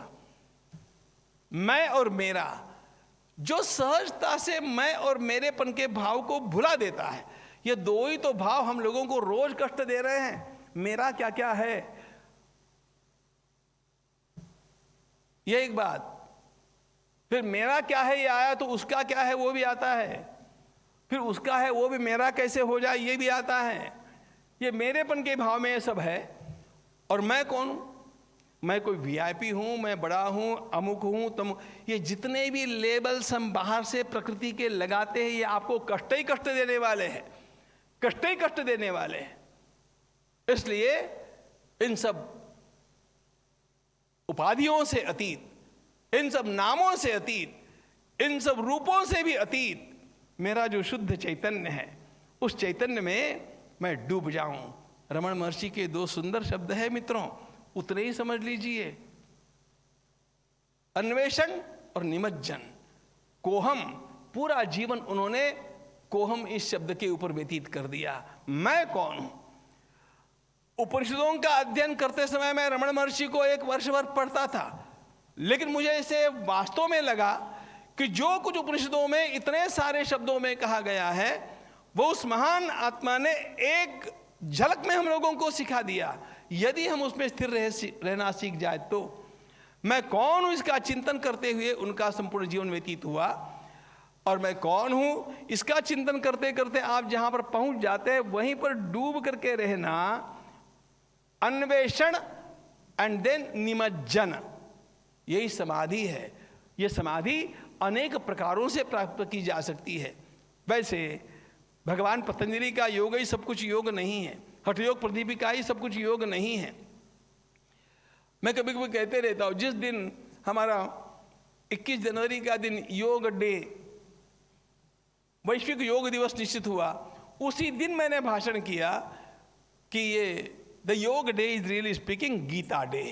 मैं और मेरा, जो सहजता से मैं और मेरेपन के भाव को भुला देता है, ये दो ही तो भाव हम लोगों को रोज कष्ट दे रहे हैं। मेरा क्या क्या है, ये एक बात। फिर मेरा क्या है ये आया तो उसका क्या है वो भी आता है, फिर उसका है वो भी मेरा कैसे हो जाए ये भी आता है। ये मेरेपन के भाव में ये सब है। और मैं कौन हूं? मैं कोई वीआईपी हूं, मैं बड़ा हूं, अमुक हूं, तम, ये जितने भी लेबल्स हम बाहर से प्रकृति के लगाते हैं, ये आपको कष्ट ही कष्ट देने वाले हैं, कष्ट ही कष्ट देने वाले हैं। इसलिए इन सब उपाधियों से अतीत, इन सब नामों से अतीत, इन सब रूपों से भी अतीत मेरा जो शुद्ध चैतन्य है, उस चैतन्य में मैं डूब जाऊं। रमण महर्षि के दो सुंदर शब्द है मित्रों, उतने ही समझ लीजिए, अन्वेषण और निमज्जन। कोहम, पूरा जीवन उन्होंने कोहम इस शब्द के ऊपर व्यतीत कर दिया। मैं कौन हूं? उपनिषदों का अध्ययन करते समय मैं रमण महर्षि को 1 वर्ष भर पढ़ता था, लेकिन मुझे इसे वास्तव में लगा कि जो कुछ उपनिषदों में इतने सारे शब्दों में कहा गया है, वो उस महान आत्मा ने एक झलक में हम लोगों को सिखा दिया। यदि हम उसमें स्थिर रहना सीख जाए तो मैं कौन हूं, इसका चिंतन करते हुए उनका संपूर्ण जीवन व्यतीत हुआ। और मैं कौन हूं, इसका चिंतन करते करते आप जहां पर पहुंच जाते हैं वहीं पर डूब करके रहना। अन्वेषण एंड देन निमज्जन, यही समाधि है। यह समाधि अनेक प्रकारों से प्राप्त की जा सकती है। वैसे भगवान पतंजलि का योग ही सब कुछ योग नहीं है, हठयोग प्रदीपिका ही सब कुछ योग नहीं है। मैं कभी कभी कहते रहता हूं, जिस दिन हमारा 21 जनवरी का दिन योग डे, वैश्विक योग दिवस निश्चित हुआ, उसी दिन मैंने भाषण किया कि ये the Yoga day is really speaking Gita day,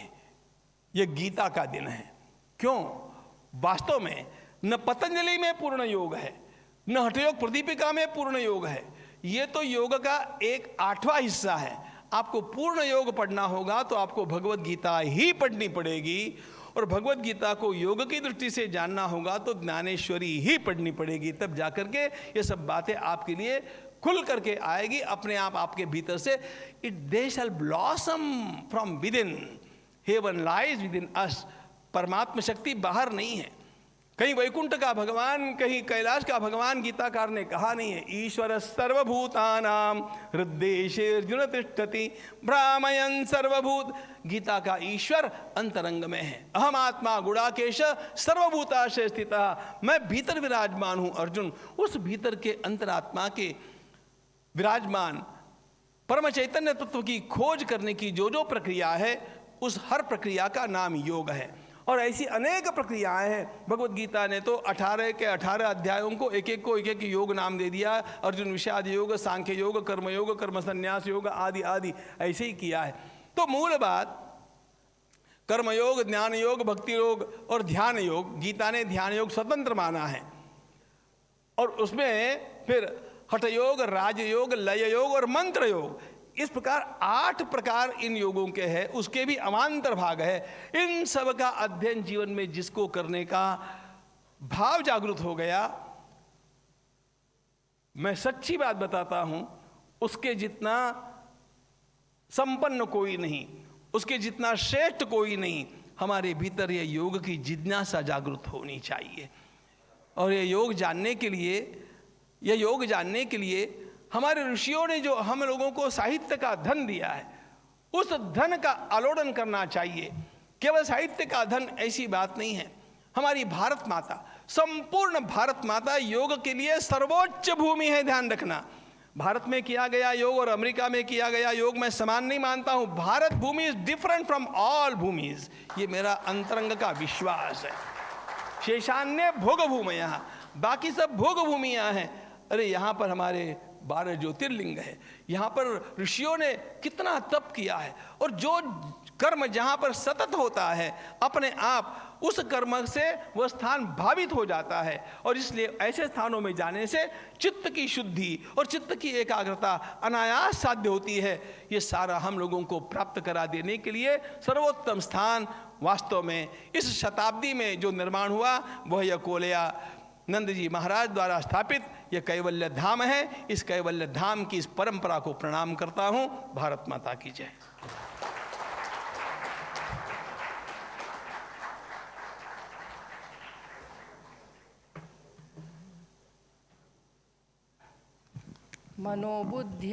ये गीता का दिन है। क्यों? वास्तव में न पतंजलि में पूर्ण योग है, न हठयोग प्रदीपिका में पूर्ण योग है। ये तो योग का एक 8वां हिस्सा है। आपको पूर्ण योग पढ़ना होगा तो आपको भगवत गीता ही पढ़नी पड़ेगी, और भगवत गीता को योग की दृष्टि से जानना होगा तो ज्ञानेश्वरी ही पढ़नी पड़ेगी। तब जाकर के ये सब बातें आपके लिए खुल करके आएगी अपने आप आपके भीतर से। It they shall blossom from within, heaven lies within us. परमात्मा शक्ति बाहर नहीं है, कहीं वैकुंठ का भगवान, कहीं कैलाश का भगवान गीताकार ने कहा नहीं है। ईश्वर सर्वभूतानां हृद्देशे अर्जुन तिष्ठति भ्रामयन् सर्वभूत। गीता का ईश्वर अंतरंग में है। अहम आत्मा गुणाकेश सर्वभूताशय स्थितः। मैं भीतर विराजमान हूं अर्जुन। उस भीतर के अंतरात्मा के विराजमान परम चैतन्य तत्व की खोज करने की जो जो प्रक्रिया है, उस हर प्रक्रिया का नाम योग है। और ऐसी अनेक प्रक्रियाएं हैं। भगवत गीता ने तो 18 के 18 अध्यायों को एक एक योग नाम दे दिया। अर्जुन विषाद योग, सांख्य योग, कर्म संन्यास योग आदि आदि ऐसे ही किया है। तो मूल बात कर्मयोग, ज्ञान योग, भक्ति योग और ध्यान योग। गीता ने ध्यान योग स्वतंत्र माना है और उसमें फिर हठ योग, राजयोग, लय योग और मंत्र योग, इस प्रकार 8 प्रकार इन योगों के हैं। उसके भी अवान्तर भाग है। इन सब का अध्ययन जीवन में जिसको करने का भाव जागृत हो गया, मैं सच्ची बात बताता हूं, उसके जितना संपन्न कोई नहीं, उसके जितना श्रेष्ठ कोई नहीं। हमारे भीतर ये योग की जिज्ञासा जागृत होनी चाहिए। और ये योग जानने के लिए हमारे ऋषियों ने जो हम लोगों को साहित्य का धन दिया है, उस धन का आलोड़न करना चाहिए। केवल साहित्य का धन ऐसी बात नहीं है। हमारी भारत माता, संपूर्ण भारत माता योग के लिए सर्वोच्च भूमि है। ध्यान रखना, भारत में किया गया योग और अमेरिका में किया गया योग मैं समान नहीं मानता हूं। Bharat bhumi is different from all bhumis. ये मेरा अंतरंग का विश्वास है। शेषान्य भोग भूमियां, बाकी सब भोग भूमियां हैं। अरे यहाँ पर हमारे 12 ज्योतिर्लिंग है। यहाँ पर ऋषियों ने कितना तप किया है। और जो कर्म जहाँ पर सतत होता है, अपने आप उस कर्म से वह स्थान भावित हो जाता है। और इसलिए ऐसे स्थानों में जाने से चित्त की शुद्धि और चित्त की एकाग्रता अनायास साध्य होती है। ये सारा हम लोगों को प्राप्त करा देने के लिए सर्वोत्तम स्थान वास्तव में इस शताब्दी में जो निर्माण हुआ, वह यह कोलया नंद जी महाराज द्वारा स्थापित यह कैवल्य धाम है। इस कैवल्य धाम की इस परंपरा को प्रणाम करता हूं। भारत माता की जय।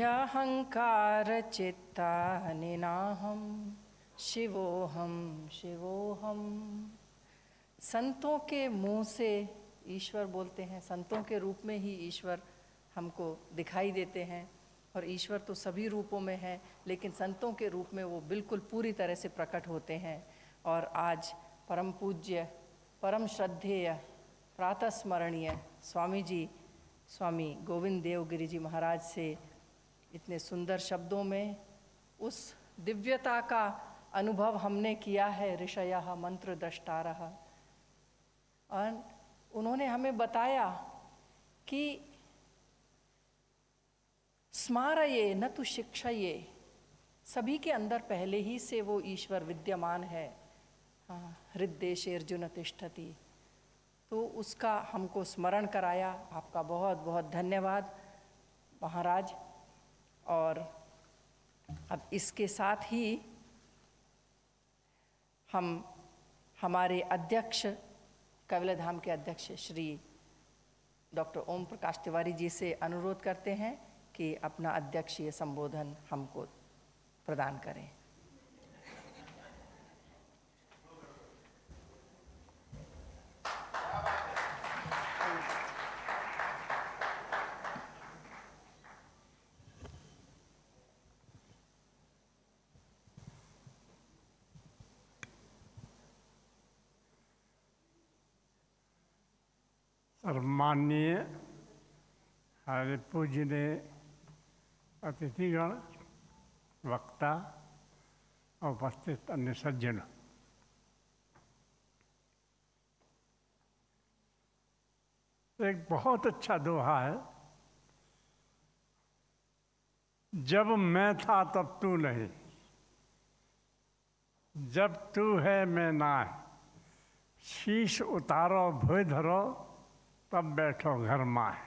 मनोबुद्ध्यहंकार चित्ता निनाहम शिवोहम शिवोहम। संतों के मुंह से ईश्वर बोलते हैं, संतों के रूप में ही ईश्वर हमको दिखाई देते हैं। और ईश्वर तो सभी रूपों में है, लेकिन संतों के रूप में वो बिल्कुल पूरी तरह से प्रकट होते हैं। और आज परम पूज्य, परम श्रद्धेय, प्रातः स्मरणीय स्वामी जी, स्वामी गोविंद देव गिरि जी महाराज से इतने सुंदर शब्दों में उस दिव्यता का अनुभव हमने किया है। ऋषयः मंत्र द्रष्टारः। और उन्होंने हमें बताया कि स्मारये न तु शिक्षये। सभी के अंदर पहले ही से वो ईश्वर विद्यमान है। हृद्देशे अर्जुन तिष्ठति। तो उसका हमको स्मरण कराया। आपका बहुत बहुत धन्यवाद महाराज। और अब इसके साथ ही हम हमारे अध्यक्ष, कैवल्य धाम के अध्यक्ष श्री डॉक्टर ओम प्रकाश तिवारी जी से अनुरोध करते हैं कि अपना अध्यक्षीय संबोधन हमको प्रदान करें। सम्माननीय हमारे पूजनीय अतिथिगण, वक्ता और उपस्थित अन्य सज्जन, एक बहुत अच्छा दोहा है, जब मैं था तब तू नहीं, जब तू है मैं ना, शीश उतारो भोय धरो तब बैठो घर माए।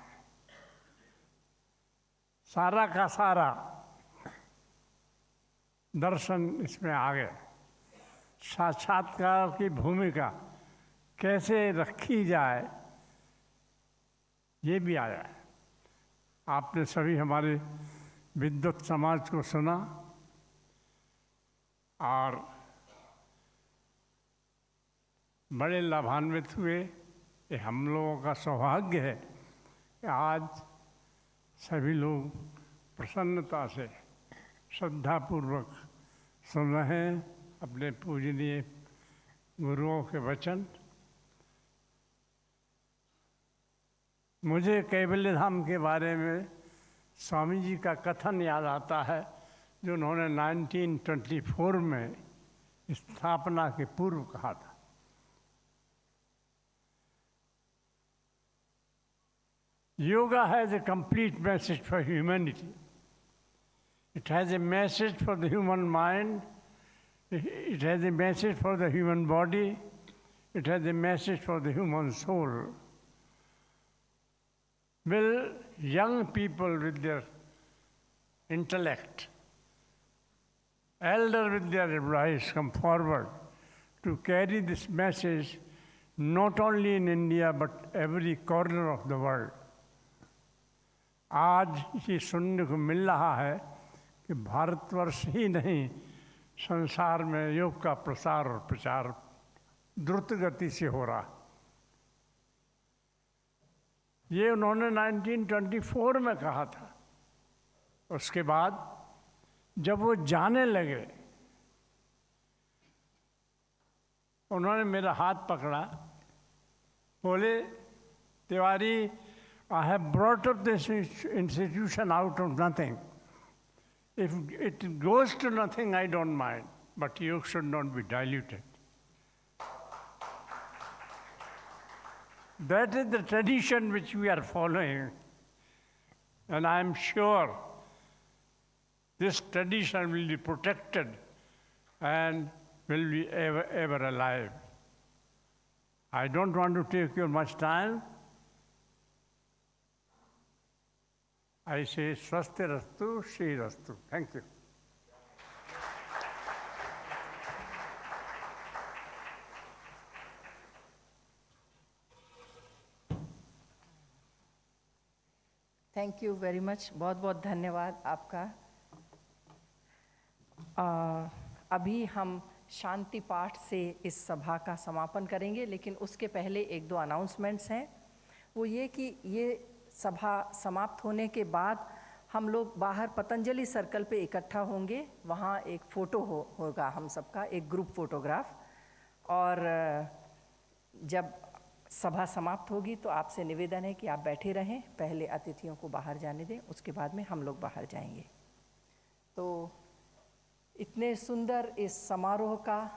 सारा का सारा दर्शन इसमें आ गया। साक्षात्कार की भूमिका कैसे रखी जाए ये भी आया है। आपने सभी हमारे विद्वत समाज को सुना और बड़े लाभान्वित हुए। ये हम लोगों का सौभाग्य है कि आज सभी लोग प्रसन्नता से श्रद्धापूर्वक सुन रहे हैं अपने पूजनीय गुरुओं के वचन। मुझे कैवल्य धाम के बारे में स्वामी जी का कथन याद आता है जो उन्होंने 1924 में स्थापना के पूर्व कहा था। Yoga has a complete message for humanity. It has a message for the human mind, it has a message for the human body, it has a message for the human soul. Will young people with their intellect, elder with their advice come forward to carry this message not only in India but every corner of the world. आज ये सुनने को मिल रहा है कि भारतवर्ष ही नहीं संसार में योग का प्रसार और प्रचार द्रुत गति से हो रहा। ये उन्होंने 1924 में कहा था। उसके बाद जब वो जाने लगे उन्होंने मेरा हाथ पकड़ा, बोले Tiwari, I have brought up this institution out of nothing. If it goes to nothing, I don't mind, but you should not be diluted. That is the tradition which we are following, and I am sure this tradition will be protected and will be ever alive. I don't want to take you much time. I say Swasti Rastu, Shri Rastu. Thank you. Thank you very much, बहुत बहुत धन्यवाद आपका। अभी हम शांति पाठ से इस सभा का समापन करेंगे, लेकिन उसके पहले एक दो अनाउंसमेंट्स हैं। वो ये कि ये सभा समाप्त होने के बाद हम लोग बाहर पतंजलि सर्कल पे इकट्ठा होंगे। वहाँ एक फ़ोटो होगा हम सबका, एक ग्रुप फोटोग्राफ। और जब सभा समाप्त होगी तो आपसे निवेदन है कि आप बैठे रहें, पहले अतिथियों को बाहर जाने दें, उसके बाद में हम लोग बाहर जाएंगे। तो इतने सुंदर इस समारोह का,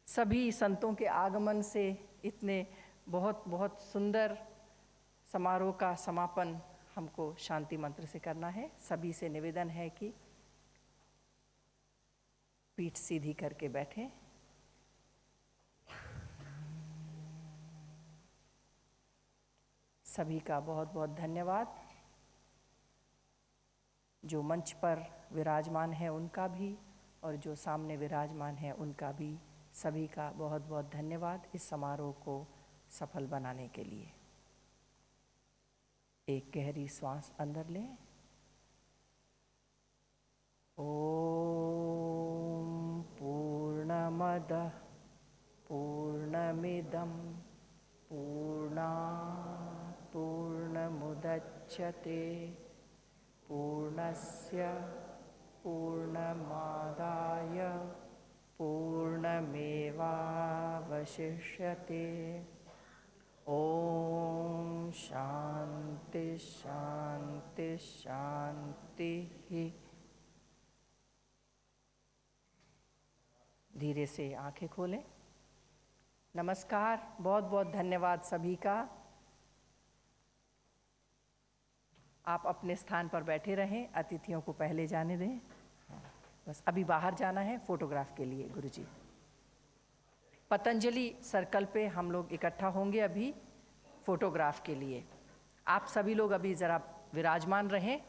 सभी संतों के आगमन से इतने बहुत बहुत सुंदर समारोह का समापन हमको शांति मंत्र से करना है। सभी से निवेदन है कि पीठ सीधी करके बैठें। सभी का बहुत बहुत धन्यवाद। जो मंच पर विराजमान है उनका भी, और जो सामने विराजमान है उनका भी, सभी का बहुत बहुत धन्यवाद इस समारोह को सफल बनाने के लिए। एक गहरी श्वास अंदर लें। ओम पूर्णमदः पूर्णमिदं पूर्णात् पूर्णमुदच्यते पूर्णस्य पूर्णमादाय पूर्णमेवावशिष्यते। ओम शांति शांति शांति। धीरे से आंखें खोलें। नमस्कार, बहुत बहुत धन्यवाद सभी का। आप अपने स्थान पर बैठे रहें, अतिथियों को पहले जाने दें। बस अभी बाहर जाना है फोटोग्राफ के लिए। गुरुजी, पतंजलि सर्कल पे हम लोग इकट्ठा होंगे अभी फोटोग्राफ के लिए। आप सभी लोग अभी ज़रा विराजमान रहें।